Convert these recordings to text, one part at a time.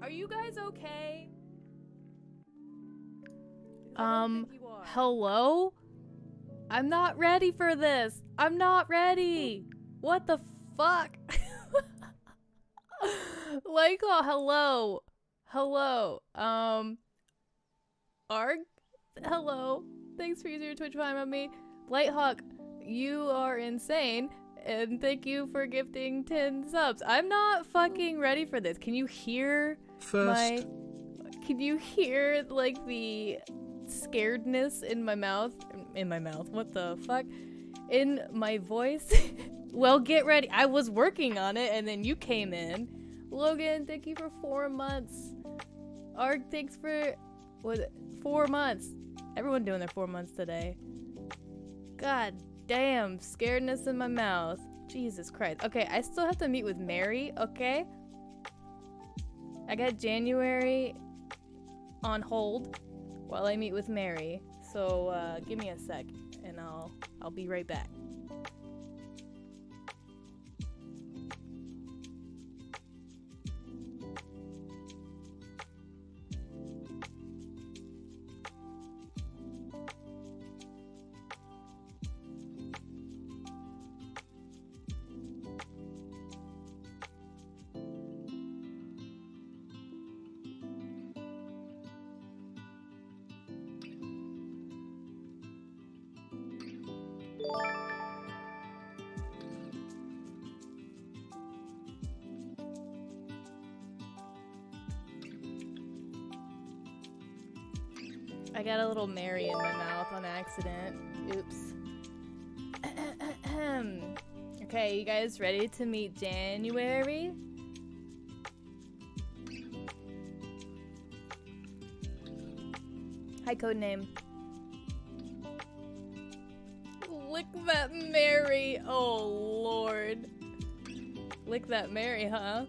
Are you guys okay? Hello? I'm not ready for this. I'm not ready. What the fuck? Like, oh, hello. Hello. Arg? Hello. Thanks for using your Twitch Prime on me. Lighthawk, you are insane. And thank you for gifting 10 subs. I'm not fucking ready for this. Can you hear Can you hear, like, the scaredness in my mouth? What the fuck? In my voice? Well, get ready. I was working on it, and then you came in. Logan, thank you for 4 months. Arg, thanks for... 4 months. Everyone doing their 4 months today. God damn, scaredness in my mouth. Jesus Christ. Okay, I still have to meet with Mary, okay? I got January on hold while I meet with Mary. So, give me a sec, and I'll be right back. I got a little Mary in my mouth on accident. Oops. Okay, you guys ready to meet January? Hi, codename. Lick that Mary. Oh, Lord. Lick that Mary, huh?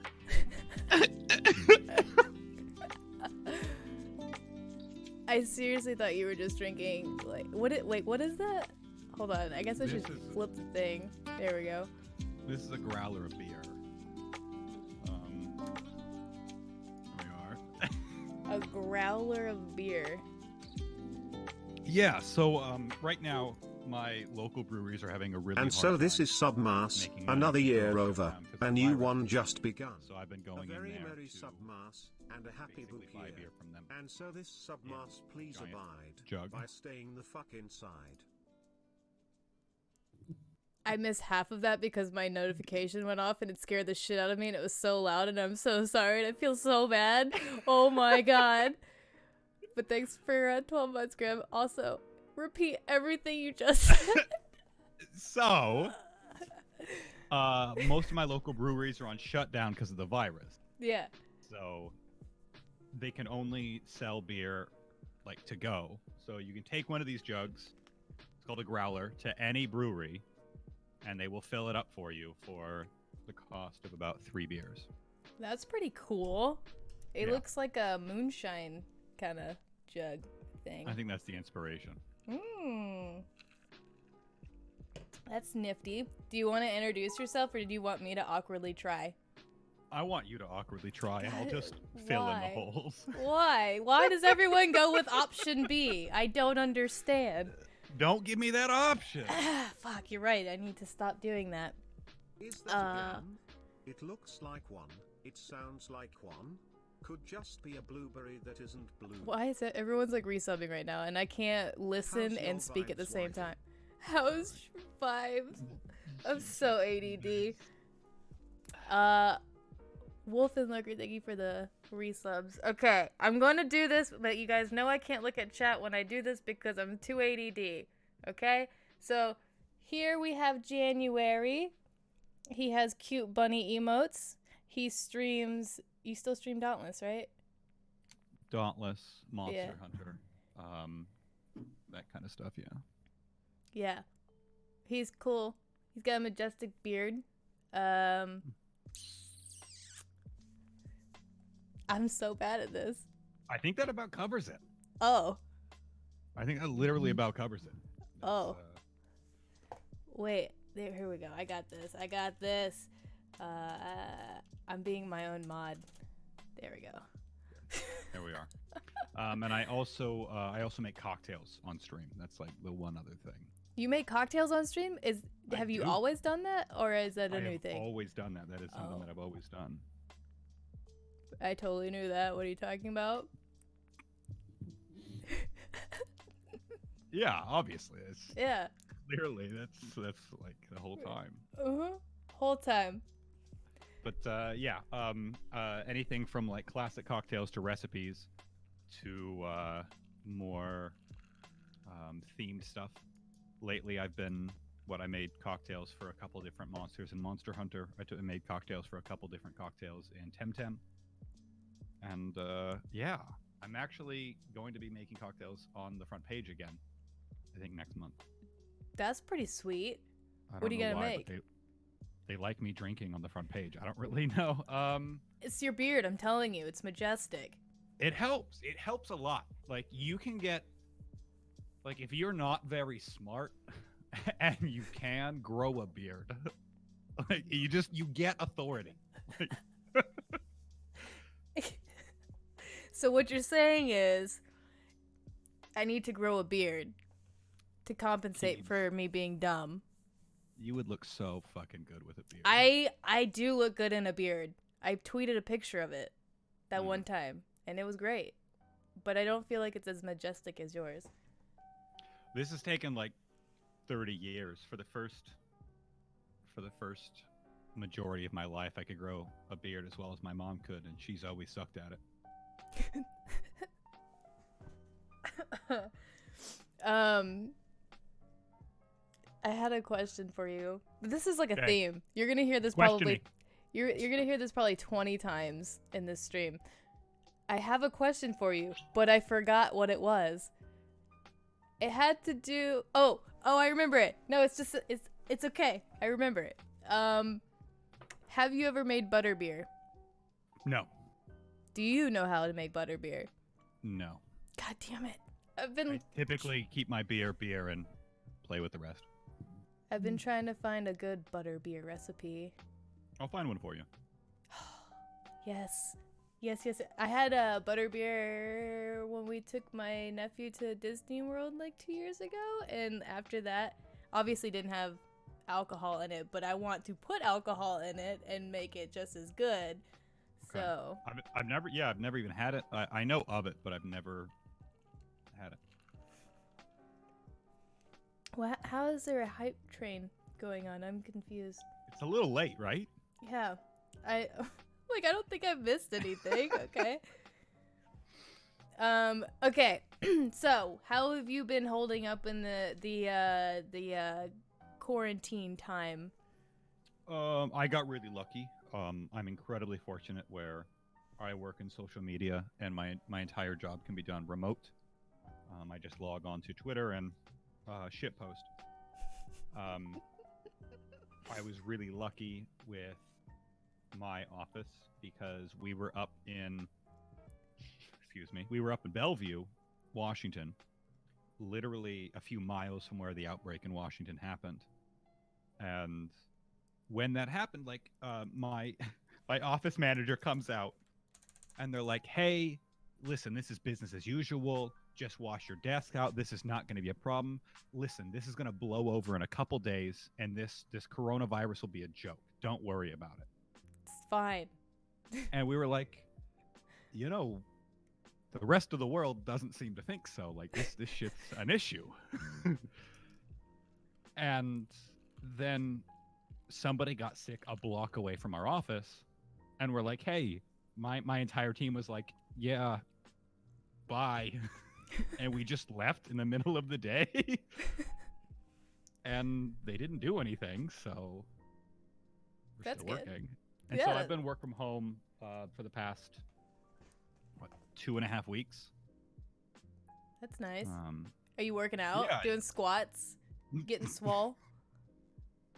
I seriously thought you were just drinking, like, wait, what is that? Hold on, I guess I should flip the thing. There we go. This is a growler of beer. There we are. A growler of beer. Yeah, so, right now, my local breweries are having a really And hard so this time is Submass, making money another to year grow over, because a the new virus one is just spreading. begun. So I've been A going in very there merry to Submass, and a happy basically book buy year. beer from them. And so this Submass, please giant abide jug. by staying the fuck inside. I missed half of that because my notification went off and it scared the shit out of me and it was so loud and I'm so sorry and I feel so bad. Oh my god. But thanks for 12 months, Graham. Also, repeat everything you just said. So, most of my local breweries are on shutdown because of the virus. Yeah. So, they can only sell beer, like, to go. So you can take one of these jugs, it's called a growler, to any brewery, and they will fill it up for you for the cost of about 3 beers. That's pretty cool. It Yeah. looks like a moonshine kind of jug thing. I think that's the inspiration. Mmm. That's nifty. Do you want to introduce yourself or do you want me to awkwardly try? I want you to awkwardly try, and I'll just fill in the Why? holes. Why? Why does everyone go with option B? I don't understand. Don't give me that option. Fuck, you're right. I need to stop doing that. Is that a gun? It looks like one. It sounds like one. Could just be a blueberry that isn't blue. Why is it everyone's like resubbing right now and I can't listen How's your and speak at the vibes, same wifey? time? How's vibes? I'm so ADD. Wolf and Lurker, thank you for the resubs. Okay, I'm gonna do this, but you guys know I can't look at chat when I do this because I'm too ADD. Okay? So, here we have January. He has cute bunny emotes. He streams... You still stream Dauntless, right? Dauntless, Monster Yeah. Hunter, that kind of stuff, yeah. Yeah. He's cool. He's got a majestic beard. I'm so bad at this. I think that about covers it. Oh. I think that literally about covers it. That's, Oh. Wait. There, here we go. I got this. I got this. I'm being my own mod. There we go. There we are. And I also make cocktails on stream. That's like the one other thing. You make cocktails on stream? Have you do. always done that, or is that a I new have thing? always done that. That is something that I've always done. I totally knew that. What are you talking about? Yeah, obviously. Yeah. Clearly, that's like the whole time. Whole time. But anything from like classic cocktails to recipes to more themed stuff. Lately, I made cocktails for a couple different monsters in Monster Hunter. I made cocktails for a couple different cocktails in Temtem. And I'm actually going to be making cocktails on the front page again, I think next month. That's pretty sweet. What are you going to make? They like me drinking on the front page. I don't really know. It's your beard. I'm telling you. It's majestic. It helps. It helps a lot. Like, you can get... Like, if you're not very smart and you can grow a beard, like, you get authority. So what you're saying is I need to grow a beard to compensate Keebz. for me being dumb. You would look so fucking good with a beard. I do look good in a beard. I tweeted a picture of it that one time, and it was great. But I don't feel like it's as majestic as yours. This has taken like 30 years. For the first majority of my life, I could grow a beard as well as my mom could, and she's always sucked at it. I had a question for you. This is like a Okay. theme. You're gonna hear this Question probably. me. You're gonna hear this probably 20 times in this stream. I have a question for you, but I forgot what it was. It had to do. Oh, I remember it. No, it's okay. I remember it. Have you ever made butterbeer? No. Do you know how to make butterbeer? No. God damn it! I typically keep my beer and play with the rest. I've been trying to find a good butterbeer recipe. I'll find one for you. Yes. I had a butterbeer when we took my nephew to Disney World like 2 years ago, and after that, obviously didn't have alcohol in it, but I want to put alcohol in it and make it just as good. Okay. So I've never even had it. I know of it, but I've never had it. well, how is there a hype train going on? I'm confused. It's a little late, right? Yeah, I don't think I've missed anything. Okay. Okay. So, how have you been holding up in the quarantine time? I got really lucky. I'm incredibly fortunate where I work in social media and my entire job can be done remote. I just log on to Twitter and shitpost. I was really lucky with my office because we were up in Bellevue, Washington, literally a few miles from where the outbreak in Washington happened. And when that happened, like my office manager comes out and they're like, "Hey, listen, this is business as usual. Just wash your desk out. This is not going to be a problem. Listen, this is going to blow over in a couple days, and this coronavirus will be a joke. Don't worry about it." It's fine. And we were like, the rest of the world doesn't seem to think so. Like, this shit's an issue. And then somebody got sick a block away from our office, and we're like, "Hey," my entire team was like, "Yeah, bye." And we just left in the middle of the day. And they didn't do anything, so we're That's still good. working. And so Yeah. I've been work from home for the past 2.5 weeks. That's nice. Um, Are you working out? yeah. Doing squats? Getting swole?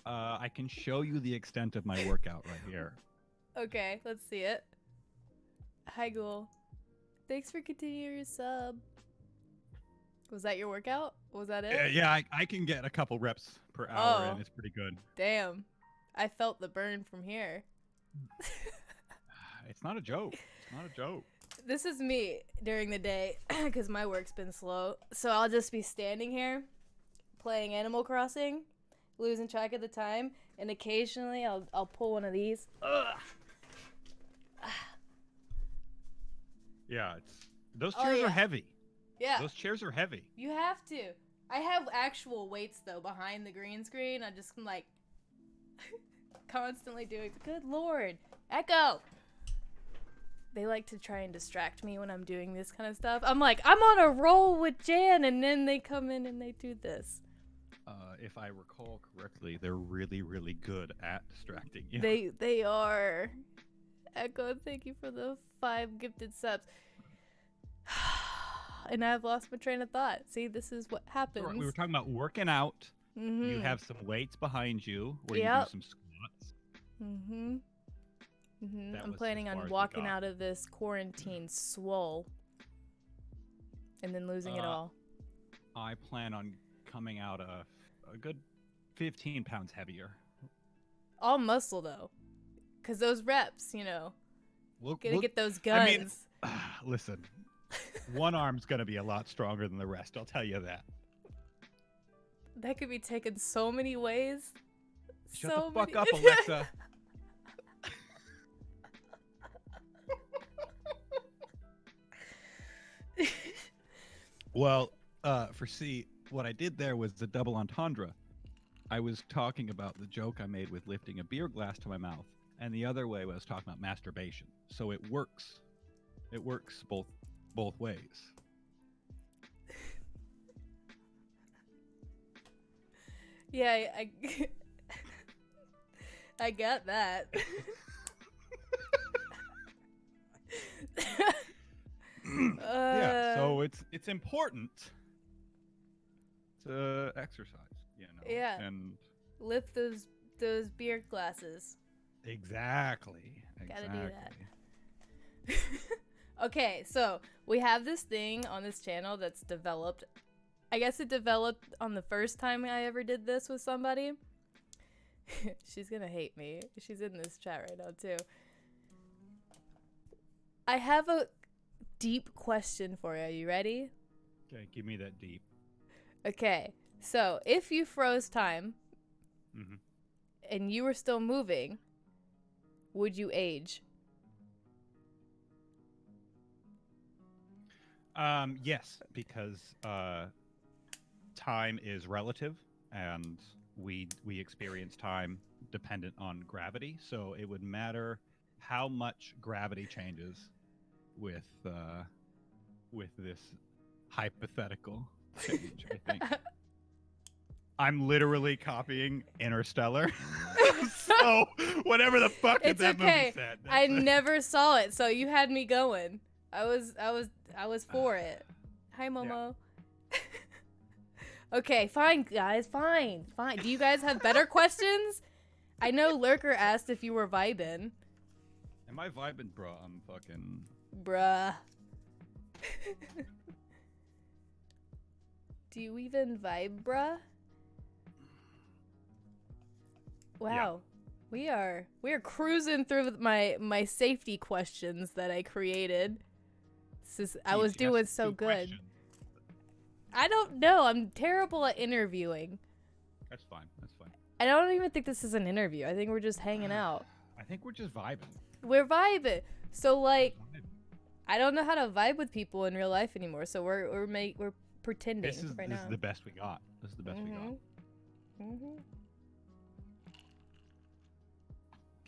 I can show you the extent of my workout right here. Okay, let's see it. Hi, Ghoul. Thanks for continuing your sub. Was that your workout? Was that it? Yeah, I can get a couple reps per hour, and it's pretty good. Damn. I felt the burn from here. It's not a joke. It's not a joke. this is me during the day because my work's been slow. So I'll just be standing here playing Animal Crossing, losing track of the time, and occasionally I'll pull one of these. Ugh. Yeah, those chairs are heavy. Yeah. Those chairs are heavy. You have to. I have actual weights though behind the green screen. I just like constantly doing. Good Lord, Echo. They like to try and distract me when I'm doing this kind of stuff. I'm like, I'm on a roll with Jan, and then they come in and they do this. If I recall correctly, they're really, really good at distracting you. They are. Echo, thank you for the 5 gifted subs. And I've lost my train of thought. See, this is what happens. We were talking about working out. Mm-hmm. You have some weights behind you where you do some squats. Mm-hmm. Mm-hmm. I'm planning on walking out of this quarantine swole and then losing it all. I plan on coming out a good 15 pounds heavier. All muscle, though. Because those reps, you know. Gotta get those guns. I mean, listen, one arm's going to be a lot stronger than the rest. I'll tell you that. That could be taken so many ways. Shut the fuck up, Alexa. Well, what I did there was the double entendre. I was talking about the joke I made with lifting a beer glass to my mouth, and the other way I was talking about masturbation. So it works. It works both ways. Yeah, I get that. Yeah, so it's important to exercise, you know. Yeah. And lift those beer glasses. Exactly. Gotta do that. Okay, so we have this thing on this channel that's developed. I guess it developed on the first time I ever did this with somebody. She's gonna hate me. She's in this chat right now too. I have a deep question for you. Are you ready? Okay, give me that deep. Okay, so if you froze time Mm-hmm. and you were still moving, would you age? Yes, because time is relative, and we experience time dependent on gravity. So it would matter how much gravity changes with this hypothetical change. I think I'm literally copying Interstellar. So whatever the fuck that movie said. I never saw it, so you had me going. I was for it. Hi, Momo. Yeah. Okay, fine, guys, fine. Do you guys have better questions? I know Lurker asked if you were vibin'. Am I vibing, bro? I'm fucking... Bruh. Do you even vibe, bruh? Wow. Yeah. We are cruising through my safety questions that I created. I was doing so good. Questions. I don't know. I'm terrible at interviewing. That's fine. I don't even think this is an interview. I think we're just hanging out. I think we're just vibing. We're vibing. So like, I don't know how to vibe with people in real life anymore. So we're pretending this is now. The best we got. This is the best we got. Mm-hmm.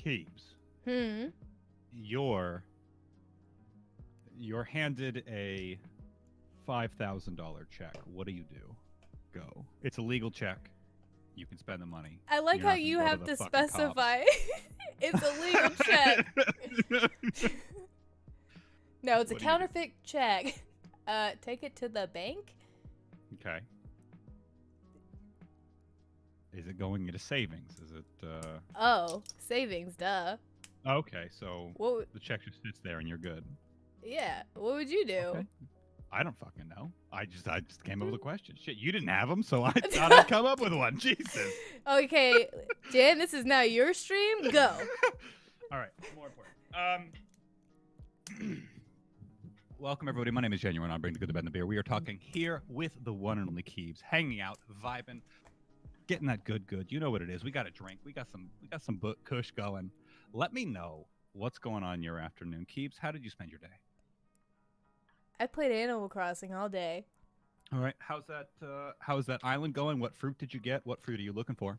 Keebz. You're handed a $5,000 check. What do? Go. It's a legal check. You can spend the money. I like how you have to specify it's a legal check. No, it's a counterfeit check. Take it to the bank. Okay. Is it going into savings? Is it Oh, savings, duh. Okay, so the check just sits there and you're good. Yeah. What would you do? Okay. I don't fucking know. I just came up with a question. Shit, you didn't have them, so I thought I'd come up with one. Jesus. Okay, Jan, this is now your stream. Go. All right. More important. Welcome, everybody. My name is January, and I'm bringing the good, the bad, and the beer. We are talking here with the one and only Keebz, hanging out, vibing, getting that good. You know what it is. We got a drink. We got some kush going. Let me know what's going on in your afternoon. Keebz, how did you spend your day? I played Animal Crossing all day. All right. How's that island going? What fruit did you get? What fruit are you looking for?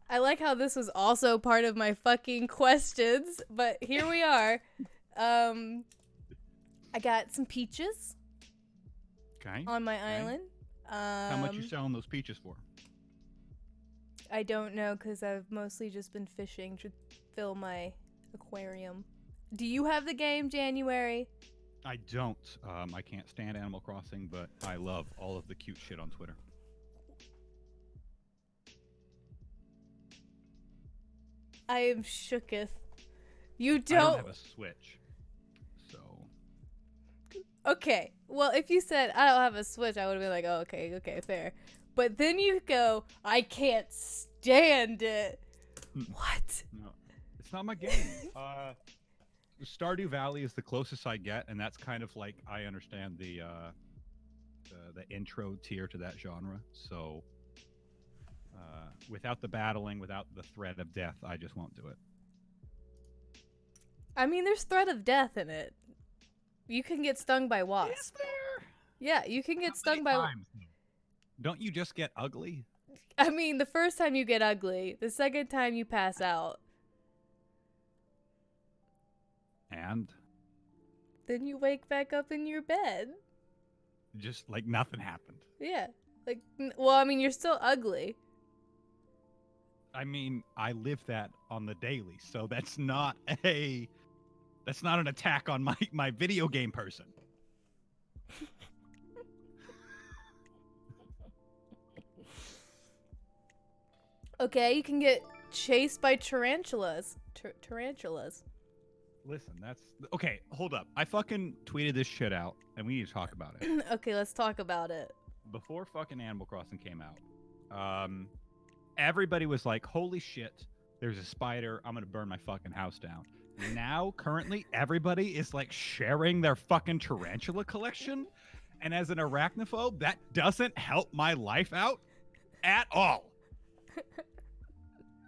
I like how this was also part of my fucking questions, but here we are. I got some peaches. Okay. On my island. How much you selling those peaches for? I don't know, because I've mostly just been fishing to fill my aquarium. Do you have the game, January? I don't. I can't stand Animal Crossing, but I love all of the cute shit on Twitter. I am shooketh. You don't. I don't have a Switch, so. Okay. Well, if you said I don't have a Switch, I would have been like, oh, okay, fair. But then you go, I can't stand it. What? No, it's not my game. Stardew Valley is the closest I get, and that's kind of like I understand the intro tier to that genre. So without the battling, without the threat of death, I just won't do it. I mean, there's threat of death in it. You can get stung by wasps. Is there? Yeah, you can get How stung many by. times? Don't you just get ugly? I mean, the first time you get ugly, the second time you pass out. And? Then you wake back up in your bed. Just like nothing happened. Yeah. Like, well, I mean, you're still ugly. I mean, I live that on the daily, so that's not an attack on my video game person. Okay, you can get chased by tarantulas. Tarantulas. Listen, that's okay. Hold up, I fucking tweeted this shit out, and we need to talk about it. Okay, let's talk about it. Before fucking Animal Crossing came out, everybody was like, "Holy shit, there's a spider! I'm gonna burn my fucking house down." Now, currently, everybody is like sharing their fucking tarantula collection, and as an arachnophobe, that doesn't help my life out at all.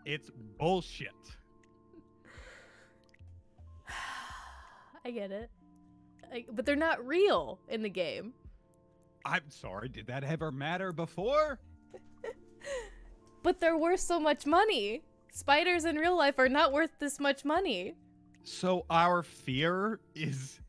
It's bullshit. I get it. But they're not real in the game. I'm sorry, did that ever matter before? But they're worth so much money. Spiders in real life are not worth this much money. So our fear is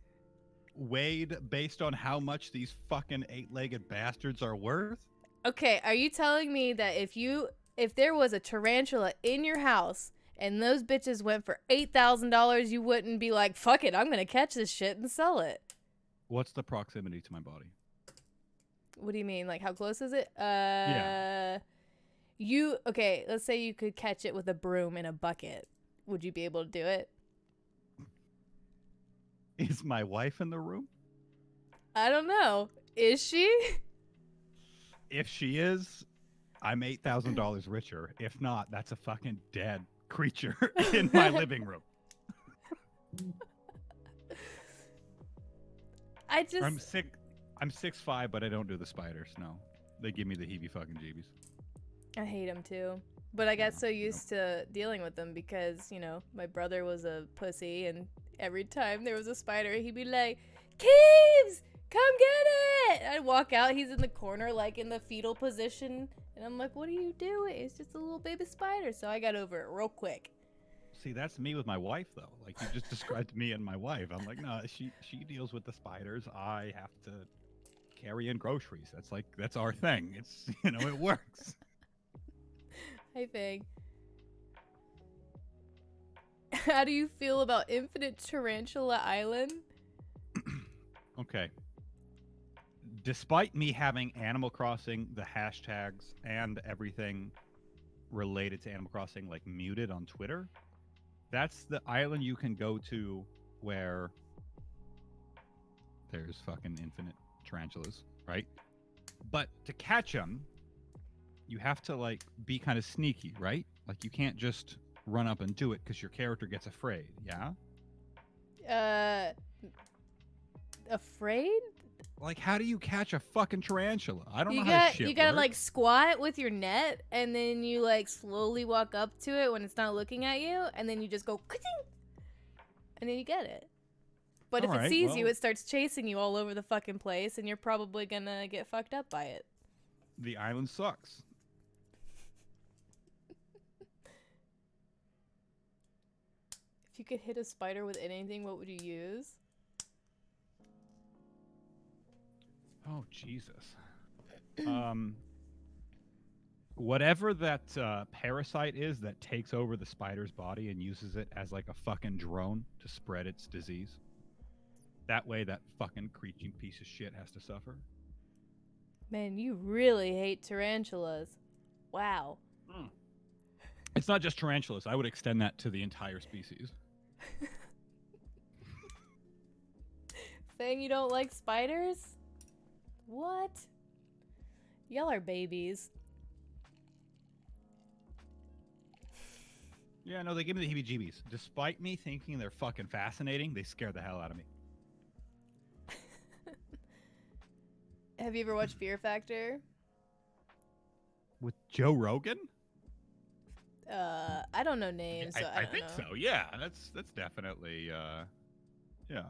weighed based on how much these fucking eight-legged bastards are worth? Okay, are you telling me that if there was a tarantula in your house and those bitches went for $8,000, you wouldn't be like, fuck it, I'm going to catch this shit and sell it? What's the proximity to my body? What do you mean? Like, how close is it? Yeah. Okay, let's say you could catch it with a broom in a bucket. Would you be able to do it? Is my wife in the room? I don't know. Is she? If she is, I'm $8,000 richer. If not, that's a fucking dead creature in my living room. I'm 6'5", but I don't do the spiders. No, they give me the heebie fucking jeebies. I hate them too. But I got so used to dealing with them because, you know, my brother was a pussy, and every time there was a spider, he'd be like, Keebz, come get it! I'd walk out, he's in the corner, like in the fetal position, and I'm like, what are you doing? It's just a little baby spider. So I got over it real quick. See, that's me with my wife, though. Like, you just described me and my wife. I'm like, no, she deals with the spiders. I have to carry in groceries. That's our thing. It's, you know, it works. Hi, Fang. How do you feel about Infinite Tarantula Island? Okay. Despite me having Animal Crossing, the hashtags, and everything related to Animal Crossing, like, muted on Twitter, that's the island you can go to where there's fucking infinite tarantulas, right? But to catch them, you have to, like, be kind of sneaky, right? Like, you can't just run up and do it because your character gets afraid, yeah? Afraid? Like, how do you catch a fucking tarantula? I don't know You how this shit you gotta works. like squat with your net, and then you like slowly walk up to it when it's not looking at you, and then you just go ka-ting, and then you get it. But if it Alright, sees you, well- it starts chasing you all over the fucking place, and you're probably gonna get fucked up by it. The island sucks. If you could hit a spider with anything, what would you use? Oh, Jesus. Whatever that parasite is that takes over the spider's body and uses it as like a fucking drone to spread its disease. That way that fucking creaking piece of shit has to suffer. Man, you really hate tarantulas. Wow. It's not just tarantulas. I would extend that to the entire species. Saying you don't like spiders? What? Y'all are babies. Yeah, no, they give me the heebie-jeebies. Despite me thinking they're fucking fascinating, they scare the hell out of me. Have you ever watched Fear Factor? With Joe Rogan? I don't know names, so I don't think know. so. Yeah, that's definitely yeah.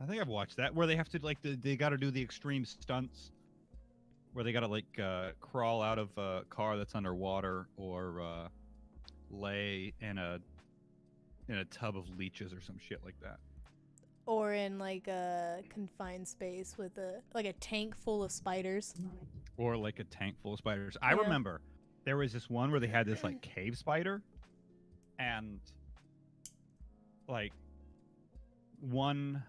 I think I've watched that where they have to like they got to do the extreme stunts where they got to like crawl out of a car that's underwater or lay in a tub of leeches or some shit like that. Or in like a confined space with a tank full of spiders. Or like a tank full of spiders. I Yeah. remember there was this one where they had this like cave spider, and like one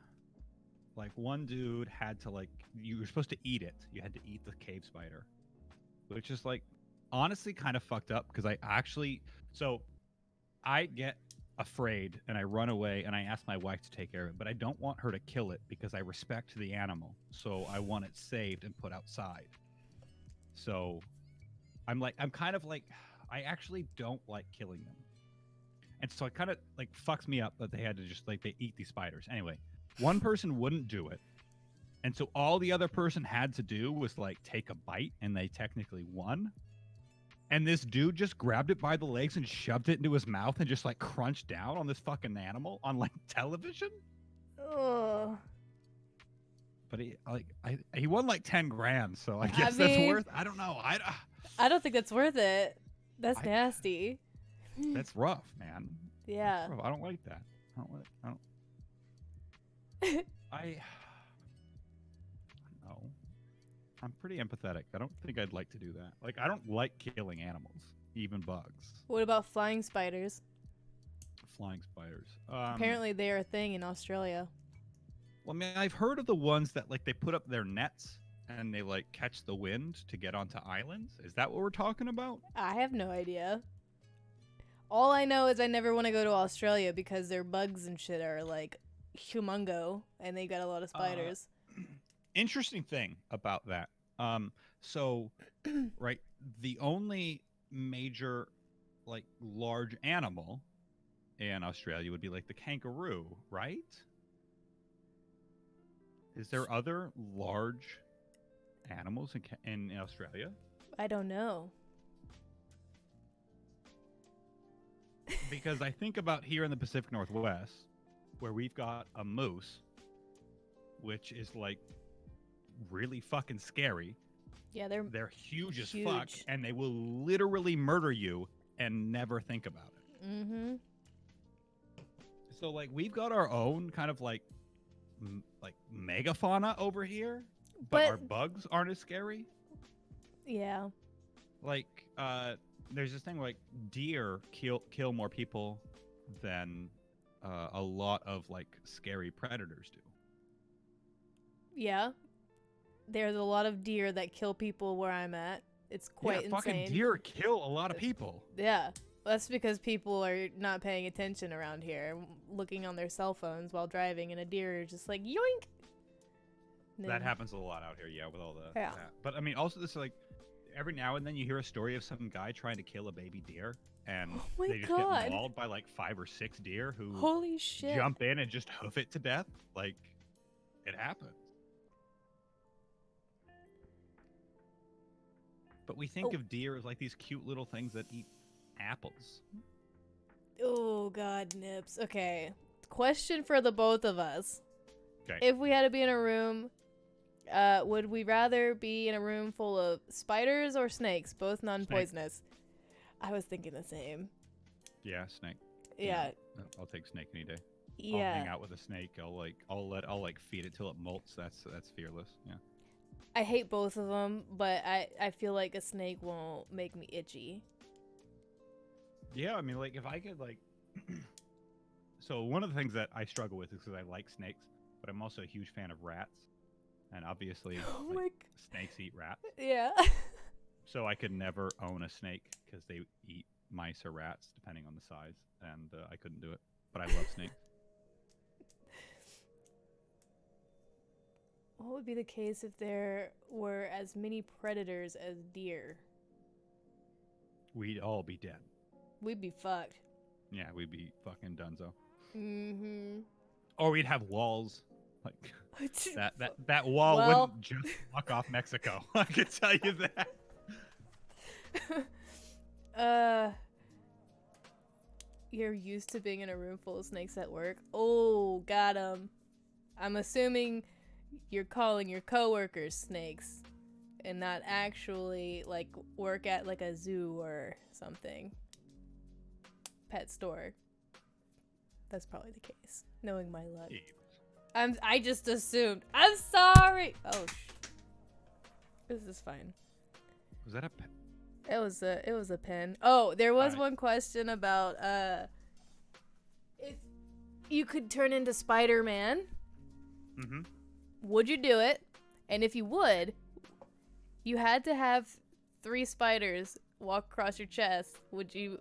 dude had to like you were supposed to eat it. You had to eat the cave spider, which is like honestly kind of fucked up because I get afraid and I run away and I ask my wife to take care of it, but I don't want her to kill it because I respect the animal, so I want it saved and put outside. So I'm kind of like I actually don't like killing them, and so it kind of like fucks me up that they had to just like they eat these spiders. Anyway, one person wouldn't do it, and so all the other person had to do was like take a bite, and they technically won. And this dude just grabbed it by the legs and shoved it into his mouth and just like crunched down on this fucking animal on like television. Ugh. But he won like 10 grand, so I guess mean, that's worth. I don't know. I don't think that's worth it. That's I- nasty. That's rough, man. Yeah. That's rough. I don't like that. I don't know. I'm pretty empathetic. I don't think I'd like to do that. Like, I don't like killing animals, even bugs. What about flying spiders? Flying spiders. Apparently they are a thing in Australia. Well, I mean, I've heard of the ones that like they put up their nets and they like catch the wind to get onto islands. Is that what we're talking about? I have no idea. All I know is I never want to go to Australia because their bugs and shit are like humongo and they got a lot of spiders. Interesting thing about that. So, right, the only major like large animal in Australia would be like the kangaroo, right? Is there other large animals in Australia? I don't know. Because I think about here in the Pacific Northwest, where we've got a moose, which is like really fucking scary. Yeah, They're huge as huge. fuck, and they will literally murder you and never think about it. Mm-hmm. So like we've got our own kind of like like megafauna over here, but our bugs aren't as scary. Yeah. Like there's this thing like deer kill more people than a lot of like scary predators do. Yeah. There's a lot of deer that kill people where I'm at. It's quite insane. Fucking deer kill a lot of people. Yeah. That's because people are not paying attention around here, looking on their cell phones while driving, and a deer is just like, yoink! That happens a lot out here, yeah, with all the... Yeah. But, I mean, also this, like, every now and then you hear a story of some guy trying to kill a baby deer, and Oh my they just God. get mauled by like 5 or 6 deer who Holy shit. jump in and just hoof it to death. Like, it happens. But we think of deer as like these cute little things that eat apples. Oh God, Nips. Okay. Question for the both of us. Okay. If we had to be in a room, would we rather be in a room full of spiders or snakes? Both non-poisonous. I was thinking the same. Yeah, snake. Yeah. I'll take snake any day. Yeah. I'll hang out with a snake. I'll feed it till it molts. That's fearless. Yeah. I hate both of them, but I feel like a snake won't make me itchy. Yeah, I mean, like, if I could, like... So, one of the things that I struggle with is because I like snakes, but I'm also a huge fan of rats. And obviously, snakes eat rats. Yeah. So, I could never own a snake because they eat mice or rats, depending on the size. And I couldn't do it. But I love snakes. What would be the case if there were as many predators as deer? We'd all be dead. We'd be fucked. Yeah, we'd be fucking donezo. Mm-hmm. Or we'd have walls. Like, that wall wouldn't just block off Mexico. I can tell you that. You're used to being in a room full of snakes at work? Oh, got 'em. I'm assuming you're calling your coworkers snakes and not actually, like, work at, like, a zoo or something. Pet store. That's probably the case, knowing my luck. I just assumed. I'm sorry. Oh, this is fine. Was that a pet? It was a pen. Oh, there was one question about if you could turn into Spider-Man. Mm-hmm. Would you do it? And if you would, you had to have 3 spiders walk across your chest. Would you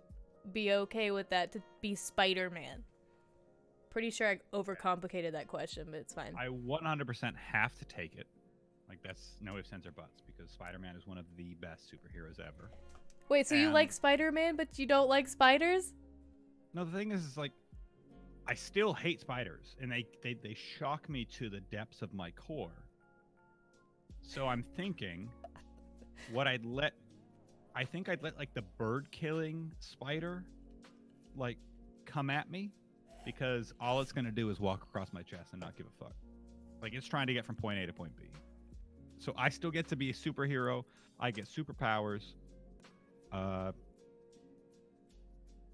be okay with that to be Spider-Man? Pretty sure I overcomplicated that question, but it's fine. I 100% have to take it. Like, that's no ifs, ands, or buts, because Spider-Man is one of the best superheroes ever. Wait, so you like Spider-Man, but you don't like spiders? No, the thing is like, I still hate spiders, and they shock me to the depths of my core. So I'm thinking, I think I'd let like the bird-killing spider, like, come at me, because all it's gonna do is walk across my chest and not give a fuck. Like, it's trying to get from point A to point B. So I still get to be a superhero. I get superpowers.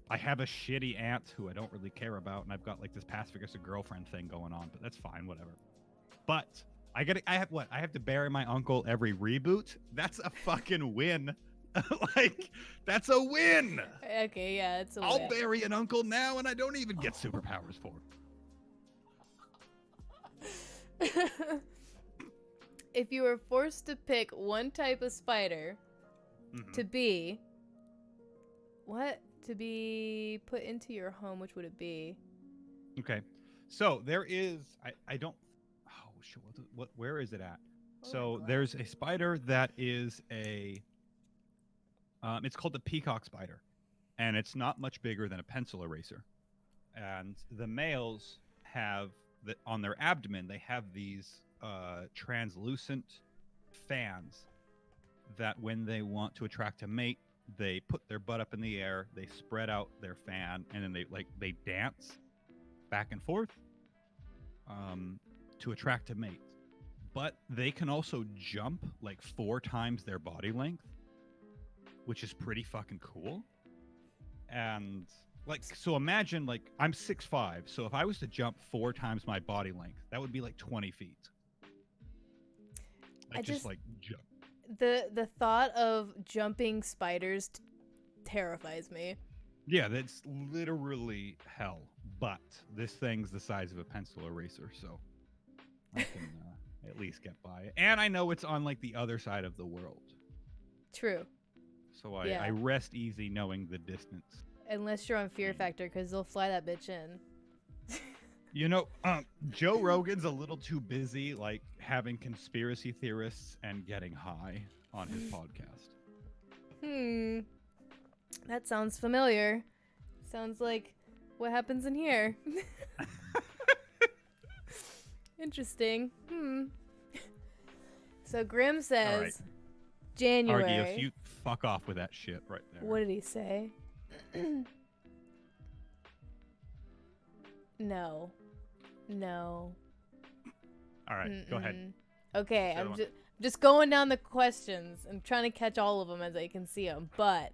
I have a shitty aunt who I don't really care about, and I've got like this passive-aggressive girlfriend thing going on, but that's fine, whatever. But I have to bury my uncle every reboot? That's a fucking win. Like, that's a win. Okay, yeah, it's a win. I'll bury an uncle now, and I don't even get superpowers for it. If you were forced to pick one type of spider to be put into your home, which would it be? Okay, so there is I don't. Oh shit! Where is it at? So there's a spider that is a. It's called the peacock spider, and it's not much bigger than a pencil eraser. And the males have that on their abdomen. They have these translucent fans that, when they want to attract a mate, they put their butt up in the air, they spread out their fan, and then they dance back and forth to attract a mate. But they can also jump like 4 times their body length, which is pretty fucking cool. And like, so imagine, like, I'm 6'5", so if I was to jump 4 times my body length, that would be like 20 feet. I just like jump. The thought of jumping spiders terrifies me. Yeah, that's literally hell. But this thing's the size of a pencil eraser, so I can at least get by it. And I know it's on like the other side of the world. True. So I rest easy knowing the distance. Unless you're on Fear Factor, because they'll fly that bitch in. You know, Joe Rogan's a little too busy, like, having conspiracy theorists and getting high on his podcast. That sounds familiar. Sounds like what happens in here. Interesting. So Grim says, right. January. Argios, you fuck off with that shit right there. What did he say? No. All right, go ahead. Okay, Say the I'm one. just going down the questions. I'm trying to catch all of them as I can see them, but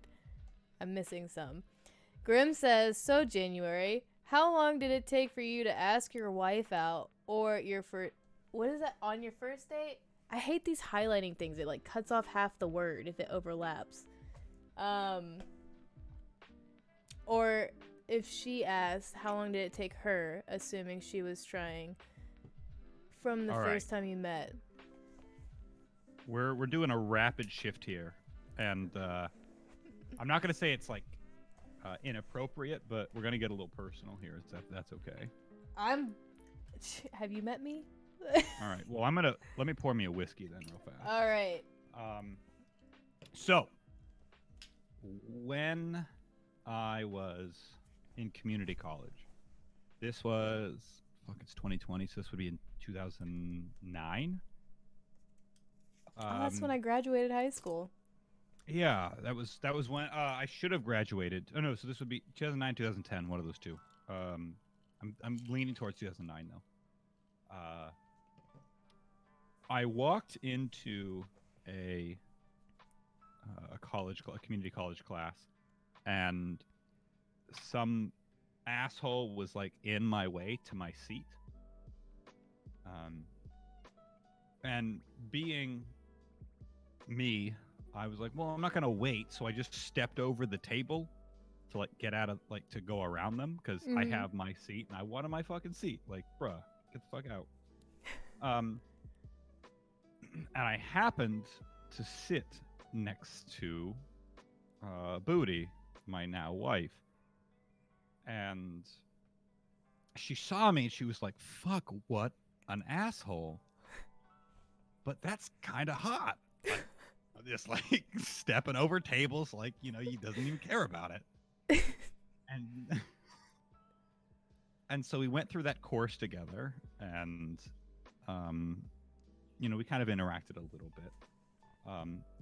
I'm missing some. Grim says, so January, how long did it take for you to ask your wife out or your first... What is that? On your first date? I hate these highlighting things. It like cuts off half the word if it overlaps. Or if she asked, how long did it take her, assuming she was trying from the first time you met? We're doing a rapid shift here, and I'm not gonna say it's like inappropriate, but we're gonna get a little personal here. If that's okay. Have you met me? All right. Well, let me pour me a whiskey then, real fast. All right. So when I was in community college, this was it's 2020, so this would be in 2009. That's when I graduated high school. Yeah, that was when I should have graduated. Oh no, so this would be 2009, 2010, one of those two. I'm leaning towards 2009 though. I walked into a community college class, and some asshole was like in my way to my seat. And being me, I was like, well, I'm not gonna wait, so I just stepped over the table to like get out of to go around them because I have my seat and I wanted my fucking seat. Like, bruh, get the fuck out. And I happened to sit next to Booty, my now wife, and she saw me and she was like, fuck, what an asshole. But that's kind of hot. Like, just like stepping over tables like, he doesn't even care about it. And so we went through that course together, and we kind of interacted a little bit.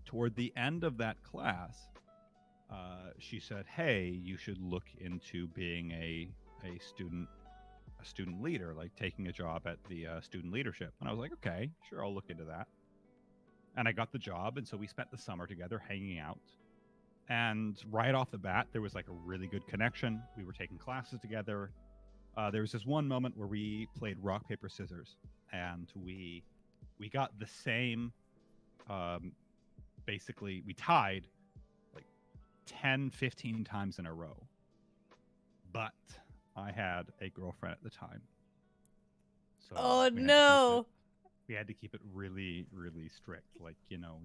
Toward the end of that class, she said, hey, you should look into being a student leader, like taking a job at the student leadership. And I was like, okay, sure, I'll look into that. And I got the job, and so we spent the summer together hanging out. And right off the bat, there was like a really good connection. We were taking classes together. There was this one moment where we played rock, paper, scissors, and we got the same, basically, we tied like 10, 15 times in a row. But I had a girlfriend at the time. So we had to keep it really, really strict. Like,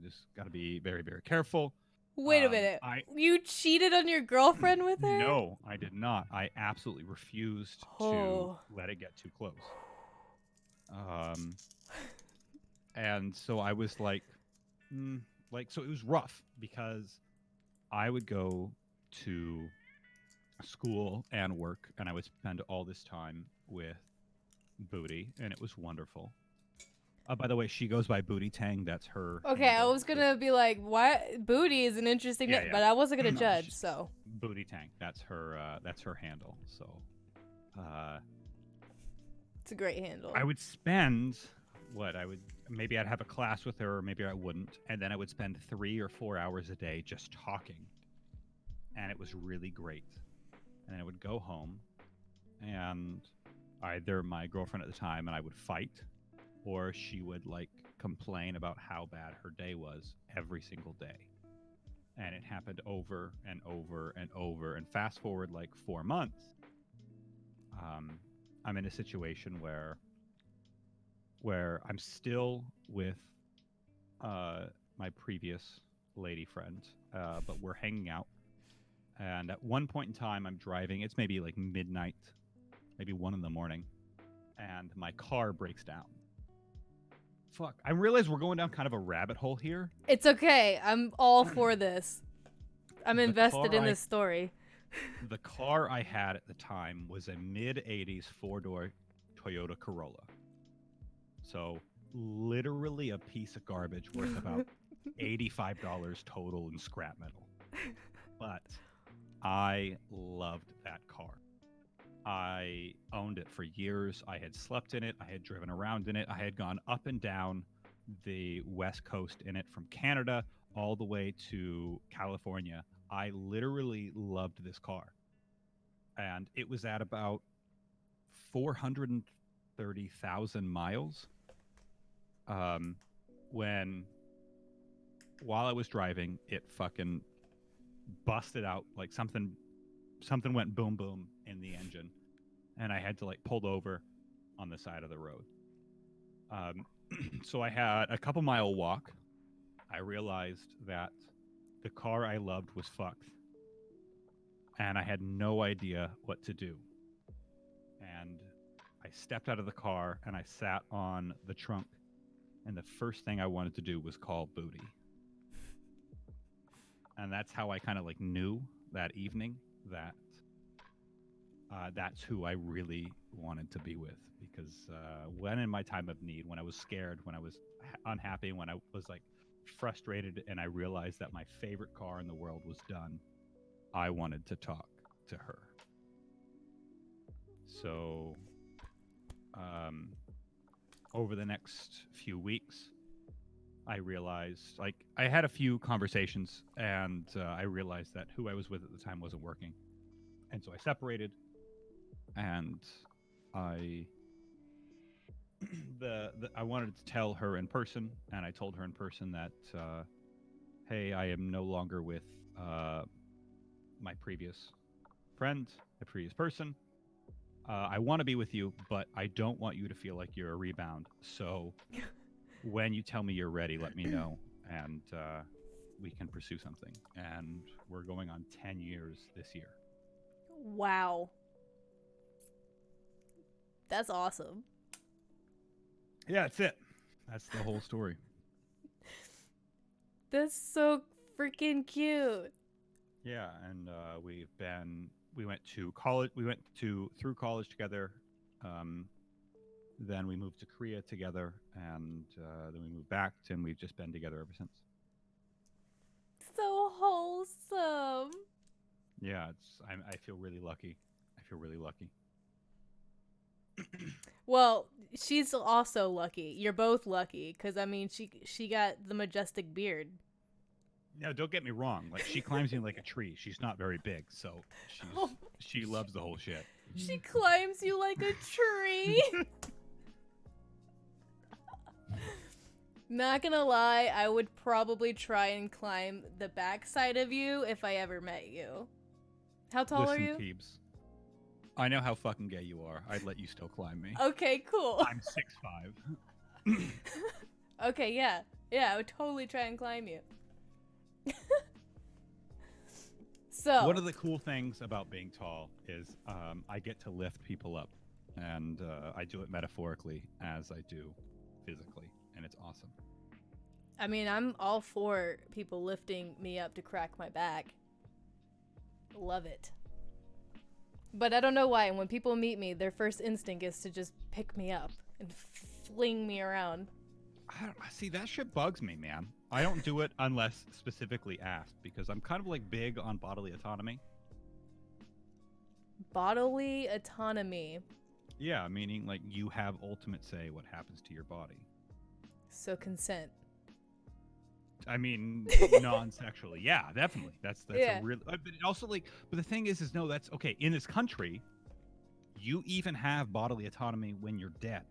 just got to be very, very careful. Wait a minute. You cheated on your girlfriend with her? No, I did not. I absolutely refused to let it get too close. And so I was like, so it was rough because I would go to school and work, and I would spend all this time with Booty, and it was wonderful. By the way, she goes by Booty Tang. That's her. Okay, I was gonna be like, "What? Booty is an interesting name," but I wasn't gonna judge. So Booty Tang. That's her handle. So, it's a great handle. I would spend maybe I'd have a class with her, or maybe I wouldn't, and then I would spend 3 or 4 hours a day just talking, and it was really great. And then I would go home, and either my girlfriend at the time and I would fight, or she would like complain about how bad her day was every single day. And it happened over and over and over. And fast forward like 4 months, I'm in a situation where I'm still with my previous lady friend, but we're hanging out. And at one point in time, I'm driving. It's maybe like midnight, maybe 1 a.m, and my car breaks down. Fuck. I realize we're going down kind of a rabbit hole here. It's okay. I'm all for this. I'm The invested car in I- this story. The car I had at the time was a mid-'80s four-door Toyota Corolla. So literally a piece of garbage worth about $85 total in scrap metal. But I loved that car. I owned it for years. I had slept in it. I had driven around in it. I had gone up and down the West Coast in it from Canada all the way to California. I literally loved this car. And it was at about 430,000 miles. While I was driving, it fucking busted out, like something went boom boom in the engine, and I had to like pull over on the side of the road. So I had a couple mile walk. I realized that the car I loved was fucked, and I had no idea what to do. And I stepped out of the car and I sat on the trunk, and the first thing I wanted to do was call Booty. And that's how I kind of like knew that evening that that's who I really wanted to be with. Because when in my time of need, when I was scared, when I was unhappy, when I was like frustrated, and I realized that my favorite car in the world was done, I wanted to talk to her. So over the next few weeks, I realized, like, I had a few conversations, and I realized that who I was with at the time wasn't working. And so I separated, and I I wanted to tell her in person, and I told her in person that, hey, I am no longer with my previous friend, my previous person. I want to be with you, but I don't want you to feel like you're a rebound. So when you tell me you're ready, let me know, and we can pursue something. And we're going on 10 years this year. Wow. That's awesome. Yeah, that's it. That's the whole story. That's so freaking cute. Yeah, and we went to college. We went through college together. Then we moved to Korea together, and then we moved back, and we've just been together ever since. So wholesome. Yeah, I feel really lucky. I feel really lucky. Well, she's also lucky. You're both lucky, because I mean, she got the majestic beard. No, don't get me wrong. Like, she climbs me like a tree. She's not very big, so she loves the whole shit. She climbs you like a tree. Not gonna lie, I would probably try and climb the backside of you if I ever met you. How tall are you? Keebz, I know how fucking gay you are. I'd let you still climb me. Okay, cool. I'm 6'5". Okay, yeah. Yeah, I would totally try and climb you. So one of the cool things about being tall is I get to lift people up, and I do it metaphorically as I do physically, and it's awesome. I mean, I'm all for people lifting me up to crack my back. Love it. But I don't know why, when people meet me, their first instinct is to just pick me up and fling me around. See, that shit bugs me, man. I don't do it unless specifically asked, because I'm kind of like big on bodily autonomy. Bodily autonomy. Yeah, meaning like you have ultimate say what happens to your body. So consent. I mean, non-sexually. Yeah, definitely. That's Yeah. a real. But it also, like, but the thing is no, that's okay. In this country, you even have bodily autonomy when you're dead.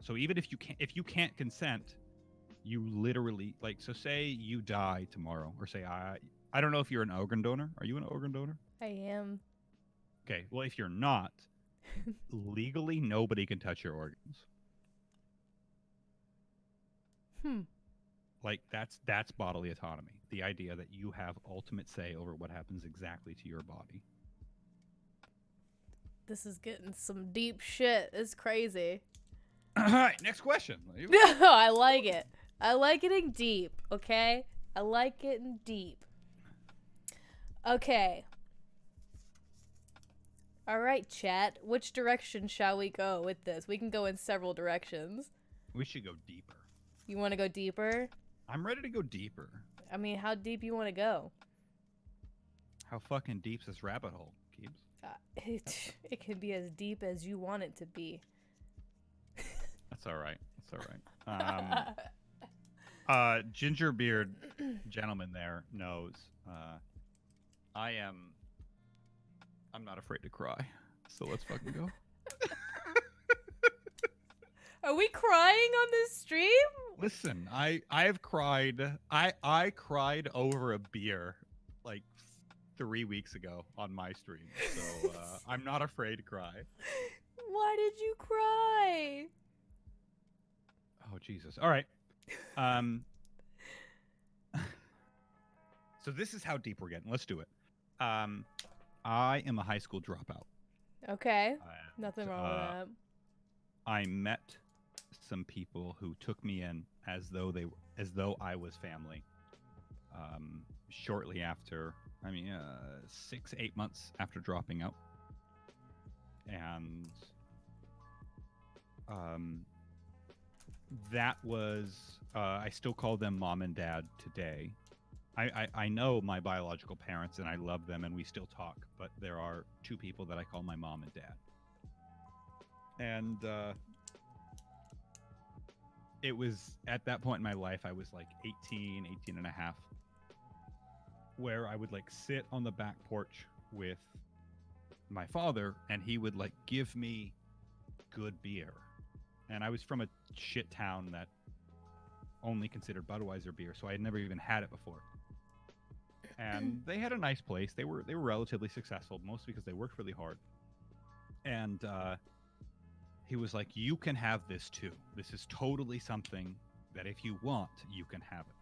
So even if you can't consent, you literally, like, so say you die tomorrow, or say I don't know if you're an organ donor. Are you an organ donor? I am. Okay. Well, if you're not, legally nobody can touch your organs. Like, that's bodily autonomy. The idea that you have ultimate say over what happens exactly to your body. This is getting some deep shit. It's crazy. All right, next question. No, I like it. I like getting deep, okay? I like getting deep. Okay. All right, chat. Which direction shall we go with this? We can go in several directions. We should go deeper. You want to go deeper? I'm ready to go deeper. I mean, how deep you want to go? How fucking deep's this rabbit hole, Keebz? It can be as deep as you want it to be. That's all right. That's all right. Ginger beard gentleman there knows. I'm not afraid to cry. So let's fucking go. Are we crying on this stream? Listen, I have cried. I cried over a beer like 3 weeks ago on my stream. So I'm not afraid to cry. Why did you cry? Oh Jesus. All right. So this is how deep we're getting. Let's do it. I am a high school dropout. Okay. Nothing wrong with that. I met some people who took me in as though I was family. Shortly after, 6-8 months after dropping out, and that was I still call them mom and dad today. I know my biological parents and I love them and we still talk, but there are two people that I call my mom and dad. And it was at that point in my life, I was like 18 and a half, where I would like sit on the back porch with my father and he would like give me good beer. And I was from a shit town that only considered Budweiser beer, so I had never even had it before. And they had a nice place. They were relatively successful, mostly because they worked really hard. And he was like, "You can have this too. This is totally something that if you want, you can have it."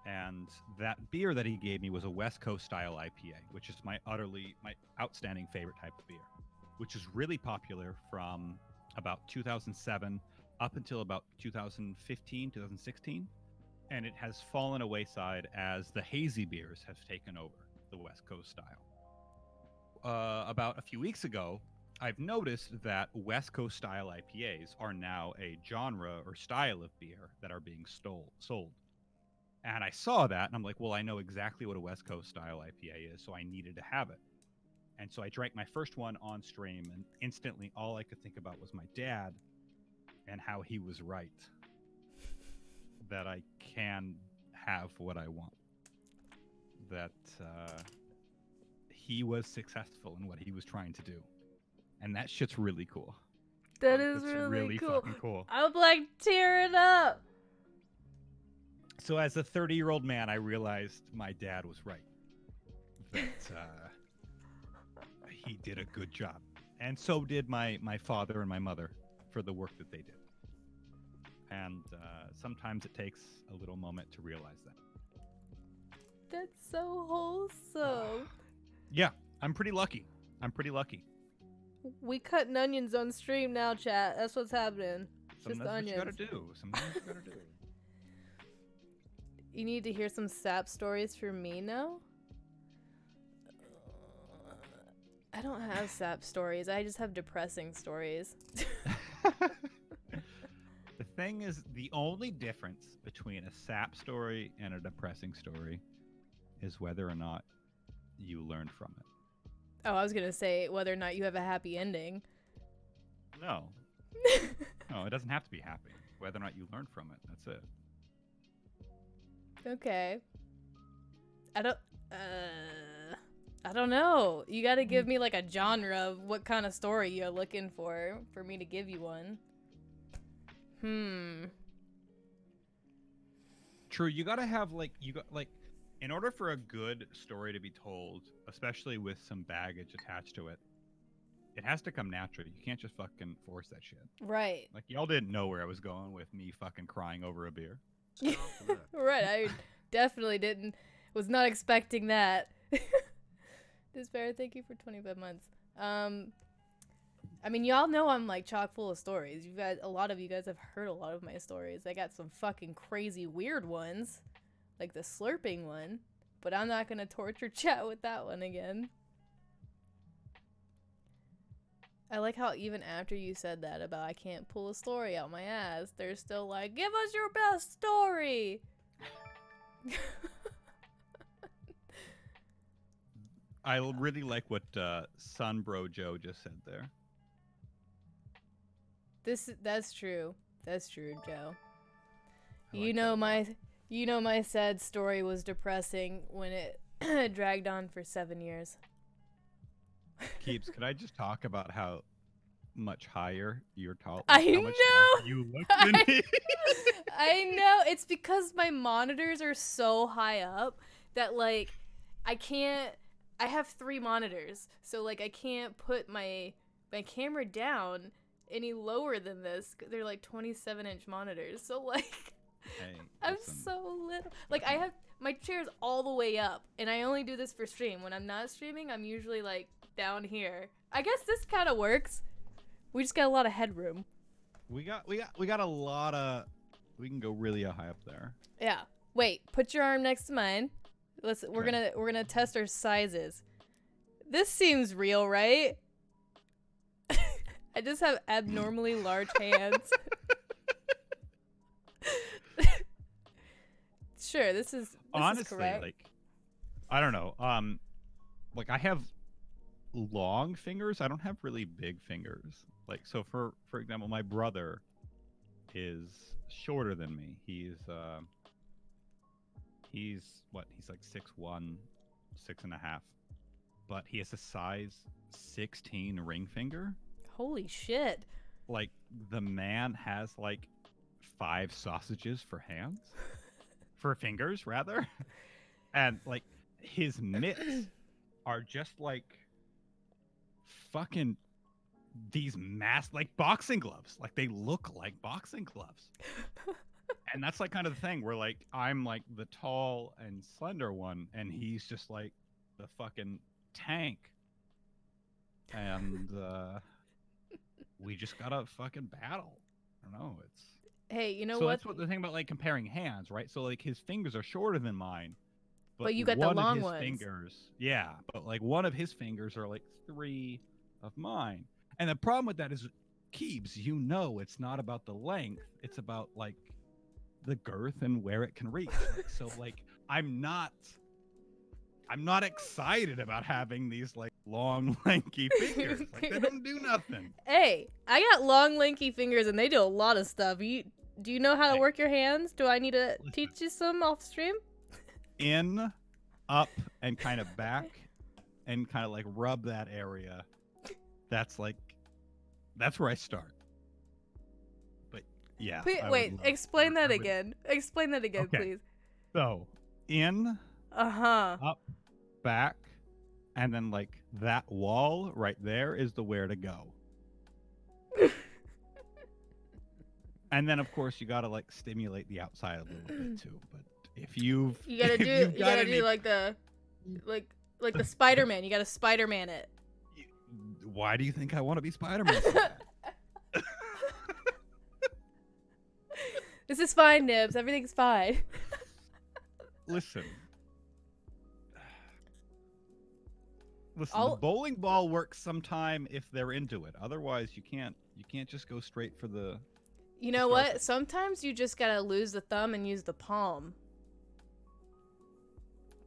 And that beer that he gave me was a West Coast style IPA, which is my outstanding favorite type of beer, which is really popular from about 2007 up until about 2015, 2016. And it has fallen a wayside as the hazy beers have taken over the West Coast style. About a few weeks ago, I've noticed that West Coast style IPAs are now a genre or style of beer that are being sold. And I saw that and I'm like, well, I know exactly what a West Coast style IPA is, so I needed to have it. And so I drank my first one on stream, and instantly all I could think about was my dad and how he was right. That I can have what I want. That he was successful in what he was trying to do. And that shit's really cool. That is really cool. Fucking cool. I'm like tearing up. So as a 30-year-old man, I realized my dad was right. That he did a good job. And so did my father and my mother for the work that they did. And sometimes it takes a little moment to realize that. That's so wholesome. Yeah, I'm pretty lucky. We cutting onions on stream now, chat. That's what's happening. It's just the Sometimes onions. you gotta do. Sometimes you gotta do. You need to hear some sap stories from me now? I don't have sap stories. I just have depressing stories. The thing is, the only difference between a sap story and a depressing story is whether or not you learned from it. Oh, I was going to say whether or not you have a happy ending. No. No, it doesn't have to be happy. Whether or not you learn from it, that's it. Okay. I don't know. You got to give me like a genre of what kind of story you're looking for me to give you one. True, you gotta have in order for a good story to be told, especially with some baggage attached to it, it has to come naturally. You can't just fucking force that shit. Right. Like, y'all didn't know where I was going with me fucking crying over a beer. Right, I definitely didn't. Was not expecting that. Despair, thank you for 25 months. I mean, y'all know I'm like chock full of stories. A lot of you guys have heard a lot of my stories. I got some fucking crazy weird ones, like the slurping one. But I'm not gonna torture chat with that one again. I like how even after you said that about I can't pull a story out my ass, they're still like, give us your best story! I really like what Sunbro Joe just said there. That's true. That's true, Joe. I You like know that a lot. my sad story was depressing when it dragged on for 7 years. Keebz, could I just talk about how much higher you're tall? I how much know! taller you look than me. I know. It's because my monitors are so high up that, like, I have 3 monitors. So, like, I can't put my camera down any lower than this. They're, like, 27-inch monitors. So, like, Hey, I'm listen. so little. Like, I have my chair's all the way up, and I only do this for stream. When I'm not streaming, I'm usually, like, down here. I guess this kind of works. We just got a lot of headroom. We got a lot of. We can go really high up there. Yeah. Wait. Put your arm next to mine. We're Okay. gonna test our sizes. This seems real, right? I just have abnormally large hands. Sure, this is Honestly, correct. like, I don't know. Like I have long fingers. I don't have really big fingers. Like, so for example, my brother is shorter than me. He's what? He's like 6'1", 6.5, but he has a size 16 ring finger. Holy shit. Like the man has like 5 sausages for hands, for fingers rather, and like his mitts are just like fucking these like boxing gloves. Like they look like boxing gloves. And that's like kind of the thing where like I'm like the tall and slender one and he's just like the fucking tank. And we just gotta fucking battle. I don't know. It's Hey, you know so what? that's what the thing about like comparing hands, right? So like his fingers are shorter than mine. But you got the one long of his ones. fingers, yeah, but like one of his fingers are like 3 of mine. And the problem with that is, Keebz, you know, it's not about the length; it's about like the girth and where it can reach. So like, I'm not excited about having these like long, lanky fingers. Like they don't do nothing. Hey, I got long, lanky fingers, and they do a lot of stuff. Do you know how to Hey. work your hands? Do I need to Listen. teach you some off stream? In, up, and kind of back, and kind of like rub that area. That's where I start. But yeah. Wait, explain that again. Explain that again, Okay. please. So, in, Uh-huh. up, back, and then like that wall right there is the where to go. And then of course you gotta like stimulate the outside a little bit too. But if You gotta do like the Spider-Man. You gotta Spider-Man it. Why do you think I want to be Spider-Man? So bad? This is fine, Nibs. Everything's fine. Listen, the bowling ball works sometime if they're into it. Otherwise, you can't just go straight for the. You know what? Sometimes you just gotta lose the thumb and use the palm.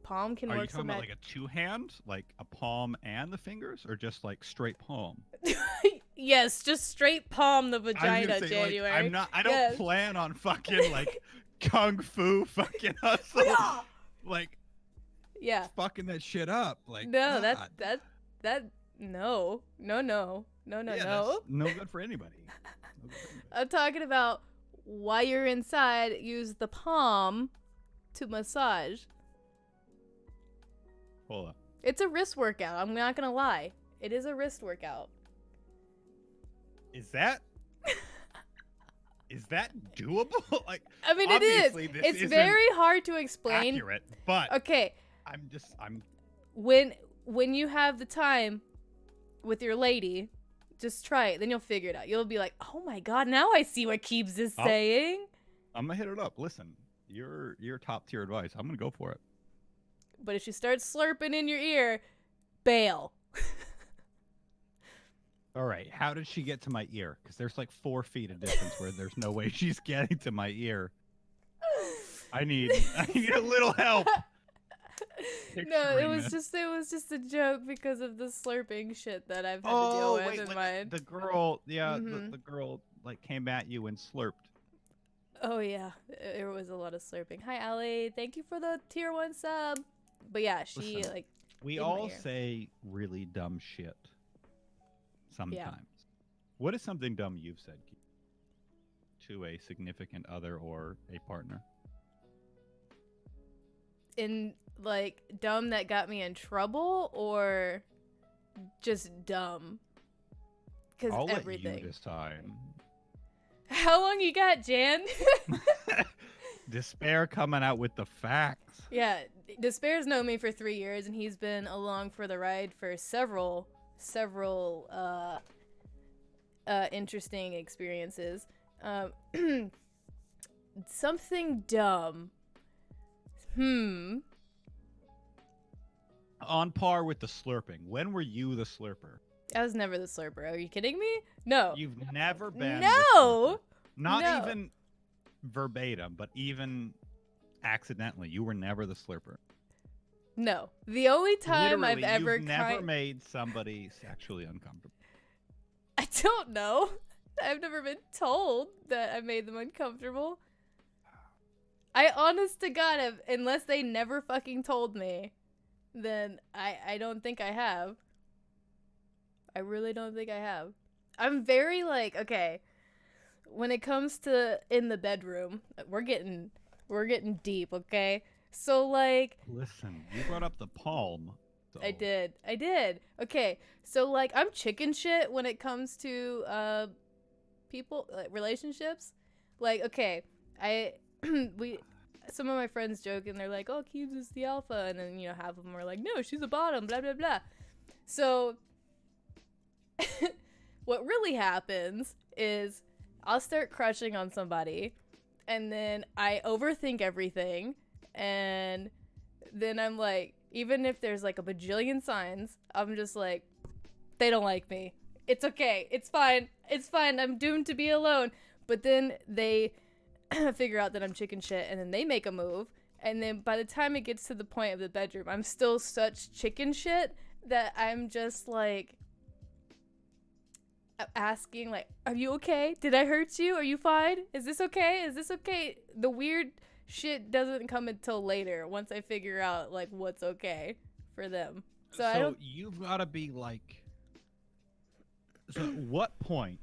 Palm can Are you work talking some about like a 2-hand, like a palm and the fingers, or just like straight palm? Yes, just straight palm the I was vagina, gonna say, January. like, I don't plan on fucking like kung fu fucking hustle, like Yeah. fucking that shit up. Like No, God. no. Yeah, that's no good for anybody. No good for anybody. I'm talking about while you're inside, use the palm to massage. Hold up. It's a wrist workout. I'm not gonna lie. It is a wrist workout. Is that doable? Like, I mean, it is. obviously this It's isn't very hard to explain. accurate, but Okay, I'm when you have the time with your lady, just try it. Then you'll figure it out. You'll be like, oh my god, now I see what Keebz is saying. gonna hit it up. Listen, your top tier advice. I'm gonna go for it. But if she starts slurping in your ear, bail. All right, how did she get to my ear? Because there's like 4 feet of distance where there's no way she's getting to my ear. I need a little help. No, it was Picturing just a joke because of the slurping shit that I've had to deal Oh, with wait, in when mine. the girl, Mhm. the girl like came at you and slurped. Oh yeah, there was a lot of slurping. Hi, Allie. Thank you for the tier 1 sub. But yeah, she Listen, like We in my all ear. say really dumb shit sometimes. What is something dumb you've said Keith, to a significant other or a partner? In like dumb that got me in trouble or just dumb? Because I'll everything. let you decide. How long you got, Jan? Despair coming out with the facts. Yeah, Despair's known me for 3 years, and he's been along for the ride for several interesting experiences. Something dumb. On par with the slurping. When were you the slurper? I was never the slurper. Are you kidding me? No. You've never been. No! The slurper. Not No. even verbatim, but even accidentally. You were never the slurper. No. The only time Literally, I've ever you've never made somebody sexually uncomfortable. I don't know. I've never been told that I made them uncomfortable. I honest to God have, unless they never fucking told me, then I don't think I have. I really don't think I have. I'm very like, okay, when it comes to in the bedroom, we're getting deep, okay? So like Listen, you brought up the palm. So. I did. Okay, so like I'm chicken shit when it comes to people, like relationships. Like, okay, some of my friends joke and they're like, "Oh, Keebz is the alpha," and then half of them are like, "No, she's a bottom." Blah blah blah. So, what really happens is I'll start crushing on somebody, and then I overthink everything, and then I'm like, even if there's like a bajillion signs, I'm just like, they don't like me. It's okay. It's fine. I'm doomed to be alone. But then they figure out that I'm chicken shit, and then they make a move. And then by the time it gets to the point of the bedroom, I'm still such chicken shit that I'm just like asking, like, are you okay? Did I hurt you? Are you fine? Is this okay? The weird shit doesn't come until later, once I figure out like what's okay for them. So you've got to be like, so at what point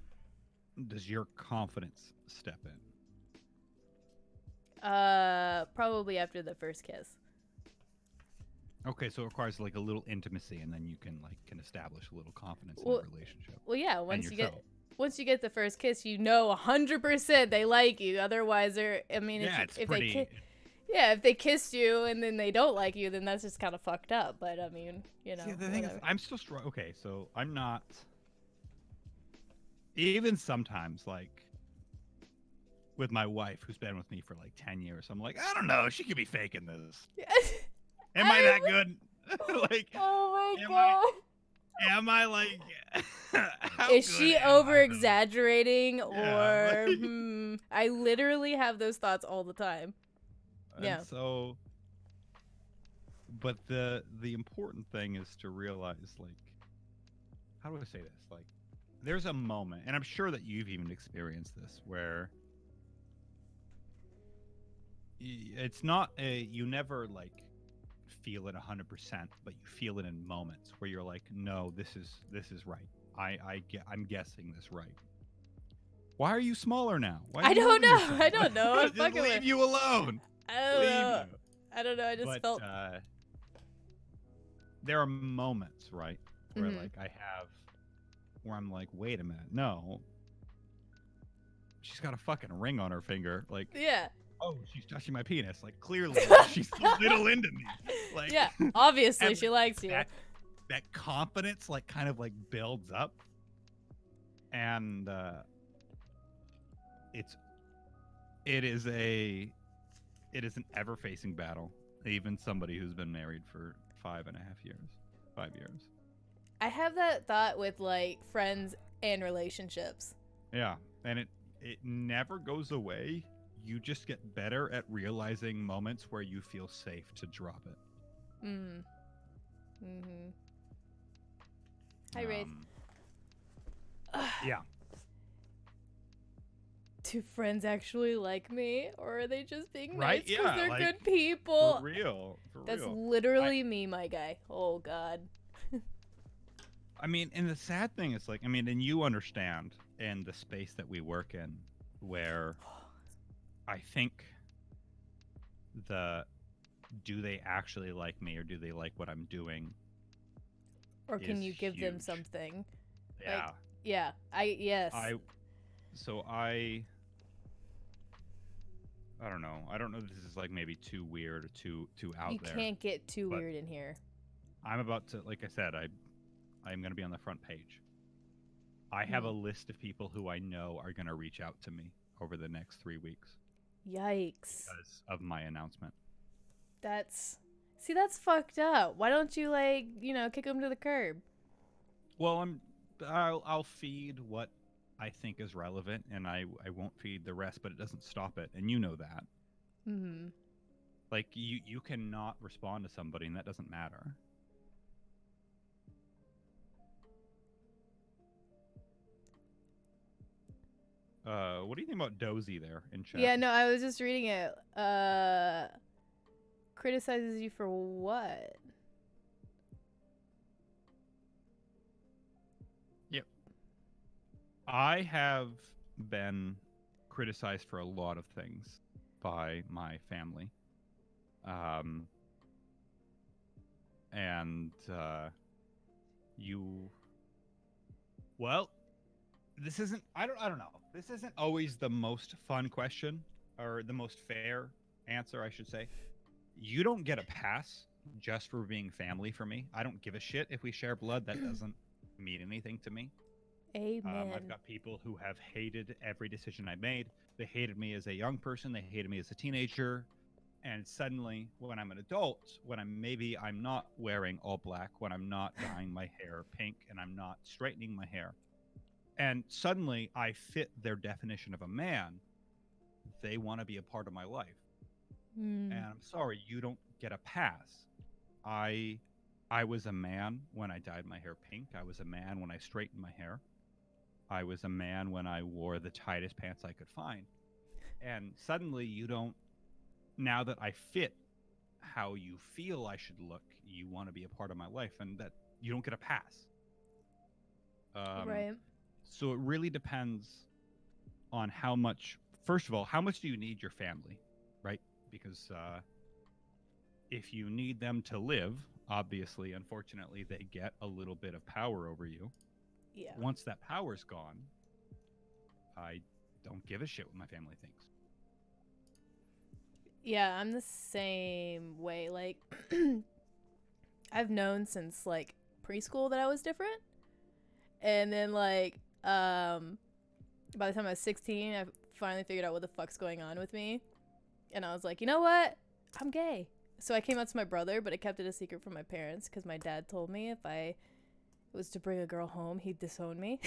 does your confidence step in? Probably after the first kiss. Okay, so it requires like a little intimacy, and then you can establish a little confidence in Well, a relationship. Well, yeah, once you get the first kiss, 100% they like you. Otherwise, if they kissed you and then they don't like you, then that's just kind of fucked up. But I mean, See, the thing is, I'm still strong. Okay, so I'm not. Even sometimes, like with my wife, who's been with me for like 10 years, I'm like, I don't know, she could be faking this. Am I that good? Like, oh my god. Am I like? Is she over exaggerating or? Like, I literally have those thoughts all the time. Yeah. So, but the important thing is to realize, like, how do I say this? Like, there's a moment, and I'm sure that you've even experienced this, where it's not you never like feel it 100%, but you feel it in moments where you're like, no, this is right. I'm guessing this right. Why are you smaller now? Why I don't know. I don't know. I'm just leave you alone. I don't know. I just felt. There are moments, right, where Mm-hmm. like where I'm like, wait a minute, no. She's got a fucking ring on her finger, like. Yeah. Oh, she's touching my penis. Like, clearly, she's a little into me. Like, yeah, obviously she likes you. That confidence, like, kind of like builds up, and it is an ever-facing battle. Even somebody who's been married for 5.5 years, 5 years. I have that thought with like friends and relationships. Yeah, and it never goes away. You just get better at realizing moments where you feel safe to drop it. Hi, Wraith. Yeah. Do friends actually like me, or are they just being Right? nice because Yeah, they're like, good people? For real. That's literally me, my guy. Oh God. I mean, and the sad thing is, like, I mean, and you understand in the space that we work in, where I think do they actually like me, or do they like what I'm doing? Or can you give them huge. something? Yeah. Like, yeah. Yes. I don't know. I don't know if this is like maybe too weird or too out there. You can't get too but weird in here. I'm about to, like I said, I'm going to be on the front page. I have a list of people who I know are going to reach out to me over the next 3 weeks. Yikes. Because of my announcement. That's fucked up. Why don't you, like, kick them to the curb? Well, I'll feed what I think is relevant, and I won't feed the rest, but it doesn't stop it, and you know that. Mm-hmm. Like, you cannot respond to somebody, and that doesn't matter. What do you think about Dozy there in chat? Yeah, no, I was just reading it. Criticizes you for what? Yep. I have been criticized for a lot of things by my family. Well, this isn't, I don't know. This isn't always the most fun question, or the most fair answer, I should say. You don't get a pass just for being family for me. I don't give a shit if we share blood. That doesn't mean anything to me. Amen. I've got people who have hated every decision I made. They hated me as a young person. They hated me as a teenager. And suddenly, when I'm an adult, when I'm not wearing all black, when I'm not dyeing my hair pink, and I'm not straightening my hair, and suddenly I fit their definition of a man, they want to be a part of my life. And I'm sorry, you don't get a pass. I was a man when I dyed my hair pink. I was a man when I straightened my hair. I was a man when I wore the tightest pants I could find. And suddenly you don't, now that I fit how you feel I should look, you want to be a part of my life, and that you don't get a pass. Right. So it really depends on how much, first of all, how much do you need your family, right? Because if you need them to live, obviously, unfortunately, they get a little bit of power over you. Yeah. Once that power's gone, I don't give a shit what my family thinks. Yeah, I'm the same way. Like, I've known since, like, preschool that I was different. And then, like, by the time I was 16, I finally figured out what the fuck's going on with me. And I was like, you know what? I'm gay. So I came out to my brother, but I kept it a secret from my parents because my dad told me if I was to bring a girl home, he'd disown me.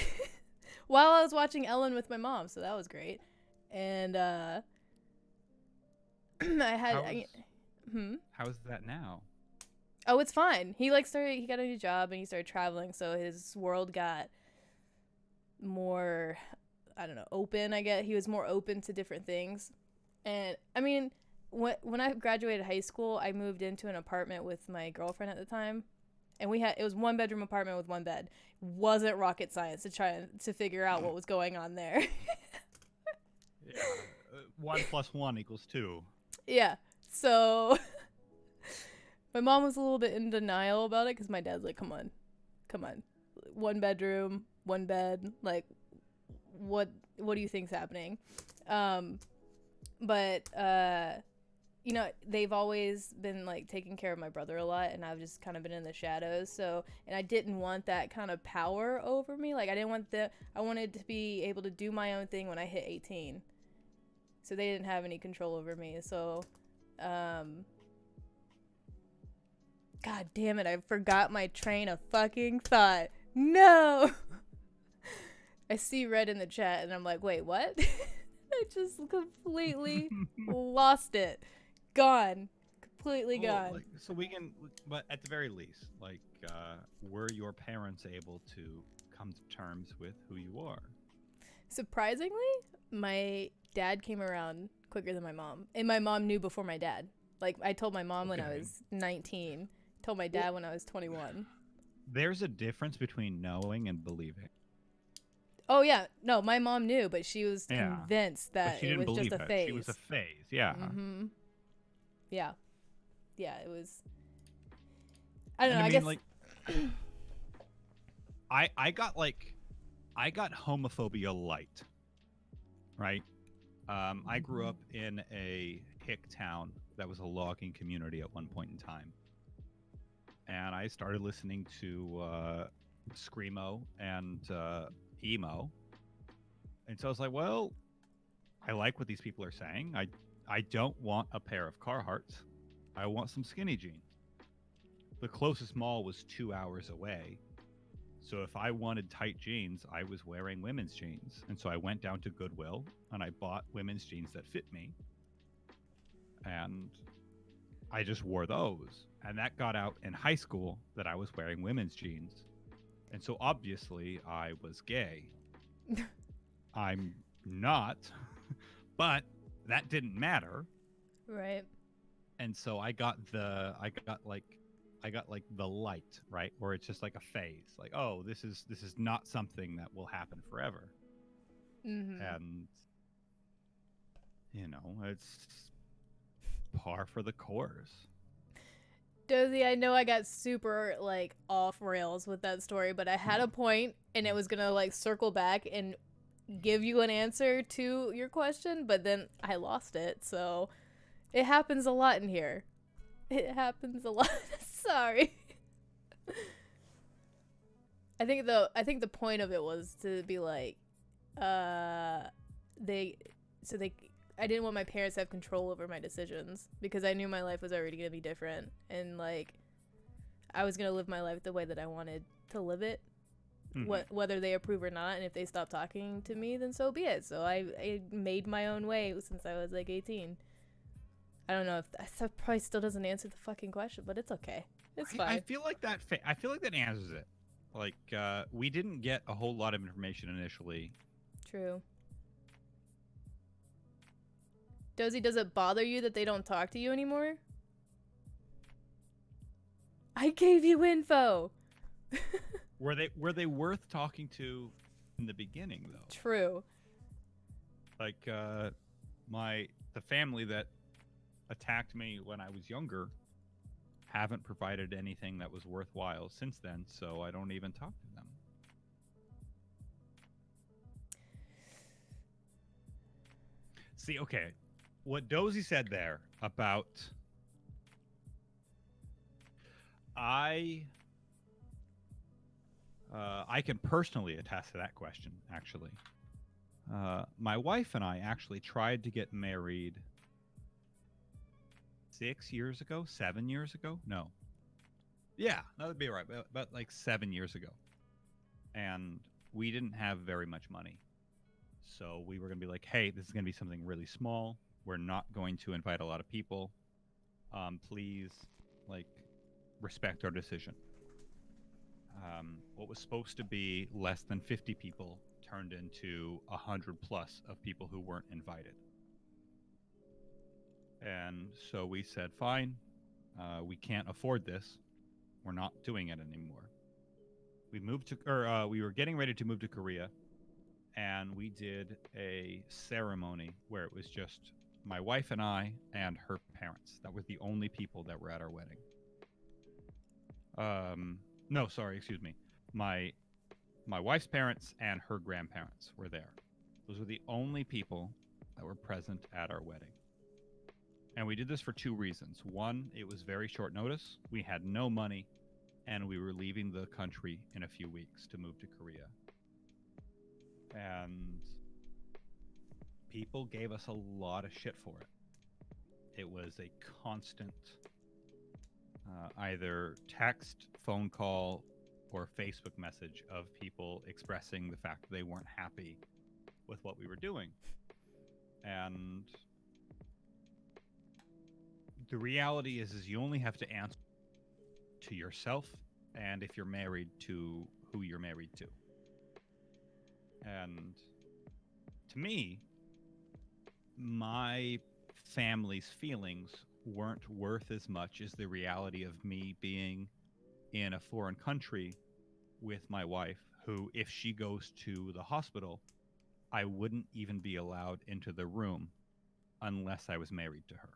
While I was watching Ellen with my mom, so that was great. And I had... How's that now? Oh, it's fine. He got a new job and he started traveling, so his world got more, I don't know, open, I guess. He was more open to different things. And, I mean, when I graduated high school, I moved into an apartment with my girlfriend at the time. And it was 1-bedroom apartment with 1 bed. Wasn't rocket science to try to figure out what was going on there. Yeah. 1 + 1 = 2. Yeah. So my mom was a little bit in denial about it because my dad's like, come on. 1 bedroom, 1 bed. Like, what do you think's happening? But they've always been like taking care of my brother a lot, and I've just kind of been in the shadows. So, and I didn't want that kind of power over me. Like, I wanted to be able to do my own thing when I hit 18. So they didn't have any control over me. So, God damn it, I forgot my train of fucking thought. No! I see red in the chat and I'm like, wait, what? I just completely lost it. Gone. Completely gone. Like, so we can, but at the very least, like, were your parents able to come to terms with who you are? Surprisingly, my dad came around quicker than my mom. And my mom knew before my dad. Like, I told my mom when I was 19. Told my dad when I was 21. There's a difference between knowing and believing. Oh, yeah. No, my mom knew, but she was convinced that she it didn't was just believe a it. phase. She was a phase, yeah. Mm-hmm. Yeah. Yeah, it was... I don't know, I I mean, guess... like, I got homophobia light, right? I grew up in a hick town that was a logging community at one point in time. And I started listening to screamo and emo. And so I was like, well, I like what these people are saying. I don't want a pair of Carhartts. I want some skinny jeans. The closest mall was 2 hours away. So if I wanted tight jeans, I was wearing women's jeans. And so I went down to Goodwill and I bought women's jeans that fit me. And I just wore those. And that got out in high school that I was wearing women's jeans. And so obviously I was gay. I'm not, but that didn't matter. Right. And so I got like the light, right? Where it's just like a phase. Like, oh, this is not something that will happen forever. Mm-hmm. And you know, it's par for the course. Dozy, I know I got super, like, off rails with that story, but I had a point, and it was gonna, like, circle back and give you an answer to your question, but then I lost it, so it happens a lot in here. It happens a lot. Sorry. I think the point of it was to be like, I didn't want my parents to have control over my decisions because I knew my life was already going to be different and like I was going to live my life the way that I wanted to live it. Mm-hmm. Whether they approve or not, and if they stop talking to me, then so be it. So I made my own way since I was like 18. I don't know if that probably still doesn't answer the fucking question, but it's okay. It's fine. I feel like that answers it. Like we didn't get a whole lot of information initially. True. Dozy, does it bother you that they don't talk to you anymore? I gave you info. Were they worth talking to in the beginning though? True. Like the family that attacked me when I was younger haven't provided anything that was worthwhile since then, so I don't even talk to them. See, okay. What Dozy said there about I can personally attest to that question, actually. My wife and I actually tried to get married 7 years ago? No. Yeah, that would be right. About like 7 years ago. And we didn't have very much money. So we were going to be like, hey, this is going to be something really small. We're not going to invite a lot of people. Please, like, respect our decision. What was supposed to be less than 50 people turned into 100 plus of people who weren't invited. And so we said, fine, we can't afford this. We're not doing it anymore. We were getting ready to move to Korea, and we did a ceremony where it was just my wife and I and her parents. That were the only people that were at our wedding. No, sorry, excuse me. My wife's parents and her grandparents were there. Those were the only people that were present at our wedding. And we did this for two reasons. One, it was very short notice. We had no money, and we were leaving the country in a few weeks to move to Korea. And people gave us a lot of shit for it. It was a constant either text, phone call, or Facebook message of people expressing the fact that they weren't happy with what we were doing. And the reality is you only have to answer to yourself and if you're married to who you're married to. And to me, my family's feelings weren't worth as much as the reality of me being in a foreign country with my wife, who, if she goes to the hospital, I wouldn't even be allowed into the room unless I was married to her.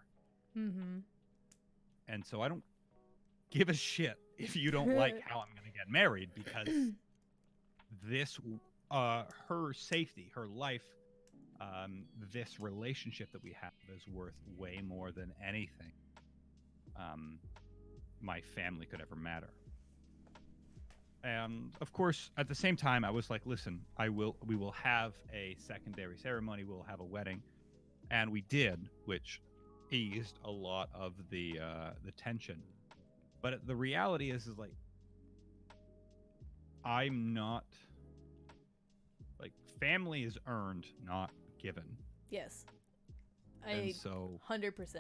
Mm-hmm. And so I don't give a shit if you don't like how I'm going to get married, because this, her safety, her life, this relationship that we have is worth way more than anything my family could ever matter. And of course, at the same time, I was like, listen, we will have a secondary ceremony, we'll have a wedding. And we did, which eased a lot of the tension. But the reality is like, I'm not, like, family is earned, not given. Yes. And so 100%.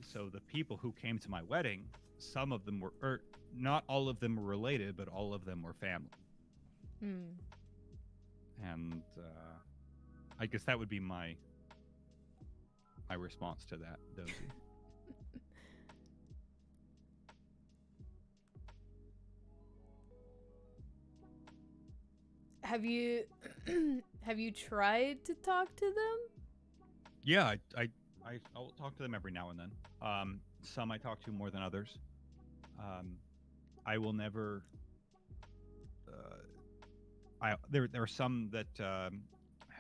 So the people who came to my wedding, some of them were, or not all of them were related, but all of them were family. Hmm. And I guess that would be my response to that, Dozy. Have you tried to talk to them? Yeah, I'll talk to them every now and then. Some I talk to more than others. I will never. There are some that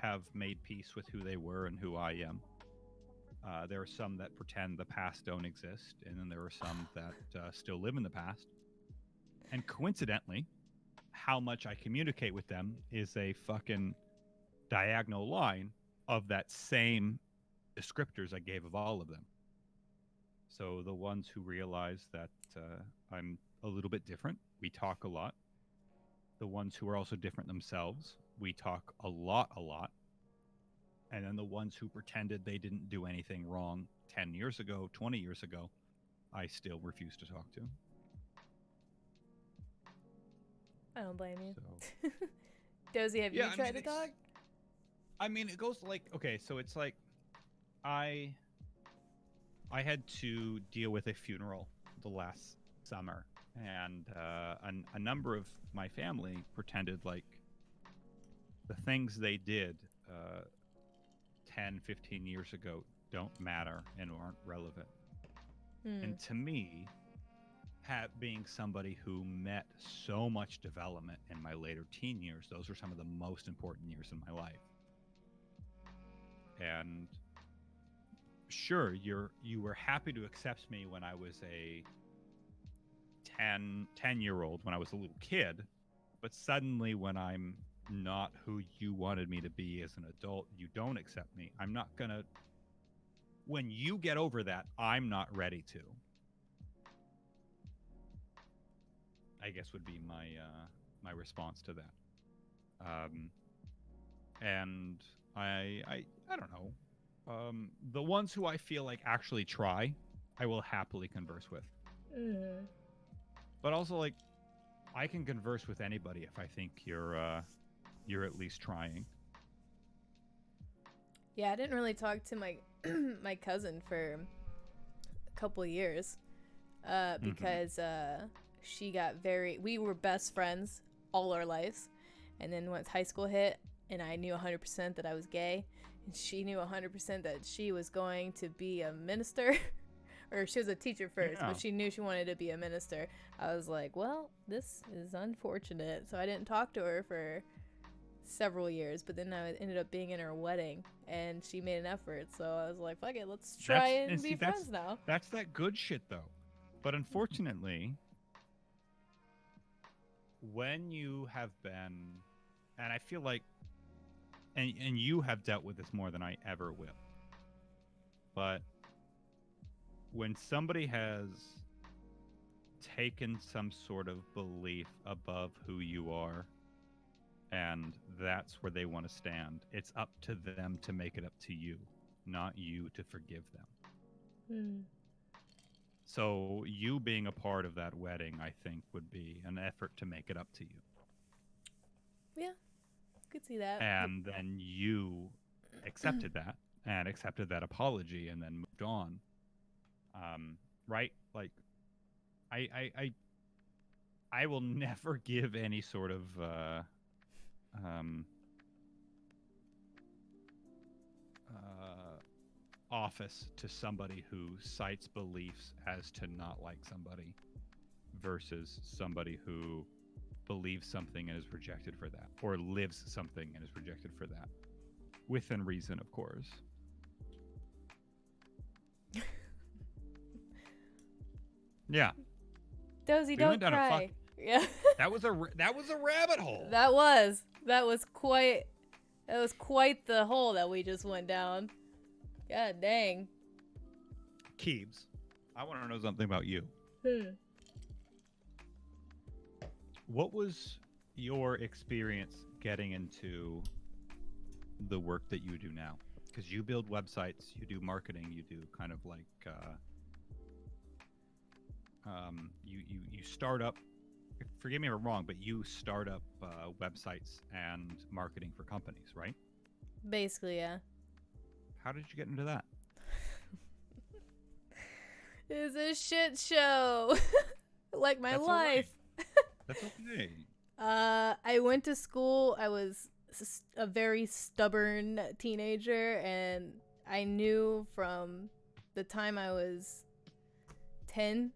have made peace with who they were and who I am. There are some that pretend the past don't exist, and then there are some that still live in the past. And coincidentally, how much I communicate with them is a fucking diagonal line of that same descriptors I gave of all of them. So the ones who realize that I'm a little bit different, we talk a lot. The ones who are also different themselves, we talk a lot. And then the ones who pretended they didn't do anything wrong 10 years ago, 20 years ago, I still refuse to talk to. I don't blame you. So. Dozy, have you tried to talk? I mean, it goes like, okay, so it's like I had to deal with a funeral the last summer, and a number of my family pretended like the things they did 10, 15 years ago don't matter and aren't relevant. And to me, being somebody who met so much development in my later teen years, those were some of the most important years in my life. And sure, you were happy to accept me when I was a 10-year-old, when I was a little kid, but suddenly when I'm not who you wanted me to be as an adult, you don't accept me. I'm not gonna. When you get over that, I'm not ready to. I guess would be my response to that. And I don't know. The ones who I feel like actually try, I will happily converse with. Mm-hmm. But also, like, I can converse with anybody if I think you're at least trying. Yeah, I didn't really talk to my my cousin for a couple of years because she got we were best friends all our lives, and then once high school hit and I knew 100% that I was gay, and she knew 100% that she was going to be a minister or she was a teacher first, but she knew she wanted to be a minister. I was like, well, this is unfortunate. So I didn't talk to her for several years, but then I ended up being in her wedding and she made an effort. So I was like, fuck it, let's try and be friends now. That's that good shit though. But unfortunately, when you have been, and I feel like, and you have dealt with this more than I ever will, but when somebody has taken some sort of belief above who you are, and that's where they want to stand. It's up to them to make it up to you, not you to forgive them. So you being a part of that wedding, I think, would be an effort to make it up to you. Yeah, could see that. And then you accepted that and accepted that apology and then moved on. Right? Like, I will never give any sort of office to somebody who cites beliefs as to not like somebody versus somebody who believes something and is rejected for that, or lives something and is rejected for that, within reason, of course. Yeah. Dozy, don't cry. Yeah. That was a rabbit hole. That was quite the hole that we just went down. God dang. Keebz, I want to know something about you. What was your experience getting into the work that you do now? Because you build websites, you do marketing, you do kind of like you start up. Forgive me if I'm wrong, but you start up websites and marketing for companies, right? Basically, yeah. How did you get into that? It's a shit show. Like my life. Right. That's okay. I went to school. I was a very stubborn teenager, and I knew from the time I was 10.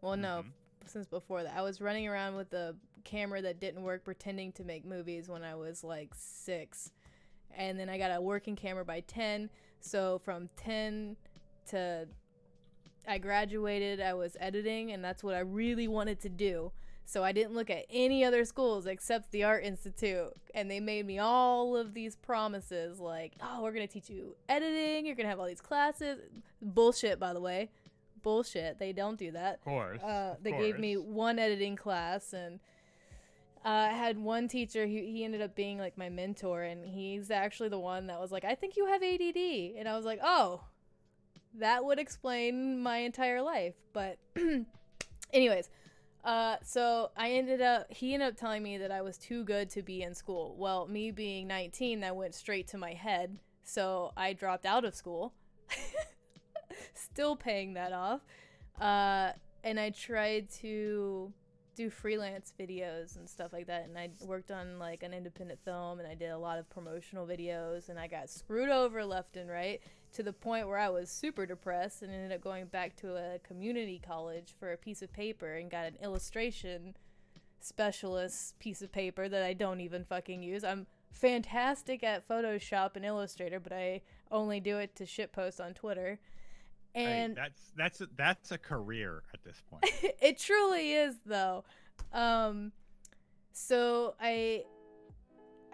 Well, no, since before that. I was running around with a camera that didn't work, pretending to make movies when I was like 6. And then I got a working camera by 10. So from 10 to I graduated, I was editing, and that's what I really wanted to do. So I didn't look at any other schools except the Art Institute. And they made me all of these promises like, oh, we're going to teach you editing. You're going to have all these classes. Bullshit, by the way. Bullshit. They don't do that. Of course. They gave me one editing class, and I had one teacher. He ended up being like my mentor, and he's actually the one that was like, I think you have ADD. And I was like, oh, that would explain my entire life. But anyways, so he ended up telling me that I was too good to be in school. Well, me being 19, that went straight to my head. So I dropped out of school, still paying that off. And I tried to do freelance videos and stuff like that. And I worked on like an independent film, and I did a lot of promotional videos, and I got screwed over left and right to the point where I was super depressed and ended up going back to a community college for a piece of paper and got an illustration specialist piece of paper that I don't even fucking use. I'm fantastic at Photoshop and Illustrator, but I only do it to shitpost on Twitter. And hey, that's a career at this point. It truly is, though. So I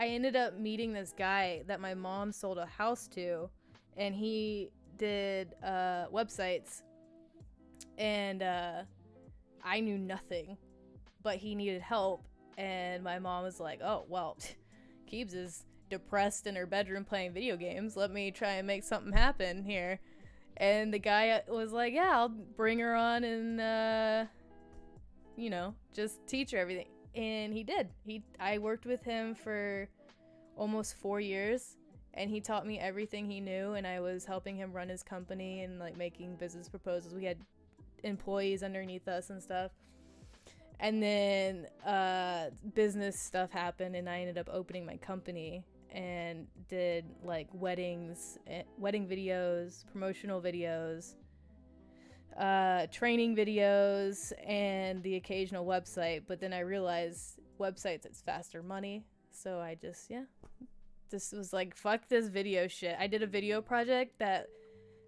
ended up meeting this guy that my mom sold a house to, and he did websites, and I knew nothing, but he needed help, and my mom was like, oh, well, Keebz is depressed in her bedroom playing video games. Let me try and make something happen here. And the guy was like, yeah, I'll bring her on and, just teach her everything. And he did. I worked with him for almost 4 years, and he taught me everything he knew, and I was helping him run his company and, like, making business proposals. We had employees underneath us and stuff. And then business stuff happened, and I ended up opening my company and did like wedding videos, promotional videos, training videos, and the occasional website. But then I realized websites, it's faster money. So I just was like, fuck this video shit. I did a video project that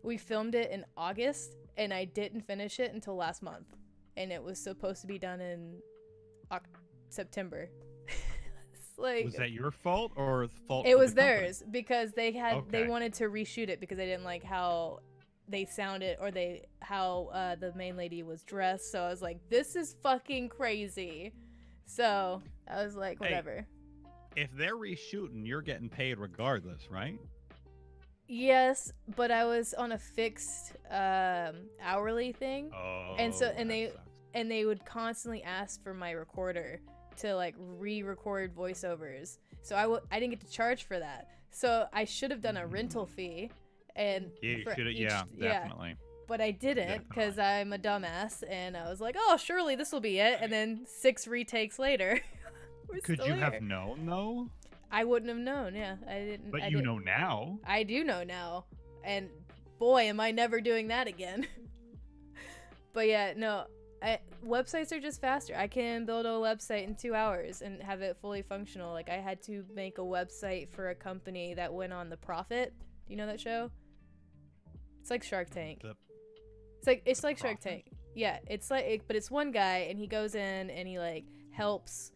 we filmed it in August, and I didn't finish it until last month. And it was supposed to be done in September. Like, was that your fault or the fault? It of was the company? theirs, because they wanted to reshoot it because they didn't like how they sounded or how the main lady was dressed. So I was like, this is fucking crazy. So I was like, whatever. Hey, if they're reshooting, you're getting paid regardless, right? Yes, but I was on a fixed hourly thing. Oh, and so that sucks. and they would constantly ask for my recorder to like re-record voiceovers. So I didn't get to charge for that. So I should have done a rental fee. And Yeah, you should have. Yeah, definitely. But I didn't because I'm a dumbass, and I was like, oh, surely this will be it. And then 6 retakes later, we're Could still you here. have known though? I wouldn't have known. Yeah, I didn't. But I you didn't. know now. I do know now, and boy, am I never doing that again. But yeah, no. Websites are just faster. I can build a website in 2 hours and have it fully functional. Like I had to make a website for a company that went on The Profit. Do you know that show? It's like Shark Tank. It's like Shark Tank. Yeah, it's like but it's one guy and he goes in and he like helps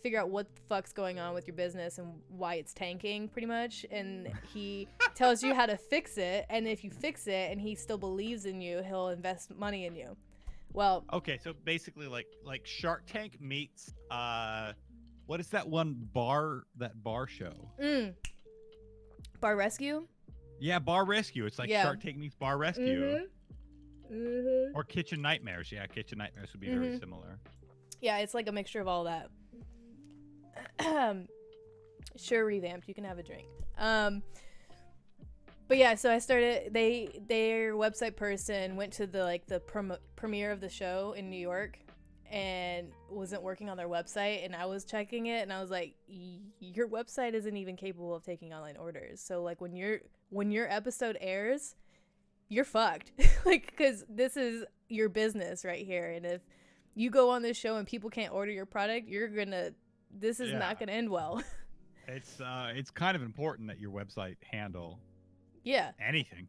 figure out what the fuck's going on with your business and why it's tanking pretty much, and he tells you how to fix it, and if you fix it and he still believes in you, he'll invest money in you. Well, okay, so basically like Shark Tank meets what is that one bar show? Bar Rescue? Yeah, Bar Rescue. It's like Shark Tank meets Bar Rescue. Or Kitchen Nightmares. Yeah, Kitchen Nightmares would be very similar. Yeah, it's like a mixture of all that. Sure, revamped. You can have a drink. But yeah, so I started. Their website person went to the premiere of the show in New York, and wasn't working on their website. And I was checking it, and I was like, "Your website isn't even capable of taking online orders. So like when your episode airs, you're fucked. Like because this is your business right here, and if you go on this show and people can't order your product, this is not gonna end well." It's kind of important that your website handle anything.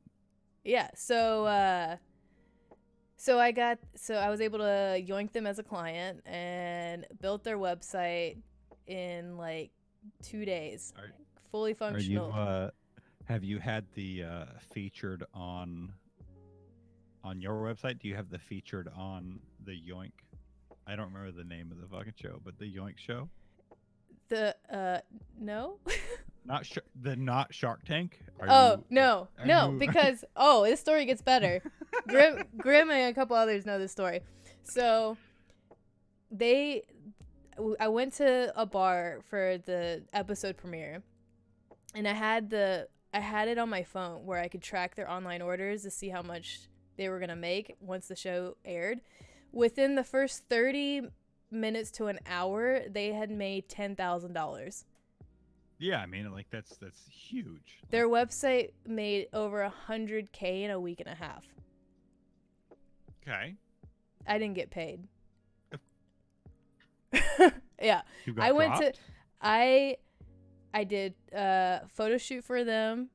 Yeah. So I was able to yoink them as a client and built their website in like 2 days. Fully functional. Have you had the featured on your website? Do you have the featured on the Yoink? I don't remember the name of the fucking show, but the Yoink show. No. Not Shark Tank. No, because this story gets better. Grim and a couple others know this story. So I went to a bar for the episode premiere, and I had it on my phone where I could track their online orders to see how much they were gonna make once the show aired. Within the first 30 minutes to an hour, they had made $10,000. Yeah, I mean, like that's huge. Their website made over $100K in a week and a half. Okay. I didn't get paid. Yeah, You got dropped? I did a photo shoot for them.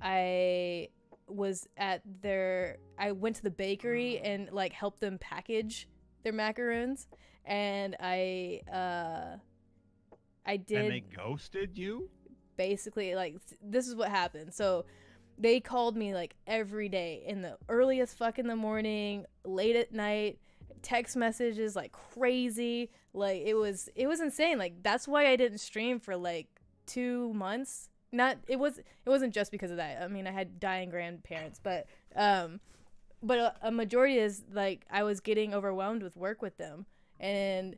I went to the bakery and like helped them package their macaroons, and I did. And they ghosted you? Basically, like, this is what happened. So they called me like every day, in the earliest fuck in the morning, late at night, text messages like crazy. Like it was insane. Like that's why I didn't stream for like 2 months. It wasn't just because of that. I mean, I had dying grandparents, but a majority is like I was getting overwhelmed with work with them, and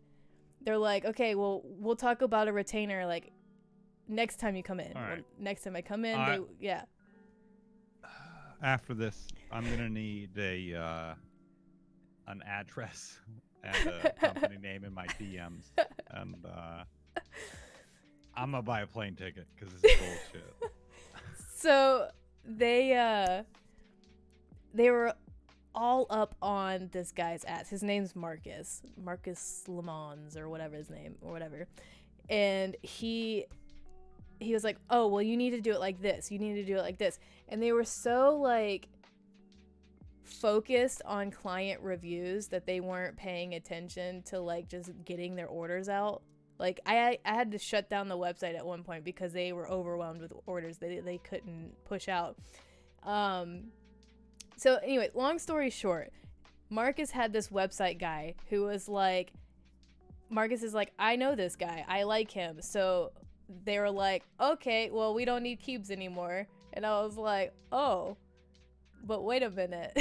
they're like, okay, well, we'll talk about a retainer like next time you come in. All right. Well, next time I come in, After this, I'm gonna need an address and a company name in my DMs, and I'm gonna buy a plane ticket because this is bullshit. So they were all up on this guy's ass. His name's Marcus Lemons or whatever his name or whatever, and he was like, oh well, you need to do it like this, you need to do it like this, and they were so like focused on client reviews that they weren't paying attention to like just getting their orders out. Like I had to shut down the website at one point because they were overwhelmed with orders they couldn't push out. So anyway, long story short, Marcus had this website guy who was like, Marcus is like, I know this guy, I like him. So they were like, okay, well, we don't need Keebz anymore. And I was like, oh, but wait a minute.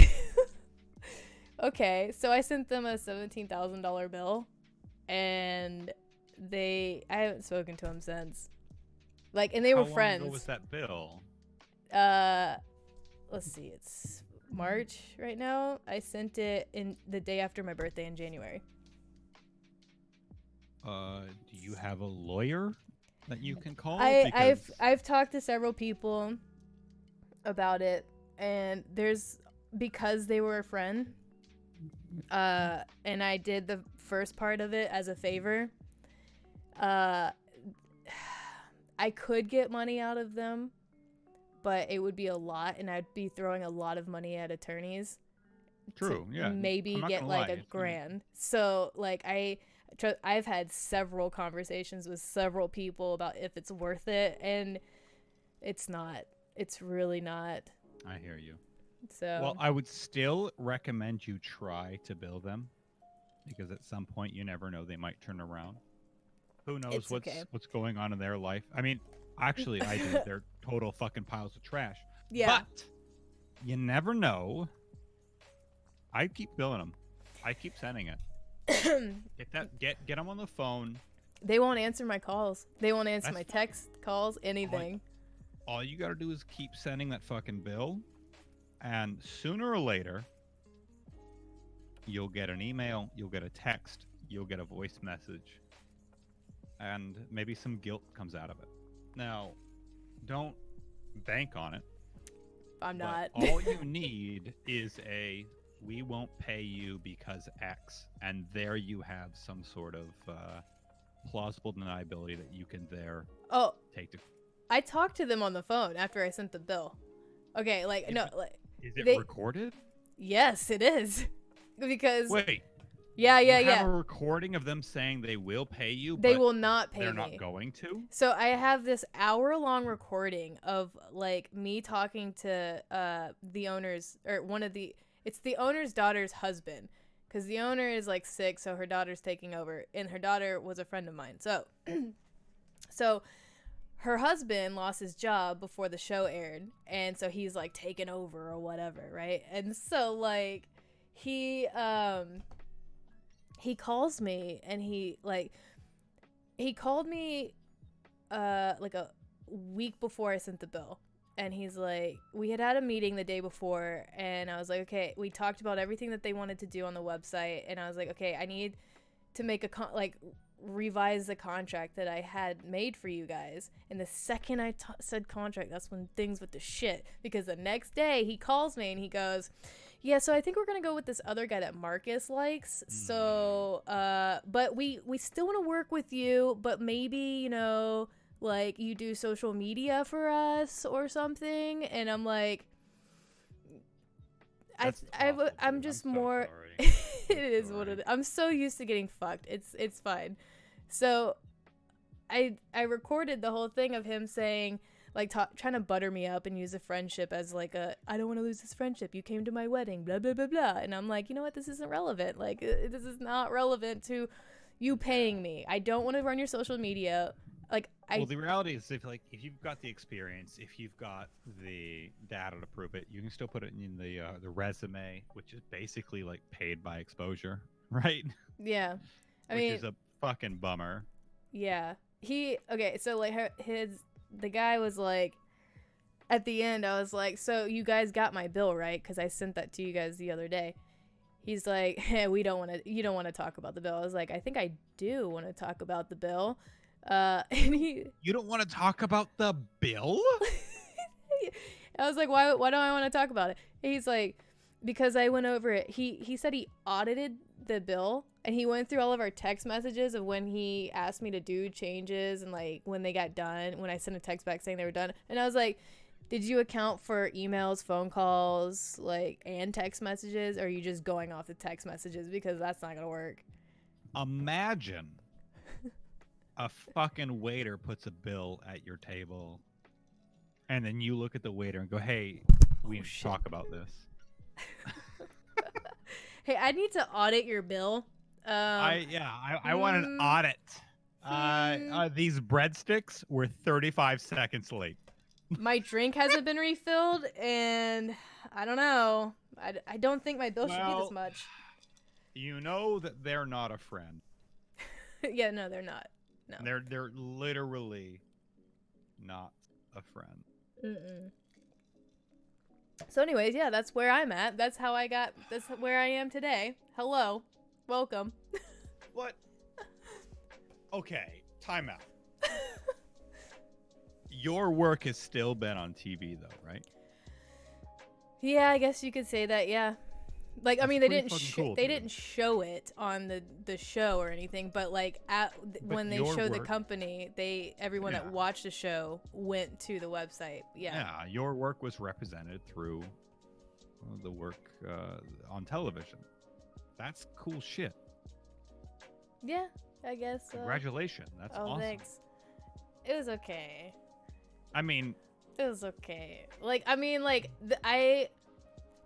Okay, so I sent them a $17,000 bill, and I haven't spoken to him since. Like, and they were friends. How long ago was that bill? Let's see, it's March right now. I sent it in the day after my birthday in January. Do you have a lawyer that you can call? I've talked to several people about it, and because they were a friend, and I did the first part of it as a favor. I could get money out of them, but it would be a lot, and I'd be throwing a lot of money at attorneys. True, yeah. Maybe get like a grand. So like I've had several conversations with several people about if it's worth it, and it's not. It's really not. I hear you. So well, I would still recommend you try to bill them, because at some point you never know, they might turn around. Who knows what's going on in their life? I mean, actually, I do. They're total fucking piles of trash. Yeah. But you never know. I keep billing them. I keep sending it. Get them on the phone. They won't answer my calls. They won't answer my text calls, anything. All you gotta do is keep sending that fucking bill, and sooner or later, you'll get an email, you'll get a text, you'll get a voice message, and maybe some guilt comes out of it. Now, don't bank on it. I'm not. All you need is we won't pay you because X, and there you have some sort of plausible deniability that you can take to. I talked to them on the phone after I sent the bill. Okay, like, Is it recorded? Yes, it is. Because wait. Yeah. Have a recording of them saying they will pay you, they will not pay me. They're not going to? So I have this hour-long recording of like me talking to the owner's, or it's the owner's daughter's husband, because the owner is like sick, so her daughter's taking over, and her daughter was a friend of mine. So her husband lost his job before the show aired, and so he's like taken over or whatever, right? And so like he calls me, and he called me like a week before I sent the bill, and he's like, we had a meeting the day before, and I was like, okay, we talked about everything that they wanted to do on the website, and I was like, okay, I need to make revise the contract that I had made for you guys. And the second I said contract, that's when things went to shit, because the next day he calls me and he goes, yeah, so I think we're gonna go with this other guy that Marcus likes. So but we still want to work with you, but maybe, like, you do social media for us or something. And I'm like, I'm just more it is what it is. I'm so used to getting fucked. It's fine. So I recorded the whole thing of him saying, like, trying to butter me up and use a friendship as like I don't want to lose this friendship. You came to my wedding, blah, blah, blah, blah. And I'm like, you know what? This isn't relevant. Like, this is not relevant to you paying me. I don't want to run your social media. Like, well, the reality is, if you've got the experience, if you've got the data to prove it, you can still put it in the resume, which is basically like paid by exposure, right? Yeah, which is a fucking bummer. Yeah, so like the guy was like, at the end, I was like, so you guys got my bill, right? Because I sent that to you guys the other day. He's like, hey, you don't want to talk about the bill. I was like, I think I do want to talk about the bill. And you don't want to talk about the bill? I was like, why don't I want to talk about it? And he's like, because I went over it. He said he audited the bill, and he went through all of our text messages of when he asked me to do changes, and like when they got done, when I sent a text back saying they were done. And I was like, did you account for emails, phone calls, like, and text messages, or are you just going off the text messages? Because that's not gonna work. Imagine a fucking waiter puts a bill at your table, and then you look at the waiter and go, hey, we need to talk about this. Hey, I need to audit your bill. I want an audit. These breadsticks were 35 seconds late. My drink hasn't been refilled, and I don't know. I don't think my bill should be this much. You know that they're not a friend. Yeah, no, they're not. No. They're literally not a friend. Mm-mm. So anyways, yeah, that's where I'm at. That's where I am today. Hello. Welcome. What? Okay, time out. Your work has still been on TV though, right? Yeah, I guess you could say that, yeah. Like, I mean, they didn't show it on the show or anything, but like when they showed the company, everyone that watched the show went to the website. Yeah. Yeah, your work was represented through the work on television. That's cool shit. Yeah, I guess. Congratulations. That's awesome. Thanks. It was okay. I mean, it was okay. Like, I mean, like,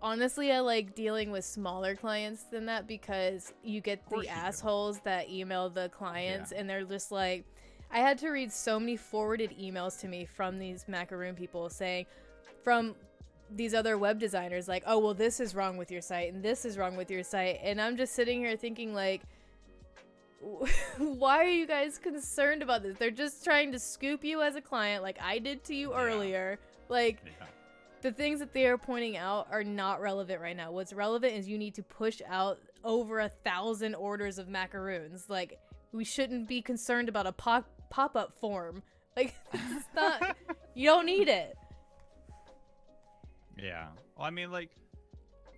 honestly, I like dealing with smaller clients than that because you get the assholes that email the clients and they're just like, I had to read so many forwarded emails to me from these macaroon people saying, from these other web designers, like, oh, well, this is wrong with your site and this is wrong with your site. And I'm just sitting here thinking, like, why are you guys concerned about this? They're just trying to scoop you as a client like I did to you earlier. Like, the things that they are pointing out are not relevant right now. What's relevant is you need to push out over 1,000 orders of macaroons. Like, we shouldn't be concerned about a pop-up form. Like, it's not, you don't need it. Yeah. Well, I mean, like,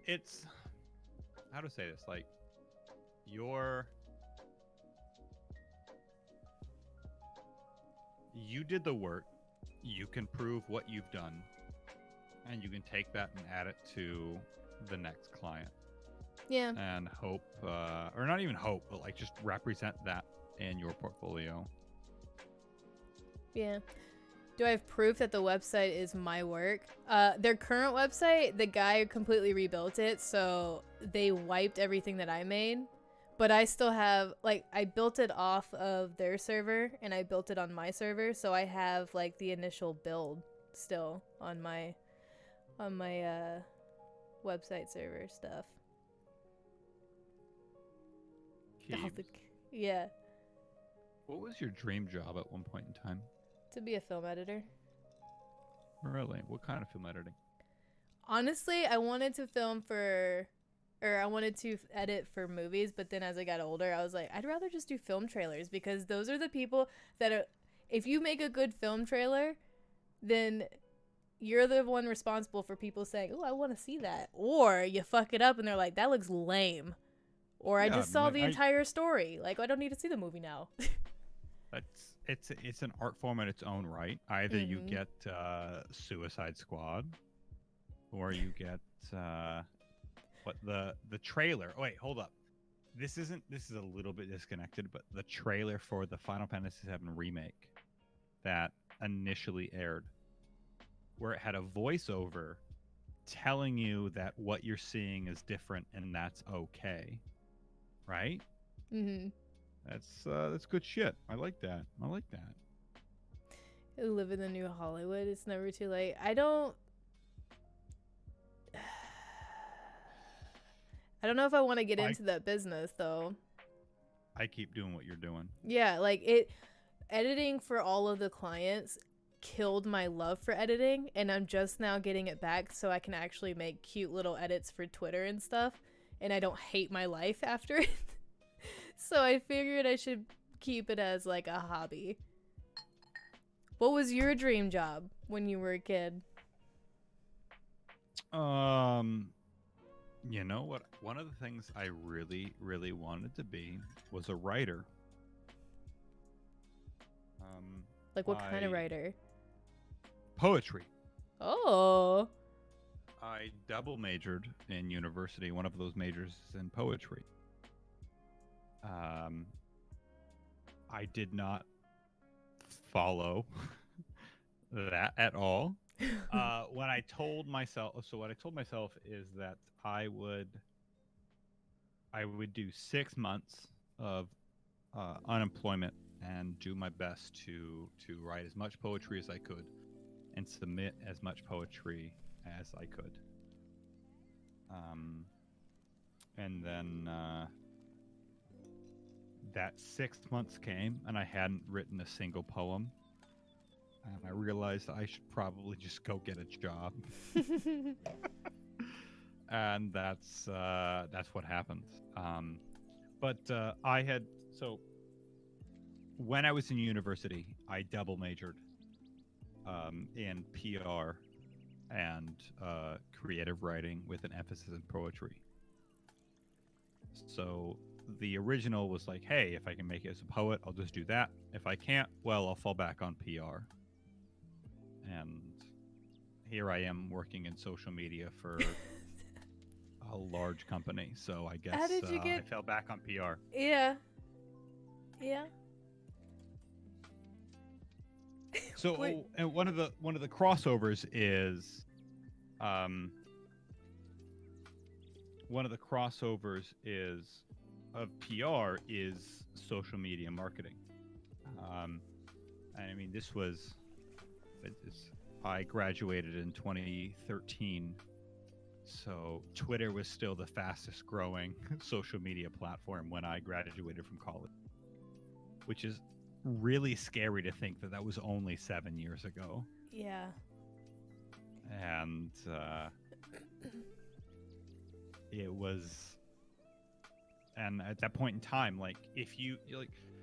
it's, how to say this? Like, you did the work, you can prove what you've done, and you can take that and add it to the next client. Yeah. And hope, or not even hope, but like just represent that in your portfolio. Yeah. Do I have proof that the website is my work? Their current website, the guy completely rebuilt it, so they wiped everything that I made. But I still have, like, I built it off of their server, and I built it on my server, so I have, like, the initial build still on my website server stuff. Yeah. What was your dream job at one point in time? To be a film editor. Really? What kind of film editing? Honestly, I wanted to I wanted to edit for movies, but then as I got older, I was like, I'd rather just do film trailers because those are the people that are, if you make a good film trailer, then you're the one responsible for people saying, oh, I want to see that. Or you fuck it up and they're like, that looks lame. Or I just saw the entire story. Like, I don't need to see the movie now. It's an art form in its own right. Either you get Suicide Squad, or you get the trailer. Oh wait, hold up. This is a little bit disconnected, but the trailer for the Final Fantasy VII remake that initially aired, where it had a voiceover telling you that what you're seeing is different and that's okay, right? Mm-hmm. That's good shit. I like that. You live in the new Hollywood. It's never too late. I don't know if I want to get into that business though. I keep doing what you're doing. Yeah, like editing for all of the clients killed my love for editing, and I'm just now getting it back so I can actually make cute little edits for Twitter and stuff, and I don't hate my life after it. So I figured I should keep it as like a hobby. What was your dream job when you were a kid? You know what? One of the things I really, really wanted to be was a writer. Like what kind of writer? Poetry. Oh. I double majored in university. One of those majors is in poetry. I did not follow that at all. When I I told myself. So what I told myself is that I would do 6 months of unemployment and do my best to write as much poetry as I could and submit as much poetry as I could. And then that 6 months came, and I hadn't written a single poem. And I realized I should probably just go get a job. And that's what happened. But I had when I was in university, I double majored in PR and creative writing with an emphasis in poetry. So the original was like, hey, if I can make it as a poet, I'll just do that. If I can't, well, I'll fall back on PR. And here I am working in social media for a large company. So I guess How did you I fell back on PR. Yeah. Yeah. So and one of the crossovers is of PR is social media marketing. I mean, I graduated in 2013, so Twitter was still the fastest growing social media platform when I graduated from college, which is really scary to think that was only 7 years ago. Yeah. And it was, and at that point in time, like,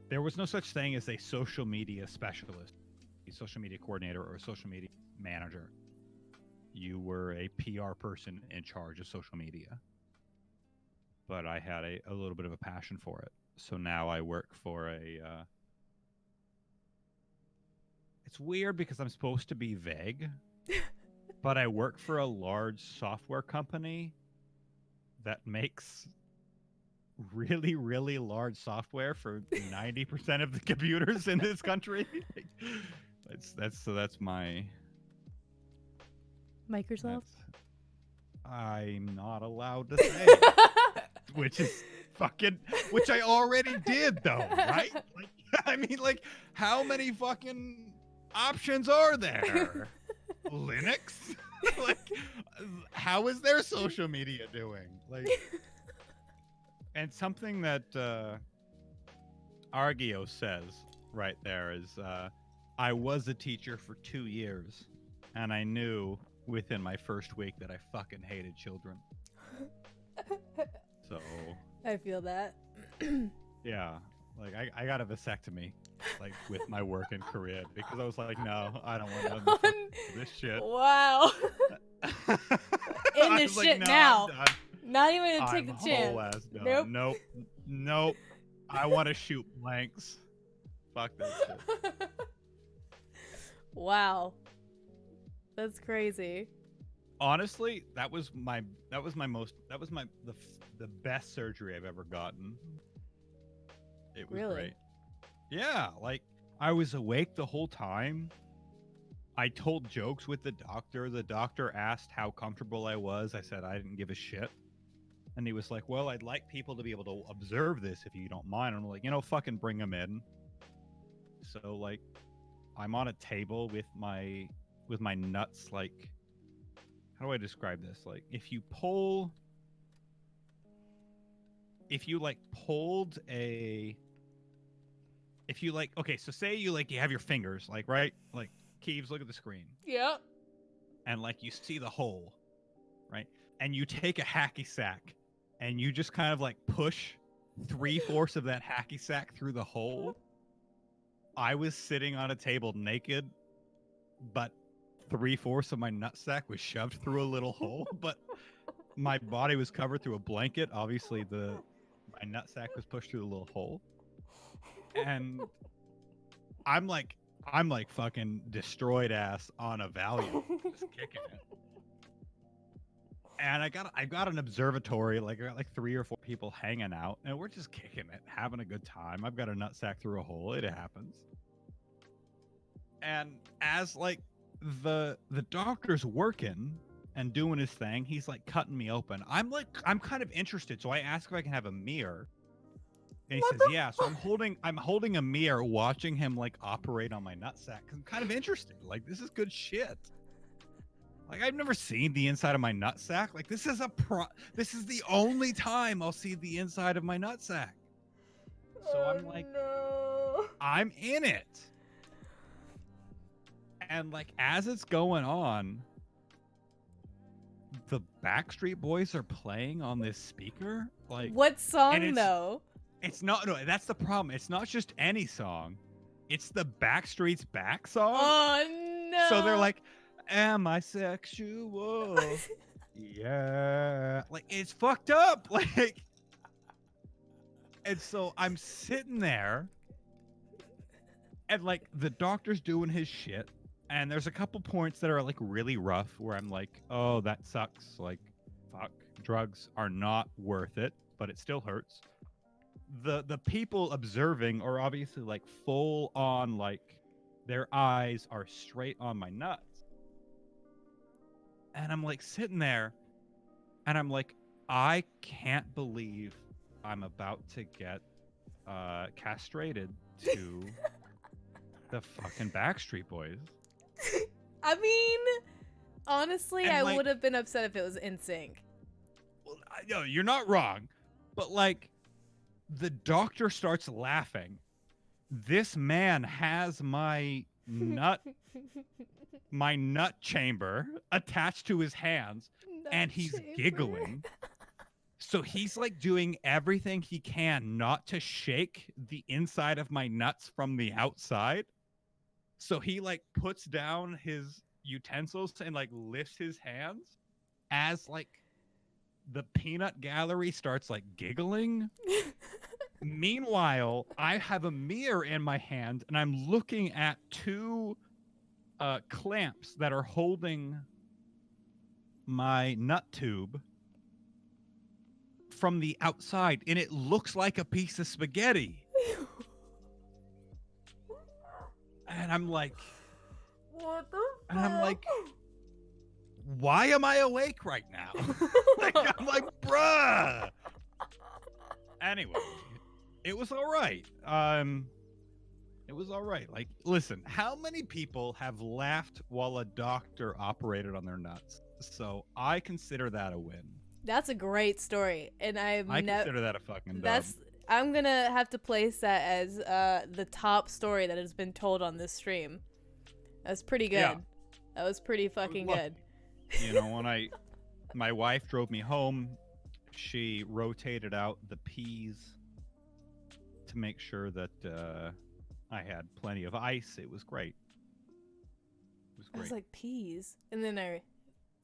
there was no such thing as a social media specialist, a social media coordinator, or a social media manager. You were a PR person in charge of social media. But I had a little bit of a passion for it. So now I work for it's weird because I'm supposed to be vague, but I work for a large software company that makes really, really large software for 90% of the computers in this country. That's my Microsoft? I'm not allowed to say. Which is which I already did though, right? Like, I mean, like, how many fucking options are there? Linux? Like, how is their social media doing? Like, and something that Argio says right there is, I was a teacher for 2 years, and I knew within my first week that I fucking hated children. So I feel that. yeah, like I got a vasectomy, like, with my work and career, because I was like, no, I don't want to do this shit. Wow. In this shit, like, no, now. I'm done. Not even gonna take I'm the chance. whole ass done. Nope. I want to shoot blanks. Fuck that shit. Wow. That's crazy. Honestly, that was the best surgery I've ever gotten. It was Really? great. Yeah, like, I was awake the whole time. I told jokes with the doctor. The doctor asked how comfortable I was. I said I didn't give a shit. And he was like, well, I'd like people to be able to observe this if you don't mind. I'm like, fucking bring them in. So, like, I'm on a table with my nuts, like, how do I describe this? Like, if you okay, so say you have your fingers, like, right? Like, Keebz, look at the screen. Yep. And, like, you see the hole, right? And you take a hacky sack and you just kind of, like, push 3/4 of that hacky sack through the hole. I was sitting on a table naked, but 3/4 of my nutsack was shoved through a little hole, but my body was covered through a blanket. Obviously, my nutsack was pushed through the little hole. And I'm like fucking destroyed ass on a Valium, just kicking it. And I got an observatory, like, I got like 3 or 4 people hanging out, and we're just kicking it, having a good time. I've got a nutsack through a hole. It happens. And as, like, the doctor's working and doing his thing. He's like cutting me open. I'm kind of interested, so I ask if I can have a mirror. And he says, "Yeah." So I'm holding a mirror, watching him like operate on my nutsack. I'm kind of interested. Like, this is good shit. Like, I've never seen the inside of my nutsack. Like, this is the only time I'll see the inside of my nutsack. So I'm like, no. I'm in it. And like, as it's going on, the Backstreet Boys are playing on this speaker. Like, What song though? It's not. No, that's the problem. It's not just any song. It's the Backstreet's Back song. Oh no. So they're like, "Am I sexual?" Yeah. Like, it's fucked up. Like, and so I'm sitting there, and like the doctor's doing his shit, and there's a couple points that are like really rough where I'm like, "Oh, that sucks." Like, fuck, drugs are not worth it, but it still hurts. The people observing are obviously like full on, like their eyes are straight on my nuts. And I'm like sitting there and I'm like, I can't believe I'm about to get castrated to the fucking Backstreet Boys. I mean, honestly, And, I like, would have been upset if it was NSYNC. Well, no, you're not wrong. But like, the doctor starts laughing. This man has my nut chamber attached to his hands, and he's giggling. So he's like doing everything he can not to shake the inside of my nuts from the outside. So he like puts down his utensils and like lifts his hands as like the peanut gallery starts like giggling. Meanwhile, I have a mirror in my hand and I'm looking at two clamps that are holding my nut tube from the outside, and it looks like a piece of spaghetti. And I'm like, What the fuck? and I'm like, why am I awake right now? Like, I'm like, bruh. Anyway, it was all right. It was all right. Like, listen, how many people have laughed while a doctor operated on their nuts? So I consider that a win. That's a great story, and I consider that a fucking dub. I'm gonna have to place that as the top story that has been told on this stream. That's pretty good. Yeah. That was pretty fucking good. You know, when my wife drove me home, she rotated out the peas to make sure that I had plenty of ice. It was great. It was I was great. like, peas, and then I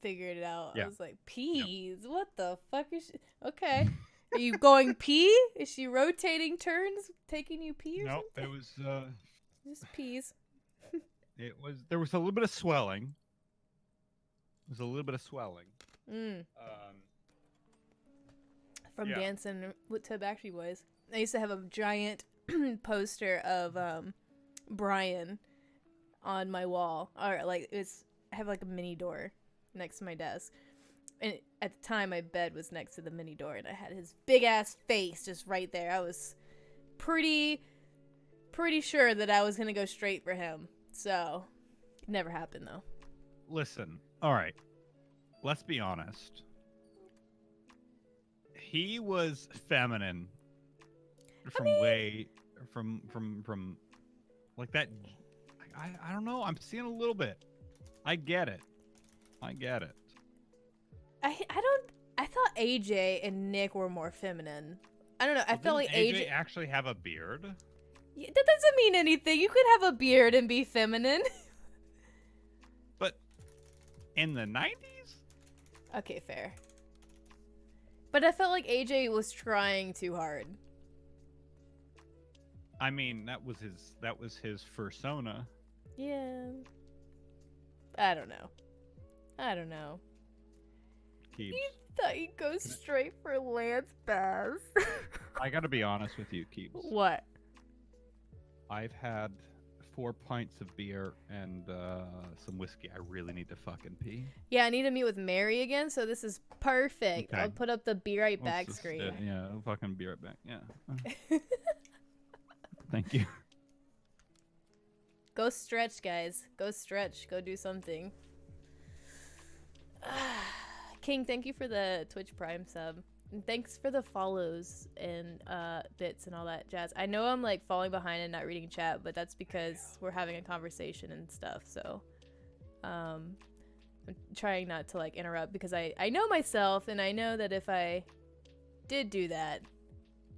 figured it out. Yeah. I was like, peas? Yep. What the fuck is she? Okay. Are you going pee? Is she rotating turns, taking you pee or No, something? it was Just peas. there was a little bit of swelling. There was a little bit of swelling. From Yeah. dancing to Backstreet Boys. I used to have a giant poster of Brian on my wall. Or like I have like a mini door next to my desk. And at the time my bed was next to the mini door and I had his big ass face just right there. I was pretty sure that I was going to go straight for him. So, it never happened though. Listen, all right. Let's be honest. He was feminine from like that. I don't know. I'm seeing a little bit. I get it. I thought AJ and Nick were more feminine. I don't know. I felt like AJ actually have a beard. Yeah, that doesn't mean anything. You could have a beard and be feminine. But in the 90s? Okay, fair. But I felt like AJ was trying too hard. I mean, that was his persona. Yeah. I don't know. Keebz. You thought he'd go straight for Lance Bass. I gotta be honest with you, Keebz. What? I've had 4 pints of beer and some whiskey. I really need to fucking pee. Yeah, I need to meet with Mary again, so this is perfect. Okay. I'll put up the be right Let's back just, screen. yeah, I'll fucking be right back. Yeah. Thank you. Go stretch, guys. Go stretch. Go do something. King, thank you for the Twitch Prime sub. And thanks for the follows and bits and all that jazz. I know I'm like falling behind and not reading chat, but that's because we're having a conversation and stuff. So I'm trying not to like interrupt because I know myself, and I know that if I did do that,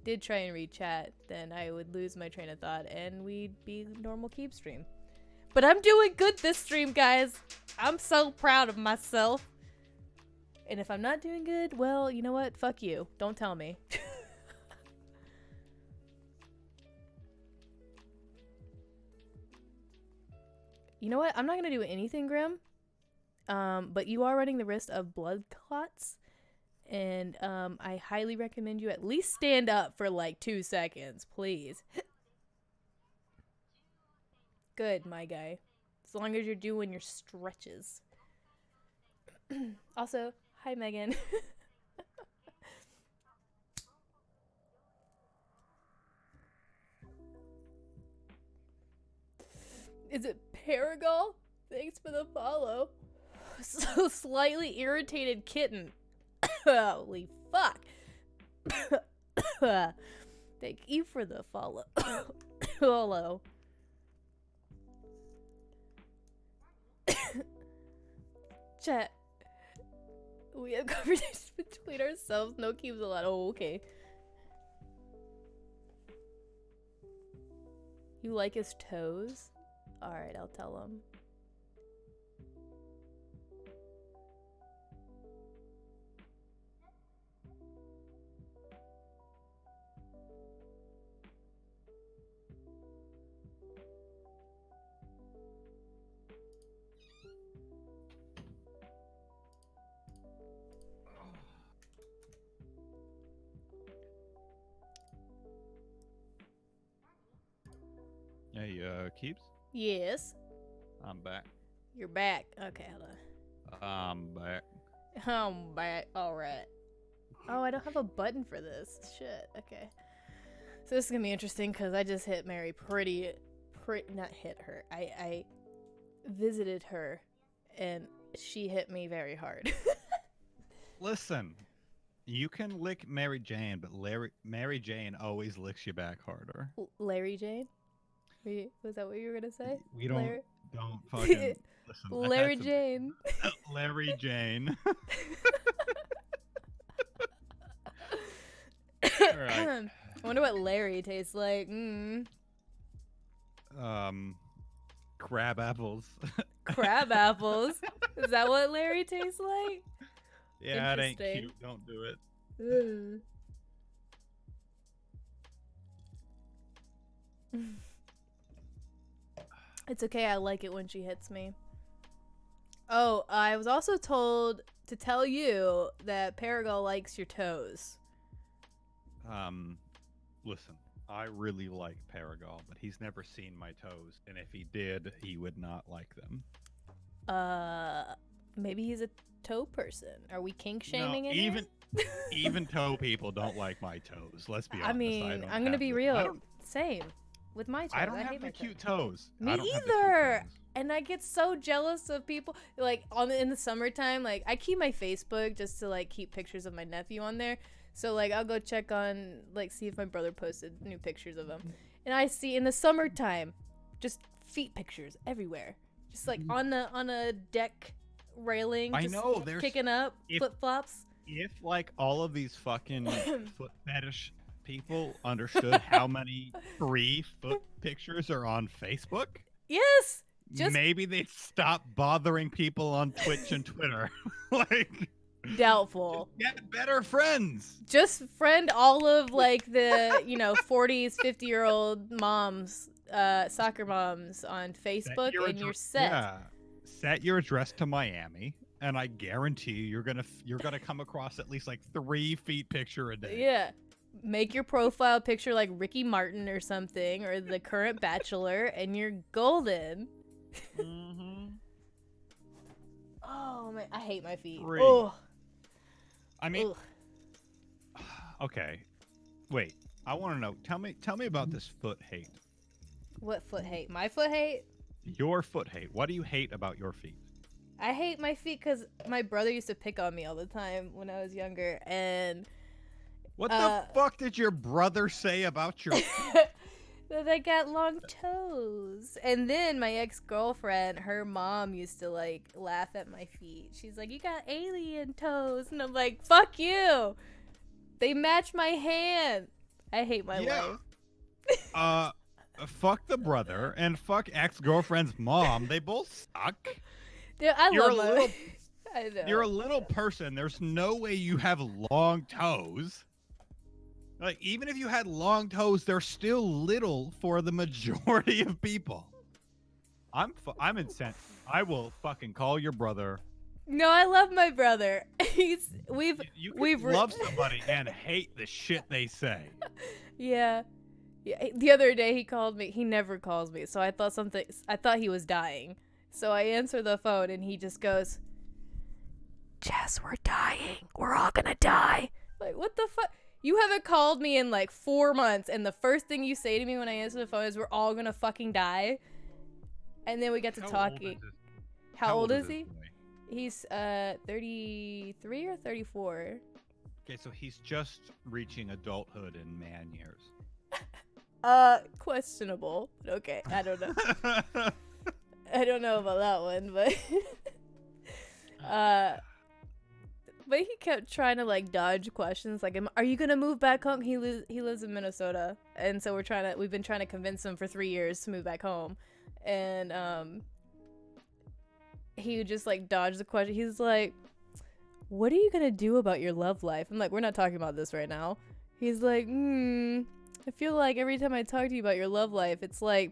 did try and read chat, then I would lose my train of thought and we'd be normal Keebz stream. But I'm doing good this stream, guys. I'm so proud of myself. And if I'm not doing good, well, you know what? Fuck you. Don't tell me. You know what? I'm not gonna do anything grim. But you are running the risk of blood clots. And I highly recommend you at least stand up for like 2 seconds, please. Good, my guy. As long as you're doing your stretches. Also, hi, Megan. Is it Paragol? Thanks for the follow. So slightly irritated kitten. Holy fuck. Thank you for the follow. Follow. Chat. We have conversations between ourselves. No Keebz allowed. Oh, okay. You like his toes? Alright, I'll tell him. Hey, Keebz? Yes. I'm back. You're back. Okay, hold on. I'm back. I'm back. Alright. Oh, I don't have a button for this. Shit. Okay. So this is gonna be interesting because I just hit Mary pretty not hit her. I visited her and she hit me very hard. Listen, you can lick Mary Jane, but Mary Jane always licks you back harder. Larry Jane? Was that what you were gonna say? We don't fucking listen. Larry Jane. Larry Jane. Alright. I wonder what Larry tastes like. Crab apples. Crab apples? Is that what Larry tastes like? Yeah, it ain't Interesting. cute. Don't do it. It's okay, I like it when she hits me. Oh, I was also told to tell you that Paragol likes your toes. Listen, I really like Paragol, but he's never seen my toes, and if he did, he would not like them. Maybe he's a toe person. Are we kink shaming No, in even toe people don't like my toes. Let's be honest. I mean, I'm gonna be real. Same. With my toes. I don't hate have my the cute toes. Me I don't have the cute either. toes. And I get so jealous of people like in the summertime. Like I keep my Facebook just to like keep pictures of my nephew on there. So like I'll go check on like see if my brother posted new pictures of him. And I see in the summertime just feet pictures everywhere. Just like on a deck railing. I just know, there's- kicking up flip flops. If like all of these fucking foot fetish people understood how many free foot pictures are on Facebook, Yes. Just maybe they'd stop bothering people on Twitch and Twitter. Like, doubtful. get better friends. Just friend all of like the 40s 50-year-old moms, soccer moms on Facebook, and you're set. Yeah, set your address to Miami, and I guarantee you, you're gonna come across at least like 3 feet picture a day. Yeah, make your profile picture like Ricky Martin or something, or the current Bachelor, and you're golden. Mm-hmm. Oh man, I hate my feet. 3. Oh, I mean, ugh. okay. Wait, I want to know. Tell me about this foot hate. What foot hate? My foot hate? Your foot hate. What do you hate about your feet? I hate my feet because my brother used to pick on me all the time when I was younger, and What the fuck did your brother say about your that I got long toes. And then my ex-girlfriend, her mom used to like laugh at my feet. She's like, "You got alien toes," and I'm like, "Fuck you! They match my hand." I hate my life. Fuck the brother and fuck ex-girlfriend's mom. They both suck. Dude, I You're love a my little- I know. You're a little person. There's no way you have long toes. Like, even if you had long toes, they're still little for the majority of people. I'm incensed. I will fucking call your brother. No, I love my brother. You can love somebody and hate the shit they say. Yeah. Yeah, the other day he called me. He never calls me, so I thought he was dying. So I answer the phone and he just goes, "Jess, we're dying. We're all gonna die." Like, what the fuck? You haven't called me in like 4 months, and the first thing you say to me when I answer the phone is, "We're all gonna fucking die." And then we get to talking. How old is he? He's 33 or 34. Okay, so he's just reaching adulthood in man years. Questionable. Okay, I don't know. I don't know about that one, but he kept trying to like dodge questions like, "Are you gonna move back home?" He lives in Minnesota, and so we've been trying to convince him for 3 years to move back home, and he would just like dodge the question. He's like, "What are you gonna do about your love life?" I'm like, "We're not talking about this right now." He's like, I feel like every time I talk to you about your love life, it's like,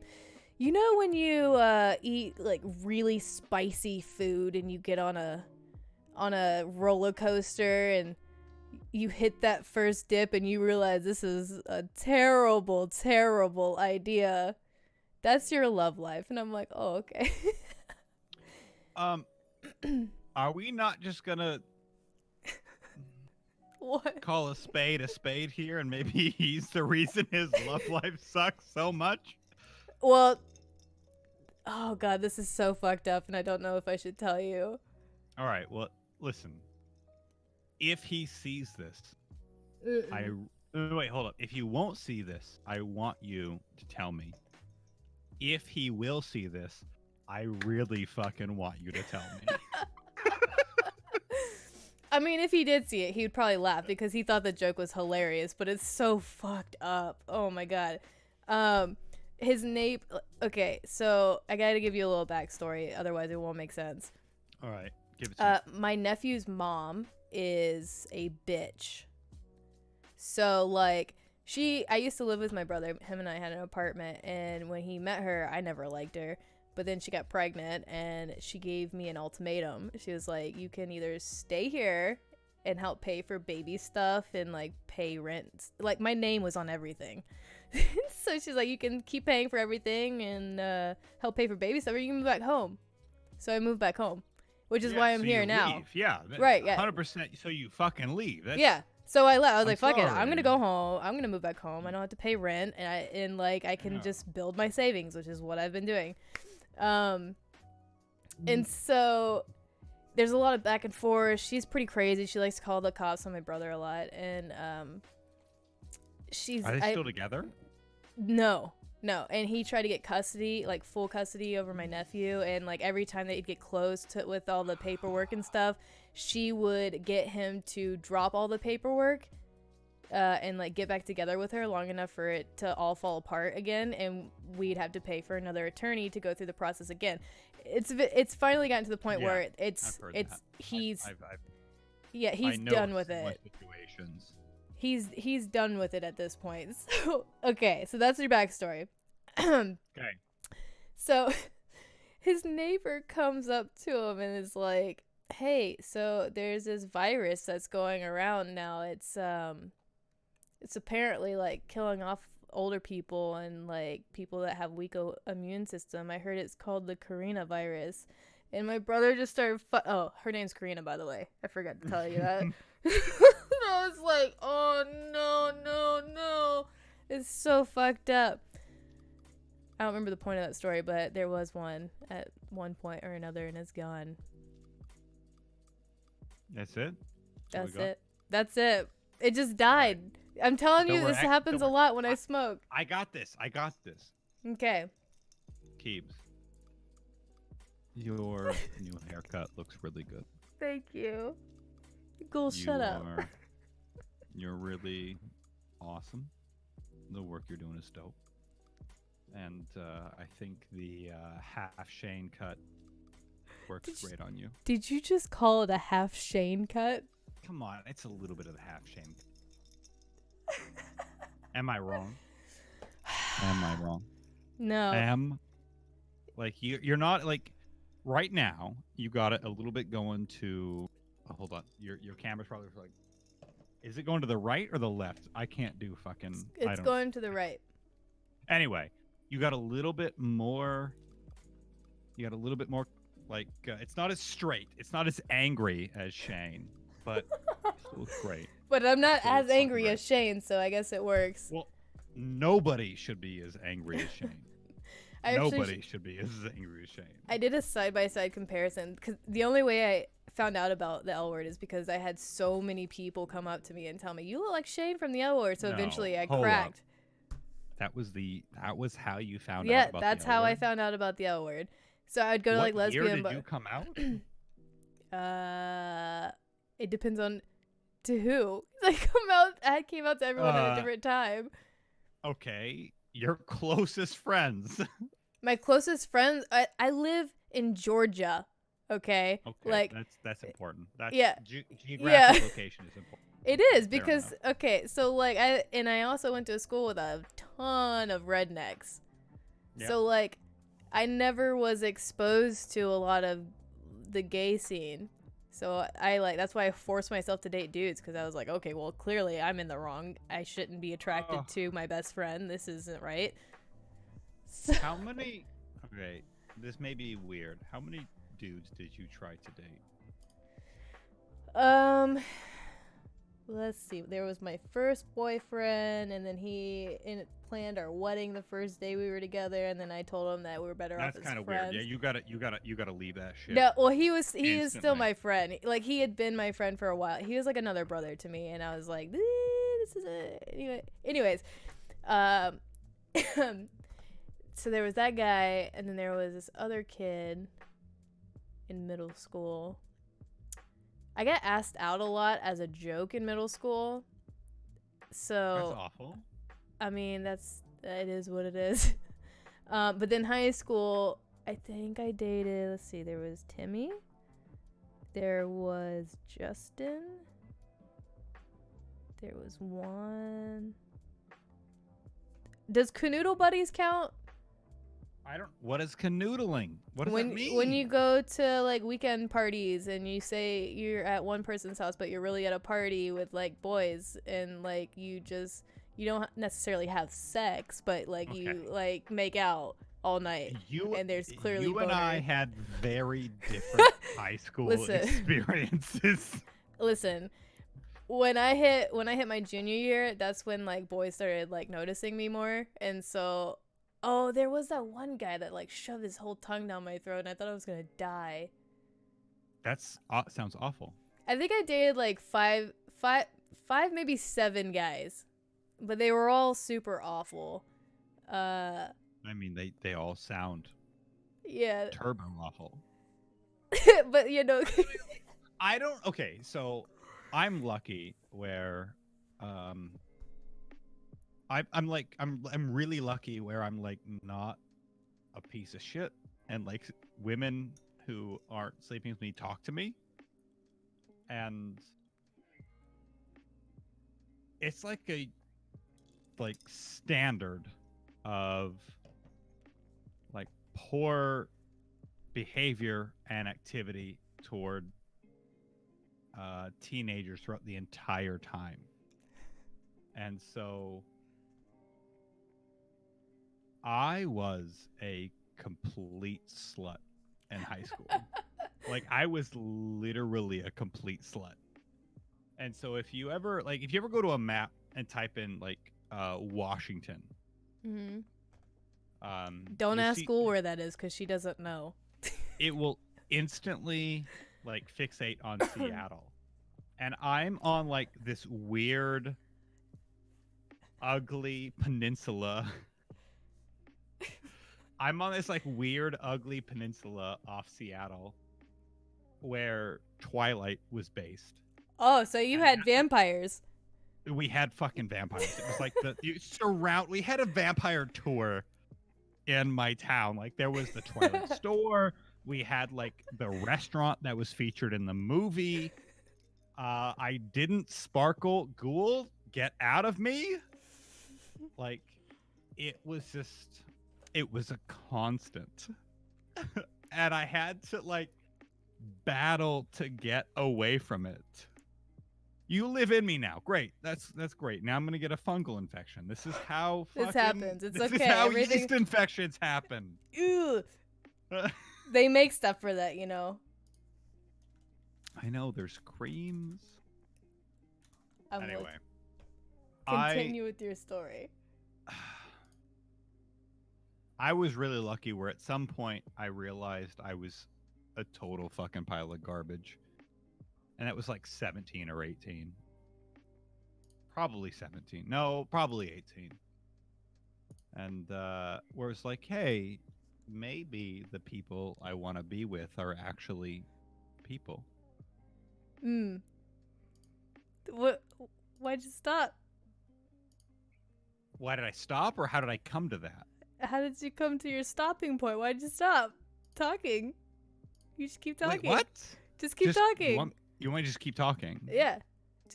you know when you eat like really spicy food and you get on a roller coaster and you hit that first dip and you realize this is a terrible, terrible idea. That's your love life. And I'm like, "Oh, okay." Are we not just gonna What? call a spade here, and maybe he's the reason his love life sucks so much? Well, oh god, this is so fucked up and I don't know if I should tell you. All right, well, listen. If he sees this, wait, hold up. If you won't see this, I want you to tell me. If he will see this, I really fucking want you to tell me. I mean, if he did see it, he would probably laugh because he thought the joke was hilarious, but it's so fucked up. Oh my god. His name. Okay, so I gotta give you a little backstory, otherwise it won't make sense. All right, give it to me. My nephew's mom is a bitch. So like, I used to live with my brother. Him and I had an apartment, and when he met her, I never liked her. But then she got pregnant, and she gave me an ultimatum. She was like, "You can either stay here and help pay for baby stuff and like pay rent." Like, my name was on everything. So she's like, "You can keep paying for everything and help pay for baby stuff, or you can move back home." So I moved back home, which is why I'm here now. Leave. Yeah, Right, yeah. 100%. So you fucking leave. Yeah. So I left. I was like, "Fuck it. I'm sorry. gonna go home. I'm gonna move back home. I don't have to pay rent, and I can just build my savings, which is what I've been doing." And so there's a lot of back and forth. She's pretty crazy. She likes to call the cops on my brother a lot, and Are they still together? No. And he tried to get custody, like full custody over my nephew, and like every time they'd get close with all the paperwork and stuff, she would get him to drop all the paperwork and like get back together with her long enough for it to all fall apart again, and we'd have to pay for another attorney to go through the process again. It's finally gotten to the point where he's done with it. Situations. He's done with it at this point. So okay, so that's your backstory. Okay. So his neighbor comes up to him and is like, "Hey, so there's this virus that's going around now. It's it's apparently like killing off older people and like people that have weak immune system. I heard it's called the Karina virus. And my brother just started oh, her name's Karina, by the way. I forgot to tell you that. I was like, oh no. It's so fucked up. I don't remember the point of that story, but there was one at one point or another, and it's gone. That's it? That's it. That's it. It just died. I'm telling you, this happens a lot when I smoke. I got this. Okay. Keebz, your new haircut looks really good. Thank you. Ghoul, shut up. You're really awesome. The work you're doing is dope. And I think the half Shane cut works great on you. Did you just call it a half Shane cut? Come on, it's a little bit of the half Shane. Am I wrong? No. Like you're not like right now. You got it a little bit going to. Oh, hold on, your camera's probably like. Is it going to the right or the left? I can't do fucking. It's going to the right. Anyway, you got a little bit more. Like it's not as straight. It's not as angry as Shane, but it still looks great. But I'm not as angry as Shane, so I guess it works. Well, nobody should be as angry as Shane. Nobody should be as angry as Shane. I did a side-by-side comparison because the only way I found out about the L Word is because I had so many people come up to me and tell me, you look like Shane from the L Word. So eventually I cracked. That was how you found out about the L Word? Yeah, that's how I found out about the L Word. So I'd go to like lesbian. What year did you come out? It depends on to who. I came out to everyone at a different time. Okay, your closest friends. My closest friends. I live in Georgia. Okay. Like that's important. That's geographic location is important. It is because so like I also went to a school with a ton of rednecks. Yep. So like I never was exposed to a lot of the gay scene. So that's why I forced myself to date dudes, because I was like, okay, well, clearly I'm in the wrong. I shouldn't be attracted to my best friend. This isn't right. So how many? Okay, this may be weird. How many dudes did you try to date? Let's see. There was my first boyfriend, and then he planned our wedding the first day we were together, and then I told him that we were better off as friends. That's kind of weird. Yeah, you gotta leave that shit. No, well, he is still my friend. Like, he had been my friend for a while. He was like another brother to me, and I was like, this is it. Anyways, so there was that guy, and then there was this other kid in middle school. I got asked out a lot as a joke in middle school. So that's awful. I mean, that is what it is. But then high school, I think I dated, let's see, there was Timmy. There was Justin. There was one. Does Canoodle Buddies count? What is canoodling? What does that mean? When you go to like weekend parties and you say you're at one person's house, but you're really at a party with like boys, and like you don't necessarily have sex, but like you like make out all night. And there's clearly you and I had very different high school experiences. Listen, when I hit my junior year, that's when like boys started like noticing me more, and so. Oh, there was that one guy that like shoved his whole tongue down my throat, and I thought I was gonna die. That's sounds awful. I think I dated like five, maybe 7 guys, but they were all super awful. I mean, they all sound turbo awful. But you know, I don't. Okay, so I'm lucky where. I'm really lucky where I'm like not a piece of shit, and like women who aren't sleeping with me talk to me, and it's like a standard of like poor behavior and activity toward teenagers throughout the entire time. And so I was a complete slut in high school. Like, I was literally a complete slut. And so if you ever go to a map and type in like Washington, Mm-hmm. Don't ask school where that is because she doesn't know. It will instantly like fixate on Seattle. And I'm on like this weird, ugly peninsula. I'm on this like weird, ugly peninsula off Seattle where Twilight was based. Oh, so you had vampires. We had fucking vampires. It was like we had a vampire tour in my town. Like, there was the Twilight store. We had like the restaurant that was featured in the movie. I didn't sparkle. Ghoul, get out of me. Like, it was a constant. And I had to like battle to get away from it. You live in me now. Great. That's great. Now I'm gonna get a fungal infection. This is how this happens. It's this okay. is how yeast infections happen. Ew. They make stuff for that, you know. I know. There's creams. Anyway, continue with your story. I was really lucky where at some point I realized I was a total fucking pile of garbage. And it was like 17 or 18. Probably 17. No, probably 18. And where it's like, hey, maybe the people I want to be with are actually people. What? Why'd you stop? Why did I stop, or how did I come to that? How did you come to your stopping point? Why'd you stop talking? You just keep talking. Wait, what? Just keep talking. You want to just keep talking? Yeah.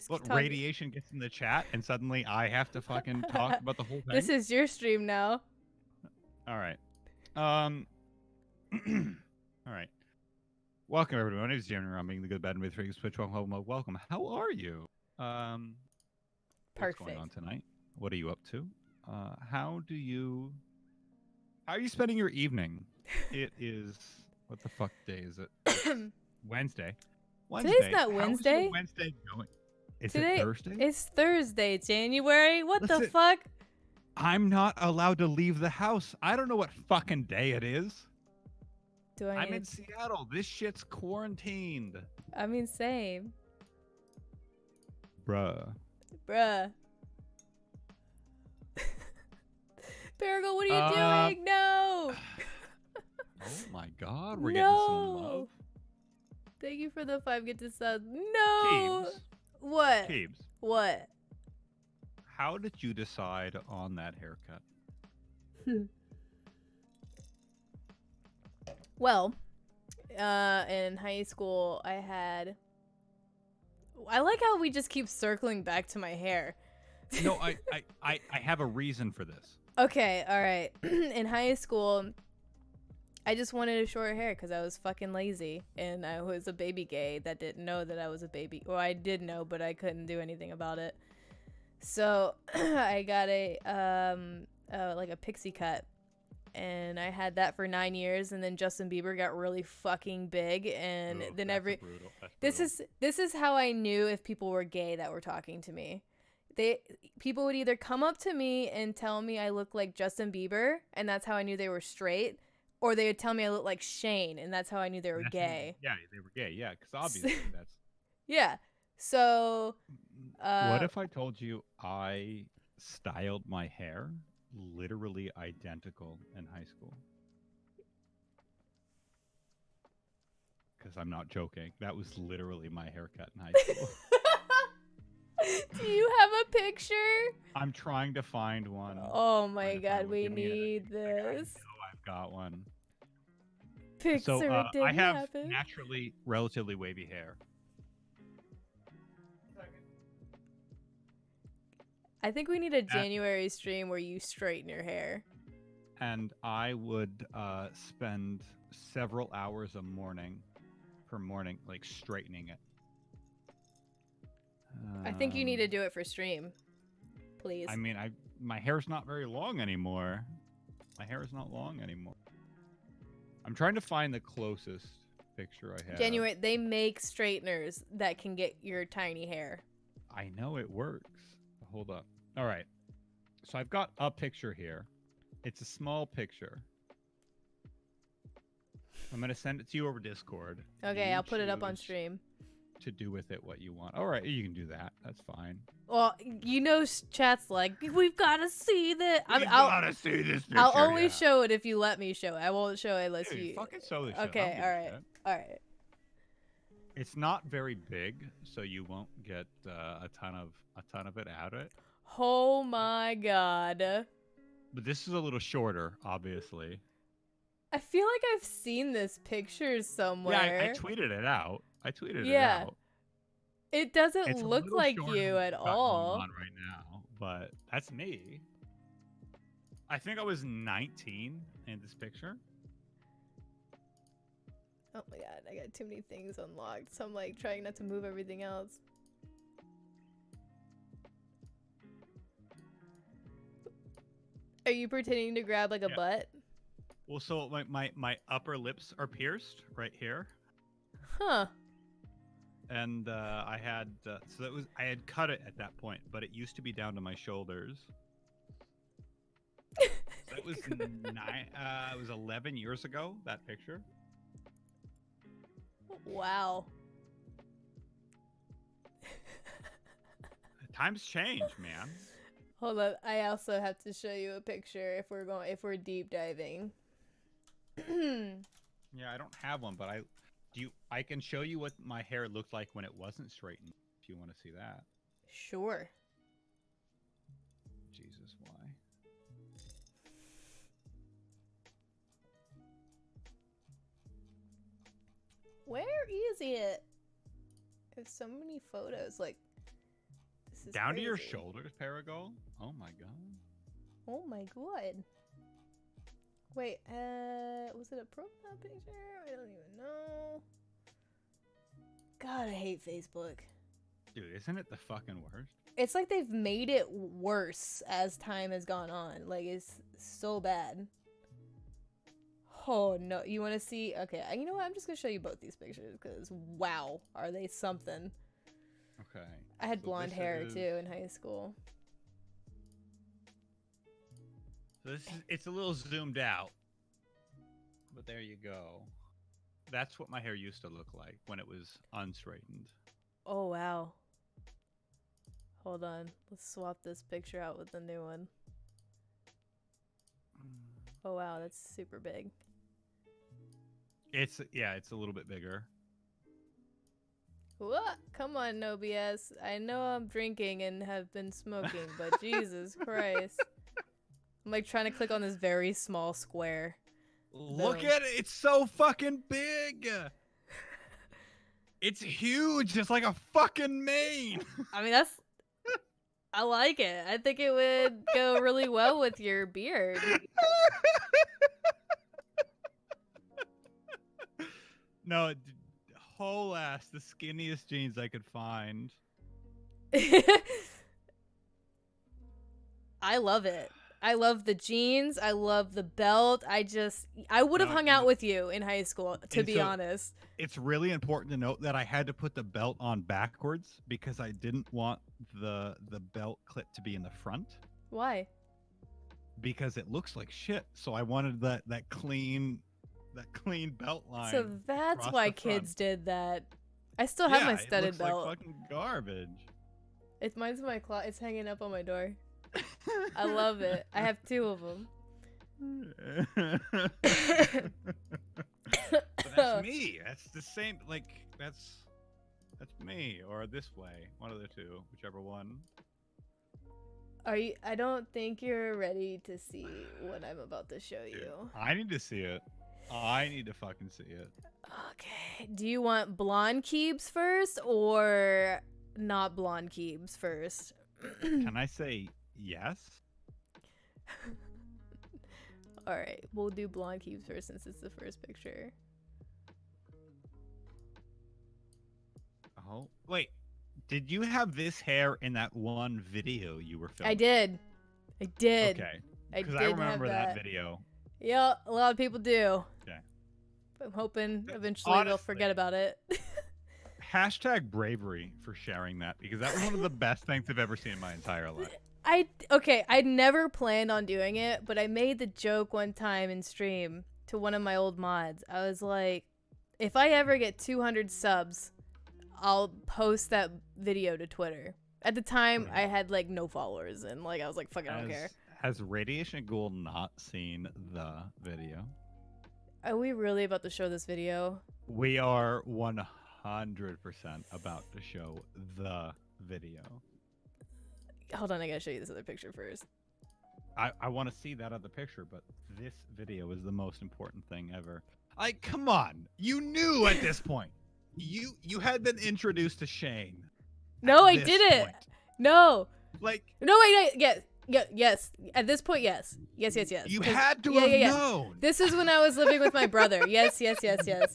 What, radiation gets in the chat and suddenly I have to fucking talk about the whole thing? This is your stream now. All right. All right. Welcome, everyone. My name is JanuaryAndOn, being the good, bad, and with Twitch. Welcome. How are you? What's going on tonight? What are you up to? How are you spending your evening? It is, what the fuck day is it? Wednesday. Today's not Wednesday. How's your Wednesday going? Is it Thursday? It's Thursday, January. What the fuck? I'm not allowed to leave the house. I don't know what fucking day it is. I'm in Seattle. This shit's quarantined. I mean, same. Bruh. Paragon, what are you doing? No! Oh my god, we're getting some love. Thank you for the 5 get to sub. No! Keebz. What? Keebz. What? How did you decide on that haircut? Well, in high school, I like how we just keep circling back to my hair. No, I have a reason for this. Okay, all right. In high school, I just wanted a short hair because I was fucking lazy, and I was a baby gay that didn't know that I was a baby. Well, I did know, but I couldn't do anything about it. So I got like a pixie cut, and I had that for 9 years, and then Justin Bieber got really fucking big, and then this is how I knew if people were gay that were talking to me. People would either come up to me and tell me I look like Justin Bieber, and that's how I knew they were straight. Or they would tell me I look like Shane, and that's how I knew they were gay. Yeah, they were gay. Yeah, because obviously that's. Yeah. So. What if I told you I styled my hair literally identical in high school? Because I'm not joking. That was literally my haircut in high school. Do you have a picture? I'm trying to find one. Oh my god, we need this. I've got one. Pixar, so didn't I have happen. naturally relatively wavy hair. I think we need a January stream where you straighten your hair. And I would spend several hours a morning like straightening it. I think you need to do it for stream. Please. I mean, my hair's not very long anymore. My hair is not long anymore. I'm trying to find the closest picture I have. January, they make straighteners that can get your tiny hair. I know it works. Hold up. All right. So I've got a picture here. It's a small picture. I'm going to send it to you over Discord. Okay, You I'll put it up on choose stream. to do with it what you want. All right, you can do that. That's fine. Well, you know, chat's like, we've got to see that. We've got to see this picture. I'll only show it if you let me show it. I won't show it unless Dude, you. fucking show this shit. Okay, all right, all right. It's not very big, so you won't get a ton of it out of it. Oh my god. But this is a little shorter, obviously. I feel like I've seen this picture somewhere. Yeah, I tweeted it out. it out. It doesn't It's a look little like shorter you than at what's got all. going on right now, but that's me. I think I was 19 in this picture. Oh my god, I got too many things unlocked, so I'm like trying not to move everything else. Are you pretending to grab like a butt? Well, so my upper lips are pierced right here. Huh. And I had I had cut it at that point, but it used to be down to my shoulders. So it was it was 11 years ago, that picture. Wow. Times change, man. Hold up, I also have to show you a picture if we're deep diving. Yeah, I don't have one, but I can show you what my hair looked like when it wasn't straightened if you want to see that. Sure. Jesus, why? Where is it? There's so many photos. Like, this is Down to your crazy. shoulders, Paragon? Oh my god. Oh my god. Wait, was it a profile picture? I don't even know. God, I hate Facebook. Dude, isn't it the fucking worst? It's like they've made it worse as time has gone on. Like, it's so bad. Oh, no. You want to see? Okay, you know what? I'm just going to show you both these pictures because, wow, are they something. Okay. I had so blonde this hair, is- too, in high school. So it's a little zoomed out. But there you go. That's what my hair used to look like when it was unstraightened. Oh, wow. Hold on. Let's swap this picture out with the new one. Oh, wow. That's super big. It's a little bit bigger. What? Come on, no BS. I know I'm drinking and have been smoking, but Jesus Christ. I'm like trying to click on this very small square. Look Boom. at it. It's so fucking big. It's huge. It's like a fucking mane. I mean, I like it. I think it would go really well with your beard. No, whole ass, the skinniest jeans I could find. I love it. I love the jeans. I love the belt. I would have hung out with you in high school, to be honest. It's really important to note that I had to put the belt on backwards because I didn't want the belt clip to be in the front. Why? Because it looks like shit. So I wanted that clean belt line. So that's across why the front. kids did that. I still have my studded it looks belt. like fucking garbage. Mine's in my closet. It's hanging up on my door. I love it. I have 2 of them. But that's me. That's the same. Like that's me. Or this way. One of the two, whichever one. Are you? I don't think you're ready to see what I'm about to show you. I need to see it. I need to fucking see it. Okay. Do you want blonde Keebz first or not blonde Keebz first? Can I say yes? All right. We'll do blonde Keebz first since it's the first picture. Oh, wait. Did you have this hair in that one video you were filming? I did. Okay. I Because did I remember have that video. Yeah, a lot of people do. Okay. I'm hoping eventually they'll forget about it. Hashtag bravery for sharing that, because that was one of the best things I've ever seen in my entire life. I never planned on doing it, but I made the joke one time in stream to one of my old mods. I was like, if I ever get 200 subs, I'll post that video to Twitter. At the time, I had like no followers, and like I was like, fuck it, I don't care. Has Radiation Ghoul not seen the video? Are we really about to show this video? We are 100% about to show the video. Hold on, I gotta show you this other picture first. I want to see that other picture, but this video is the most important thing ever. Like, come on. You knew at this point. You had been introduced to Shane. No, I didn't. Point. No. Like. No, wait. Yes. At this point, yes. Yes. You had to have known. This is when I was living with my brother. Yes.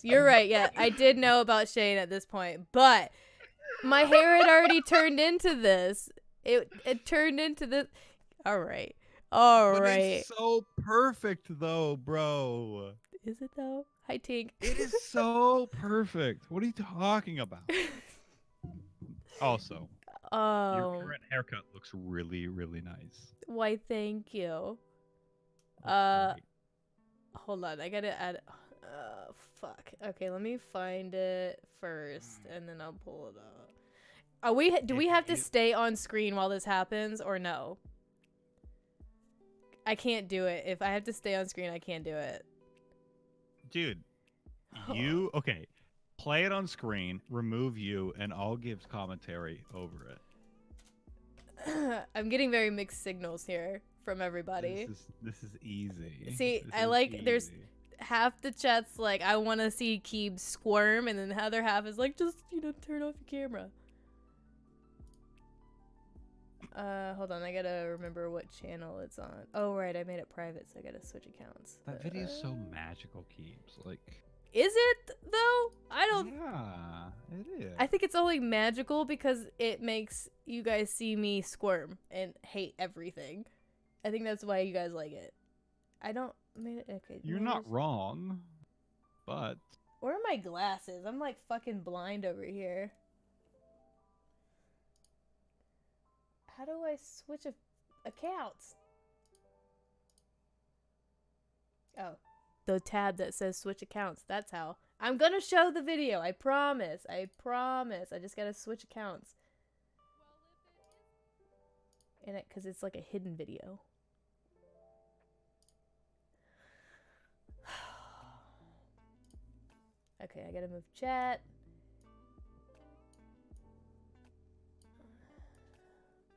You're right. Yeah, I did know about Shane at this point, but my hair had already turned into this. It turned into this. All right. It's so perfect though, bro. Is it though? Hi, Tink. It is so perfect. What are you talking about? Also, your current haircut looks really, really nice. Why, thank you. Hold on. I gotta add. Fuck. Okay, let me find it first, and then I'll pull it up. Do we have to stay on screen while this happens, or no? I can't do it. If I have to stay on screen, I can't do it. Dude, okay. Play it on screen, remove you, and I'll give commentary over it. I'm getting very mixed signals here from everybody. This is easy. See, there's half the chat's like, I want to see Keebz squirm, and then the other half is like, just, turn off your camera. Hold on, I gotta remember what channel it's on. Oh, right, I made it private, so I gotta switch accounts. That video is so magical, Keebz. Like, is it though? I don't. Yeah, it is. I think it's only magical because it makes you guys see me squirm and hate everything. I think that's why you guys like it. I don't. Okay. You're not wrong, but. Where are my glasses? I'm like fucking blind over here. How do I switch accounts? Oh, the tab that says switch accounts. That's how. I'm gonna show the video. I promise. I just gotta switch accounts. And because it's like a hidden video. Okay, I gotta move chat.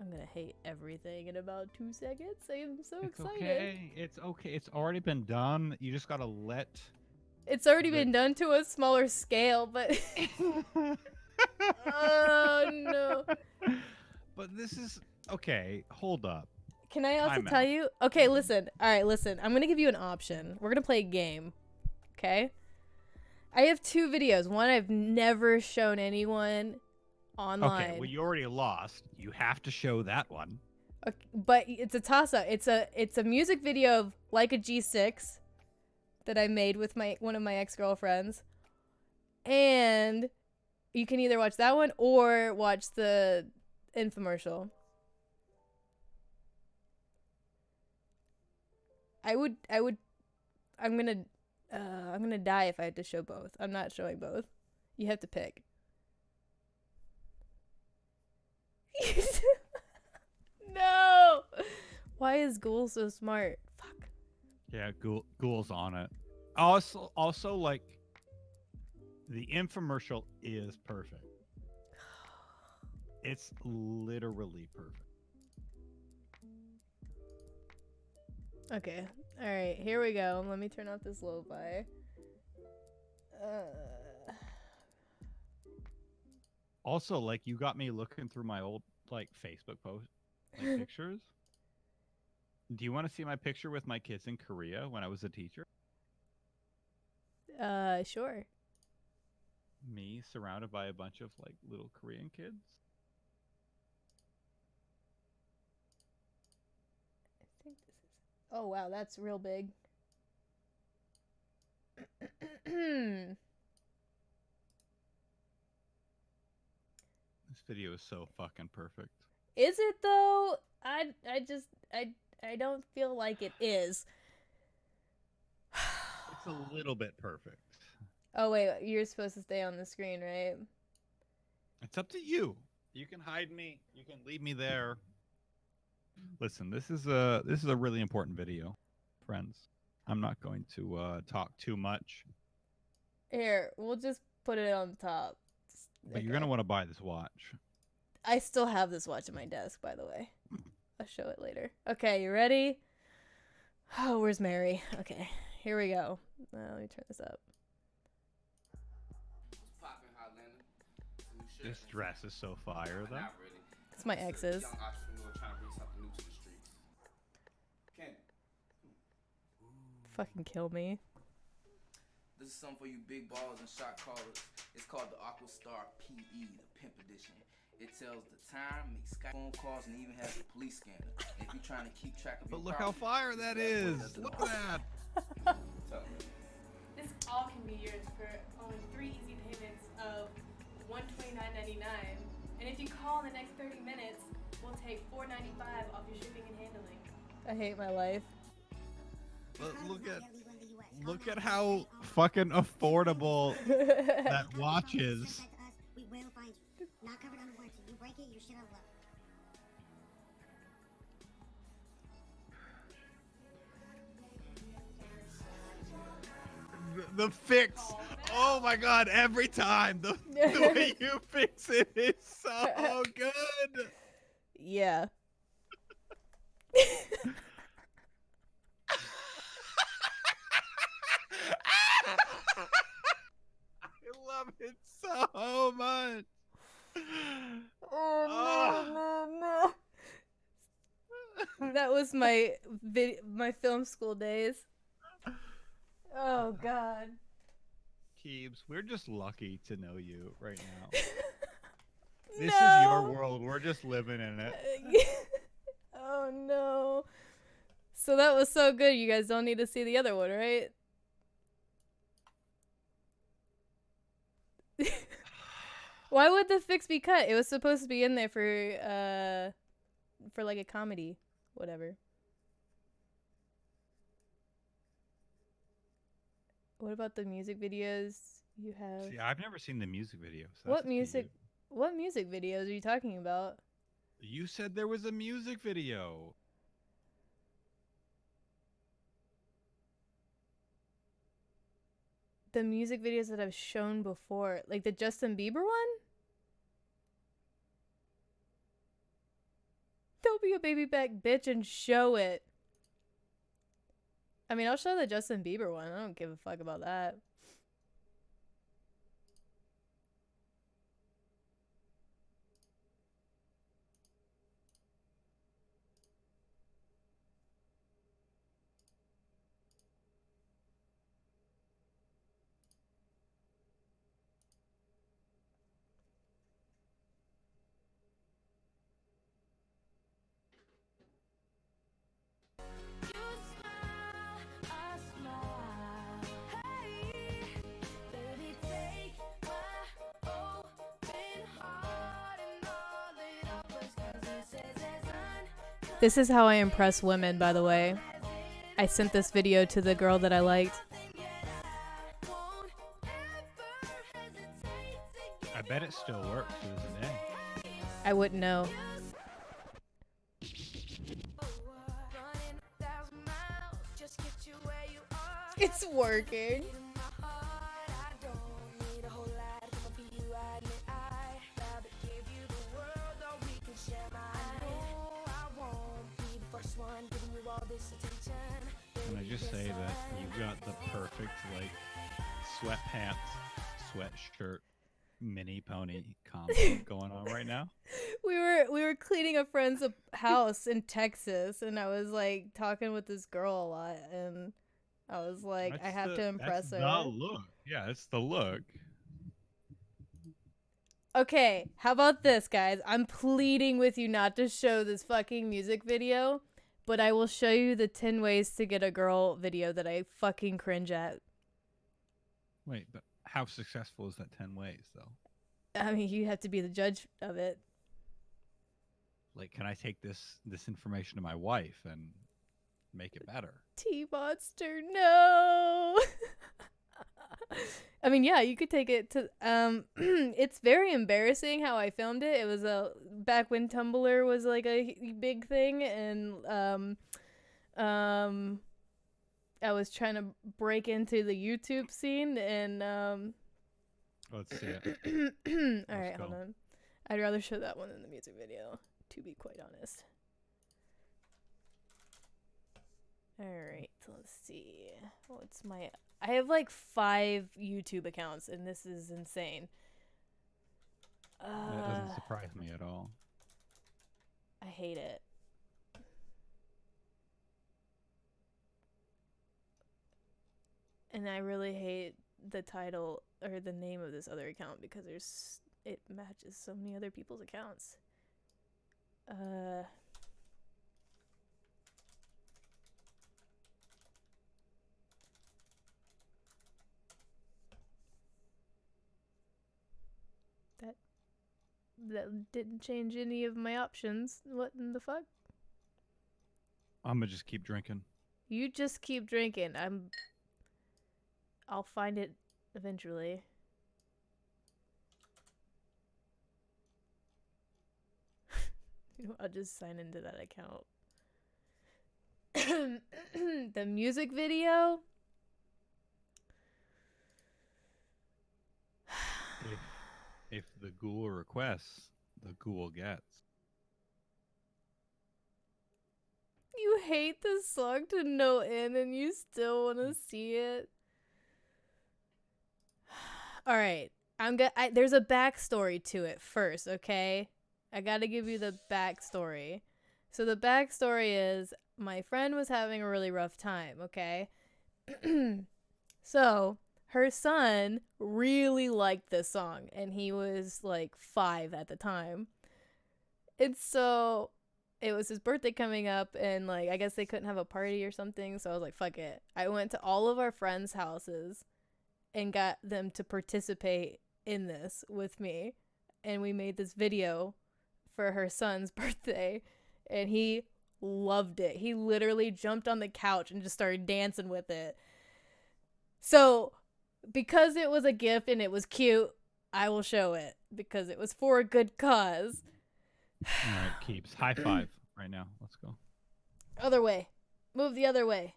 I'm gonna hate everything in about 2 seconds. I am so excited. It's okay. It's already been done. You just gotta let. It's already been done to a smaller scale, but. Oh no. But this is okay. Hold up. Can I also tell you? Okay, listen. All right, listen. I'm gonna give you an option. We're gonna play a game. Okay. I have 2 videos. One I've never shown anyone online. Okay, well, you already lost. You have to show that one. Okay, but it's a toss-up. It's a music video of Like a G6 that I made with one of my ex-girlfriends. And you can either watch that one or watch the infomercial. I'm gonna die if I had to show both. I'm not showing both. You have to pick. No! Why is Ghoul so smart? Fuck. Yeah, Ghoul's on it. Also, like, the infomercial is perfect. It's literally perfect. Okay. Alright, here we go. Let me turn off this lo-fi. Also, like, you got me looking through my old, like, Facebook post, like, pictures. Do you want to see my picture with my kids in Korea when I was a teacher? Sure. Me surrounded by a bunch of, like, little Korean kids. Oh wow, that's real big. This video is so fucking perfect. Is it though? I don't feel like it is. It's a little bit perfect. Oh wait, you're supposed to stay on the screen, right? It's up to you. You can hide me. You can leave me there. Listen, this is a really important video, friends. I'm not going to talk too much. Here, we'll just put it on top. But you're gonna want to buy this watch. I still have this watch at my desk, by the way. I'll show it later. Okay, you ready? Oh, where's Mary? Okay, here we go. Let me turn this up. This dress is so fire, though. It's my ex's. Fucking kill me. This is something for you big balls and shot callers. It's called the Aqua Star PE, the Pimp Edition. It tells the time, makes Skype phone calls, and even has a police scanner. And if you're trying to keep track of But your look how fire that is! Look at that! This all can be yours for only 3 easy payments of $129.99. And if you call in the next 30 minutes, we'll take $4.95 off your shipping and handling. I hate my life. Look at how fucking affordable that watch is. We will find you. Not covered on warranty. You break it, you should have love. The fix. Oh my god, every time. The way you fix it is so good. Yeah. I love it so much. Oh, no. That was my film school days. Oh god. Keebz, we're just lucky to know you right now. This No. is your world. We're just living in it. Oh no. So that was so good. You guys don't need to see the other one, right? Why would the fix be cut? It was supposed to be in there for like a comedy, whatever. What about the music videos you have? See, I've never seen the music videos. So What music videos are you talking about? You said there was a music video. The music videos that I've shown before, like the Justin Bieber one? Don't be a baby back bitch and show it. I mean, I'll show the Justin Bieber one. I don't give a fuck about that. This is how I impress women, by the way. I sent this video to the girl that I liked. I bet it still works to this day. I wouldn't know. It's working. Can I just say that you got the perfect like sweatpants, sweatshirt, mini pony combo going on right now? We were cleaning a friend's house in Texas, and I was like talking with this girl a lot, and I was like, I have to impress her. That's the look. Yeah, it's the look. Okay, how about this, guys? I'm pleading with you not to show this fucking music video but I will show you the 10 ways to get a girl video that I fucking cringe at. Wait, but how successful is that 10 ways, though? I mean, you have to be the judge of it. Like, can I take this information to my wife and make it better? T-Monster, no! I mean, yeah, you could take it to, it's very embarrassing how I filmed it. It was back when Tumblr was like a big thing, and, I was trying to break into the YouTube scene, and, Let's see it. Alright, hold on. I'd rather show that one than the music video, to be quite honest. Alright, let's see. What's my... I have like 5 YouTube accounts, and this is insane. That doesn't surprise me at all. I hate it. And I really hate the title or the name of this other account because it matches so many other people's accounts. That didn't change any of my options. What in the fuck? I'm gonna just keep drinking. You just keep drinking. I'll find it eventually. I'll just sign into that account. The music video? If the ghoul requests, the ghoul gets. You hate this song to no end and you still want to see it? Alright, there's a backstory to it first, okay? I gotta give you the backstory. So the backstory is, my friend was having a really rough time, okay? So, her son really liked this song, and he was like 5 at the time. And so, it was his birthday coming up, and like, I guess they couldn't have a party or something, so I was like, fuck it. I went to all of our friends' houses and got them to participate in this with me. And we made this video for her son's birthday, and he loved it. He literally jumped on the couch and just started dancing with it. So, because it was a gift and it was cute, I will show it because it was for a good cause. All right, Keebz. High five right now. Let's go. Other way. Move the other way.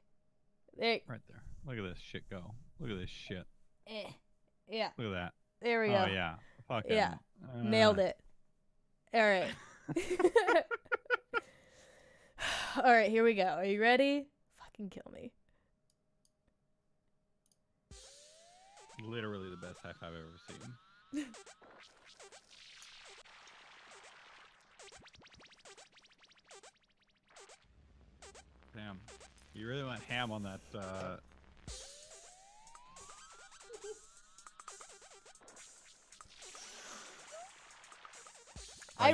There. Right there. Look at this shit go. Look at this shit. Yeah. Look at that. There we go. Oh, yeah. Fucking, Yeah. Nailed it. All right. All right, here we go. Are you ready? Fucking kill me. Literally the best high five I've ever seen. Damn. You really went ham on that, I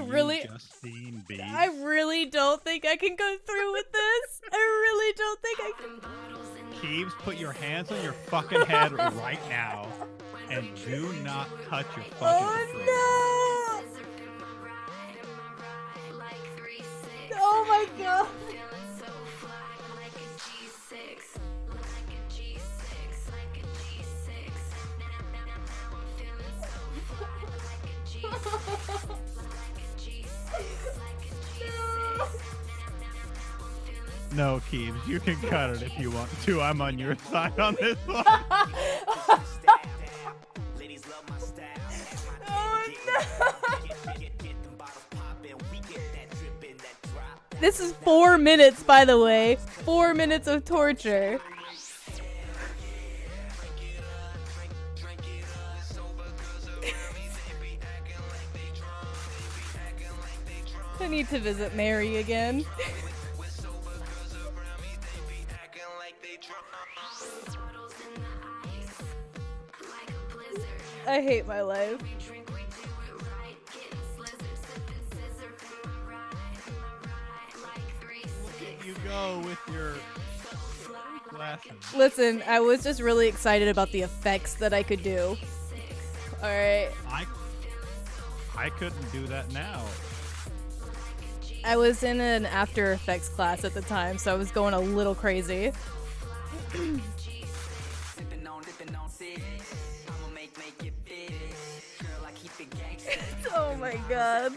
really don't think I can go through with this. I really don't think I can. Keebz, put your hands on your fucking head right now and do not touch your fucking throat. Oh no! Oh my god! No, Keebz, you can cut it if you want to. I'm on your side on this one. Oh no! This is 4 minutes, by the way. 4 minutes of torture. I need to visit Mary again. I hate my life. you go with your glasses. Listen, I was just really excited about the effects that I could do. Alright. I couldn't do that now. I was in an After Effects class at the time, so I was going a little crazy. Oh my god.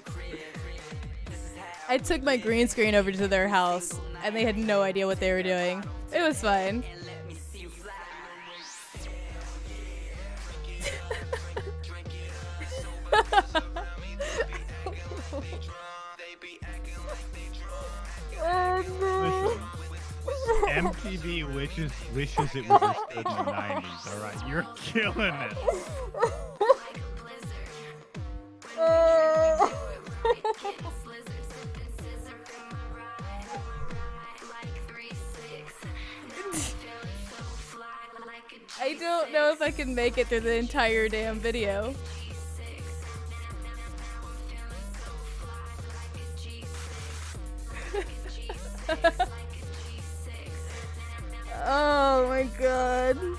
I took my green screen over to their house, and they had no idea what they were doing. It was fine. Oh no. MTV wishes it was understood in the 90s. All right, you're killing it. I don't know if I can make it through the entire damn video. Oh my god. Oh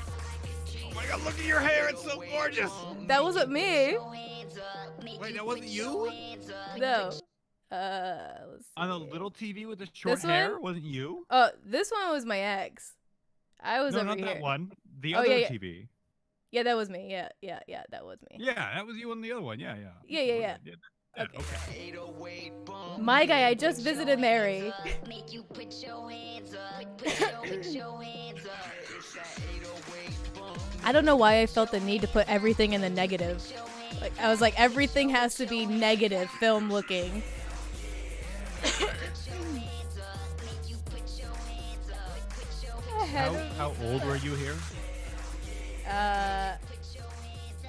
my god, look at your hair, it's so gorgeous. That wasn't me. Wait, that wasn't you? No. Let's see. On the little TV with the short This hair, one? wasn't you? This one was my ex. I was No, over not here. that one. The Oh, other yeah. TV. Yeah, that was me. Yeah, that was me. Yeah, that was you on the other one. Yeah. Yeah. Okay. My guy, I just visited Mary. I don't know why I felt the need to put everything in the negative. Like, I was like, everything has to be negative film looking. How old were you here?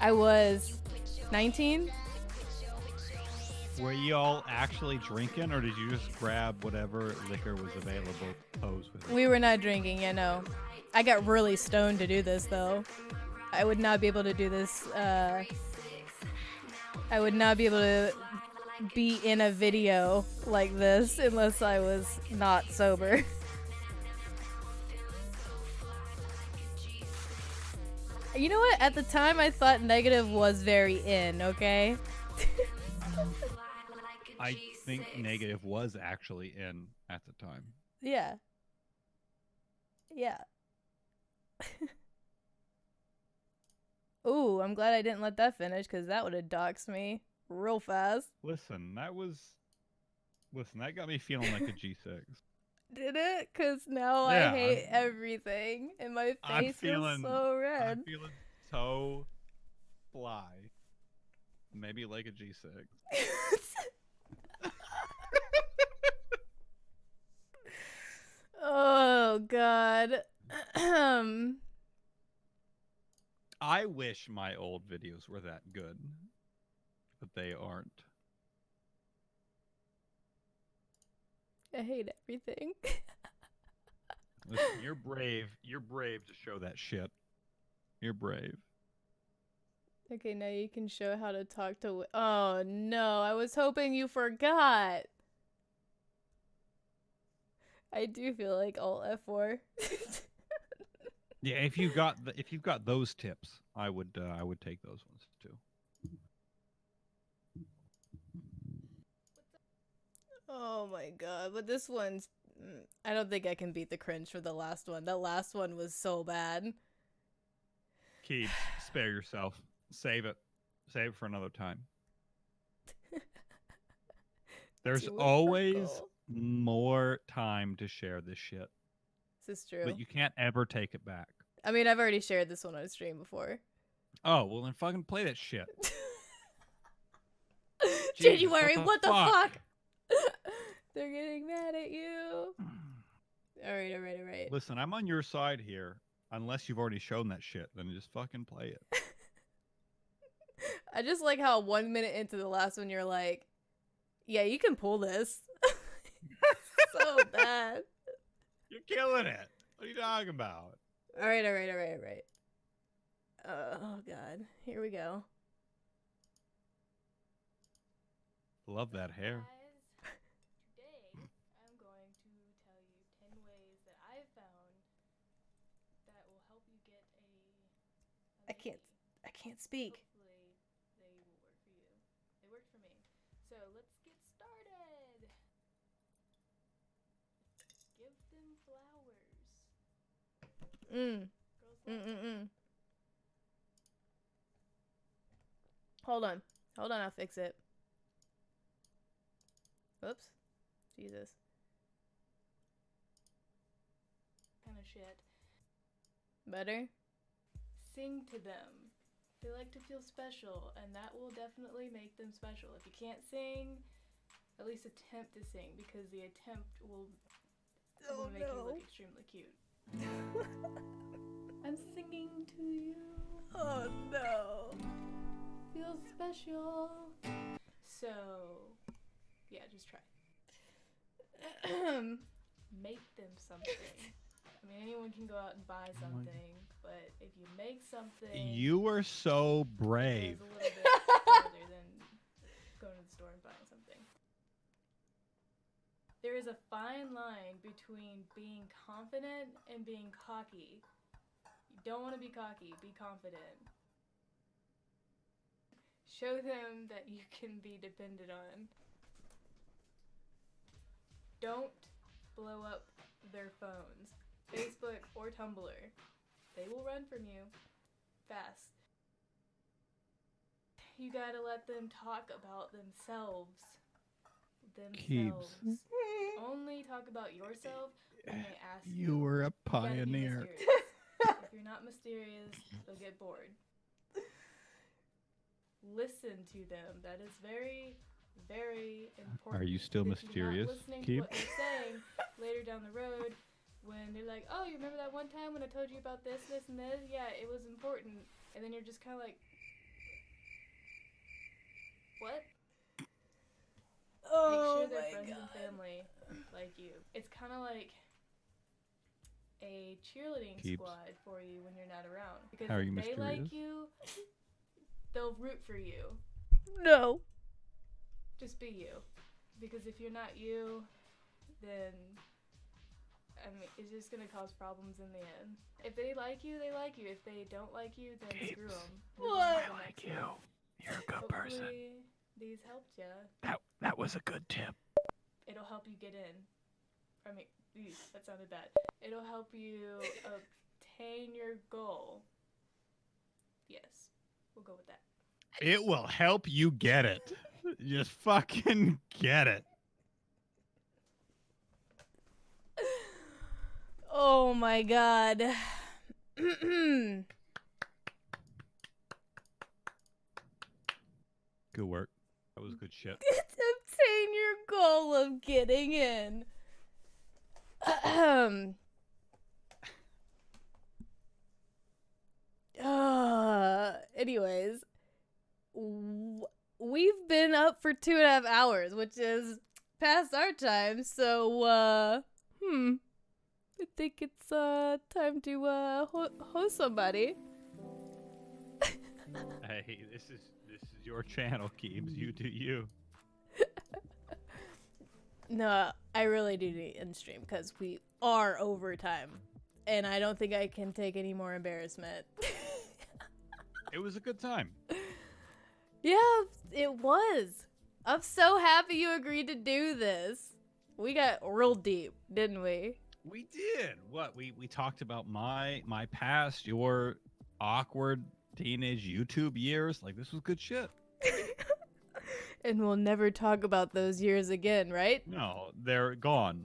I was 19. Were you all actually drinking, or did you just grab whatever liquor was available to pose with it? We were not drinking, you know. I got really stoned to do this, though. I would not be able to do this. I would not be able to be in a video like this unless I was not sober. You know what? At the time, I thought negative was very in, okay? I think negative was actually in at the time. Yeah. Ooh, I'm glad I didn't let that finish, because that would have doxed me real fast. Listen, that got me feeling like a G6. Did it? Because now Yeah, I hate everything, and my face feels so red. I'm feeling so fly. Maybe like a G6. Oh, God. I wish my old videos were that good, but they aren't. I hate everything. Listen, you're brave. You're brave to show that shit. You're brave. Okay, now you can show how to talk to... Oh, no. I was hoping you forgot. I do feel like Alt F4. Yeah, if you've got those tips, I would take those ones too. Oh my god, but this one's... I don't think I can beat the cringe for the last one. That last one was so bad. Keebz, spare yourself. Save it. Save it for another time. There's always more time to share this shit. This is true. But you can't ever take it back. I mean, I've already shared this one on stream before. Oh, well then fucking play that shit. January, what the fuck? They're getting mad at you. Alright. Listen, I'm on your side here. Unless you've already shown that shit, then just fucking play it. I just like how 1 minute into the last one, you're like, yeah, you can pull this. So bad. You're killing it. What are you talking about? Alright. Oh, God. Here we go. Love that hair. Today, I'm going to tell you can't speak. Hopefully they will work for you. They worked for me. So let's get started. Give them flowers. Girls love Hold on. Hold on, I'll fix it. Whoops. Jesus. Kind of shit. Better? Sing to them. They like to feel special, and that will definitely make them special. If you can't sing, at least attempt to sing, because the attempt will make you look extremely cute. I'm singing to you. Oh no. Feel special. So, yeah, just try. Make them something. I mean, anyone can go out and buy something, but if you make something... You were so brave. It goes a little bit farther than going to the store and buying something. There is a fine line between being confident and being cocky. You don't want to be cocky, be confident. Show them that you can be depended on. Don't blow up their phones. Facebook or Tumblr. They will run from you fast. You gotta let them talk about themselves. Keebz. Only talk about yourself when they ask you. You were a You gotta be pioneer. mysterious. If you're not mysterious, they'll get bored. Listen to them. That is very, very important. Are you still If you're mysterious, not listening to Keebz? what they're saying later down the road, when they're like, oh, you remember that one time when I told you about this, this, and this? Yeah, it was important. And then you're just kind of like, what? Make sure their friends and family like you. It's kind of like a cheerleading Keebz. squad for you when you're not around. Because How are you if they mysterious? like you, they'll root for you. No. Just be you. Because if you're not you, then... I mean, it's just gonna cause problems in the end. If they like you, they like you. If they don't like you, then Keebz. screw them. What? I like you. You're a good person. Hopefully, these helped ya. That was a good tip. It'll help you get in. I mean, that sounded bad. It'll help you obtain your goal. Yes, we'll go with that. It will help you get it. Just fucking get it. Oh my god. Good work. That was good shit. Obtain your goal of getting in. Anyways, we've been up for 2.5 hours, which is past our time. So, I think it's time to host somebody. Hey, this is your channel, Keebz. You do you. No, I really do need in stream because we are over time, and I don't think I can take any more embarrassment. It was a good time. Yeah, it was. I'm so happy you agreed to do this. We got real deep, didn't we? We did. What? We talked about my past, your awkward teenage YouTube years. Like, this was good shit. And we'll never talk about those years again, right? No, they're gone.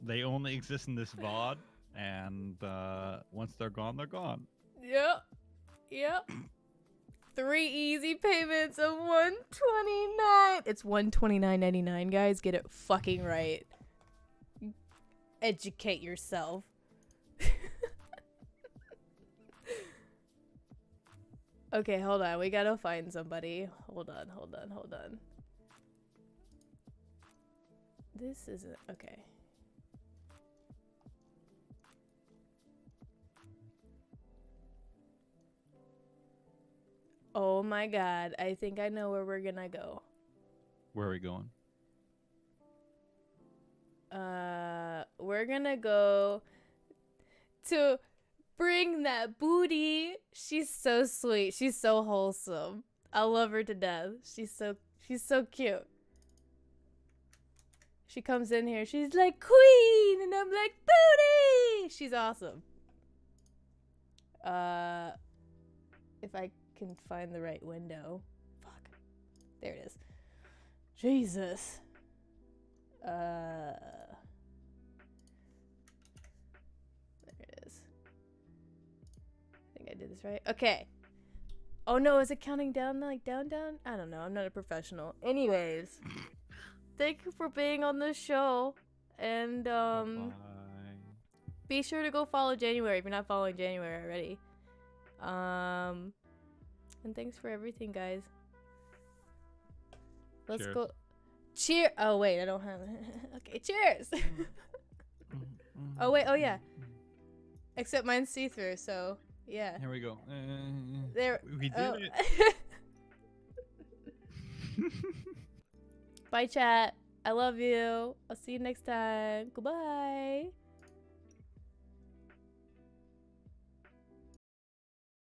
They only exist in this VOD, and once they're gone, they're gone. Yep. 3 easy payments of $129. It's $129.99, guys. Get it fucking right. Educate yourself. Okay, hold on. We gotta find somebody. Hold on. This isn't... Okay. Oh my god. I think I know where we're gonna go. Where are we going? We're gonna go to Bring that booty. She's so sweet. She's so wholesome. I love her to death. She's so cute. She comes in here. She's like, queen, and I'm like, booty. She's awesome. If I can find the right window. Fuck. There it is. Jesus. There it is. I think I did this right. Okay. Oh no, is it counting down, like down? I don't know. I'm not a professional. Anyways, thank you for being on the show. And Bye. be sure to go follow January if you're not following January already. And thanks for everything, guys. Let's Cheers. go. Cheer. Oh wait, I don't have. Okay, cheers. Oh wait, oh yeah. Except mine's see-through, so yeah. Here we go. There. We did Oh. it. Bye, chat. I love you. I'll see you next time. Goodbye.